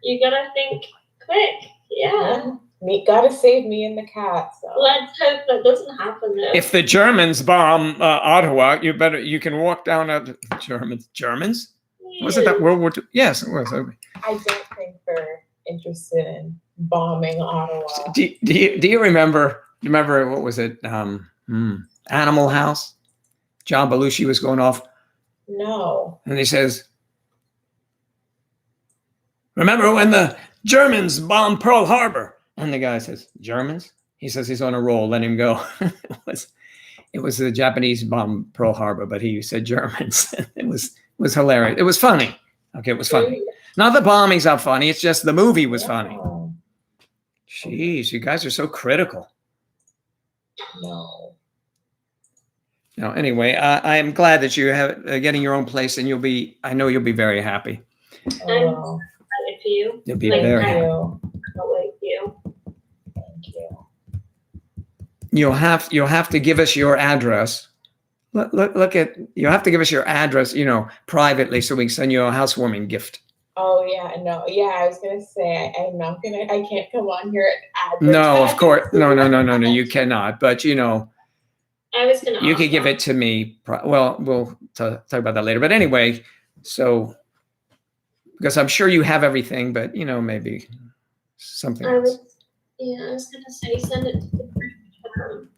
You gotta think quick. Yeah. Me gotta save me and the cat. So Let's hope that doesn't happen though. If the Germans bomb Ottawa, you can walk down the Germans? Wasn't that World War II? Yes, it was. Okay. I don't think they're interested in bombing Ottawa. Do you remember what was it? Animal House? John Belushi was going off. No. And he says, remember when the Germans bombed Pearl Harbor? And the guy says, Germans? He says he's on a roll, let him go. It was the Japanese bomb Pearl Harbor, but he said Germans. It was hilarious. It was funny. Okay, it was funny. Not the bombings are funny, it's just the movie was funny. Jeez, you guys are so critical. No. No, anyway, I am glad that you have getting your own place, and I know you'll be very happy. Oh, Excited for you. You'll be Like, very thank happy. you. I'll wait for you. Thank you. You'll have to give us your address. Look at, you'll have to give us your address, privately, so we can send you a housewarming gift. Oh yeah, no, yeah. I was gonna say I can't come on here and advertise. No, of course, no, you cannot. But I was gonna you ask could give that. it to me. Well, we'll talk about that later. But anyway, so because I'm sure you have everything, but maybe something I else. was gonna say send it to the group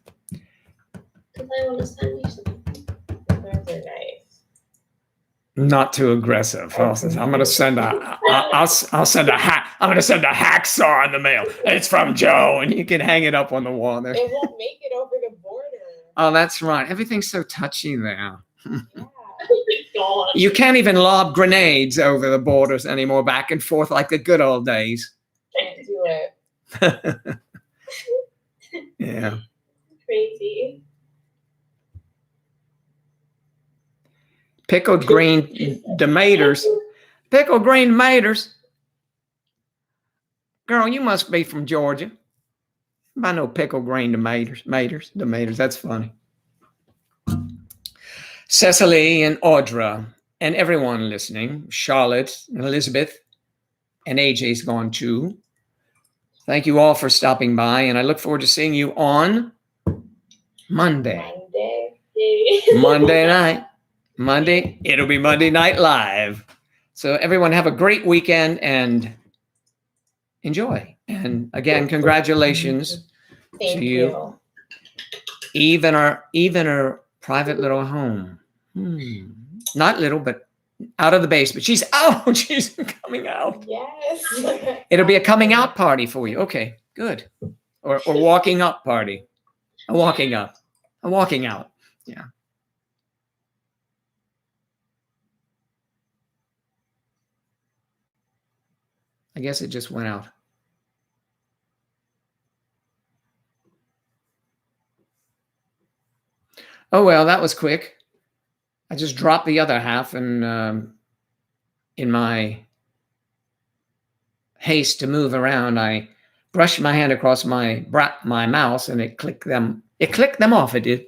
because I want to send you something. Those are nice. Not too aggressive. I'm gonna send I'll send I'm gonna send a hacksaw in the mail. It's from Joe, and you can hang it up on the wall there. It won't make it over the border. Oh, that's right. Everything's so touchy there. Yeah. Oh my god. You can't even lob grenades over the borders anymore, back and forth like the good old days. Can't do it. Yeah. Crazy. Pickled green tomatoes. Pickled green tomatoes. Girl, you must be from Georgia. I know pickled green tomatoes. Tomatoes. That's funny. Cecily and Audra and everyone listening, Charlotte and Elizabeth, and AJ's gone too. Thank you all for stopping by, and I look forward to seeing you on Monday. Monday night. Monday, it'll be Monday Night Live. So everyone have a great weekend and enjoy. And again, congratulations Thank to you. Even our private little home. Not little, but out of the basement. She's out. She's coming out. Yes. It'll be a coming out party for you. Okay, good. Or walking up party. A walking up. A walking out. Yeah. I guess it just went out. Oh, well, that was quick. I just dropped the other half, and in my haste to move around, I brushed my hand across my mouse, and it clicked them off. It did.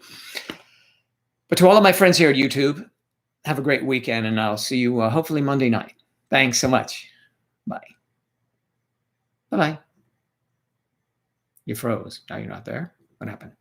But to all of my friends here at YouTube, have a great weekend, and I'll see you hopefully Monday night. Thanks so much. Bye. Bye-bye. You froze. Now you're not there. What happened?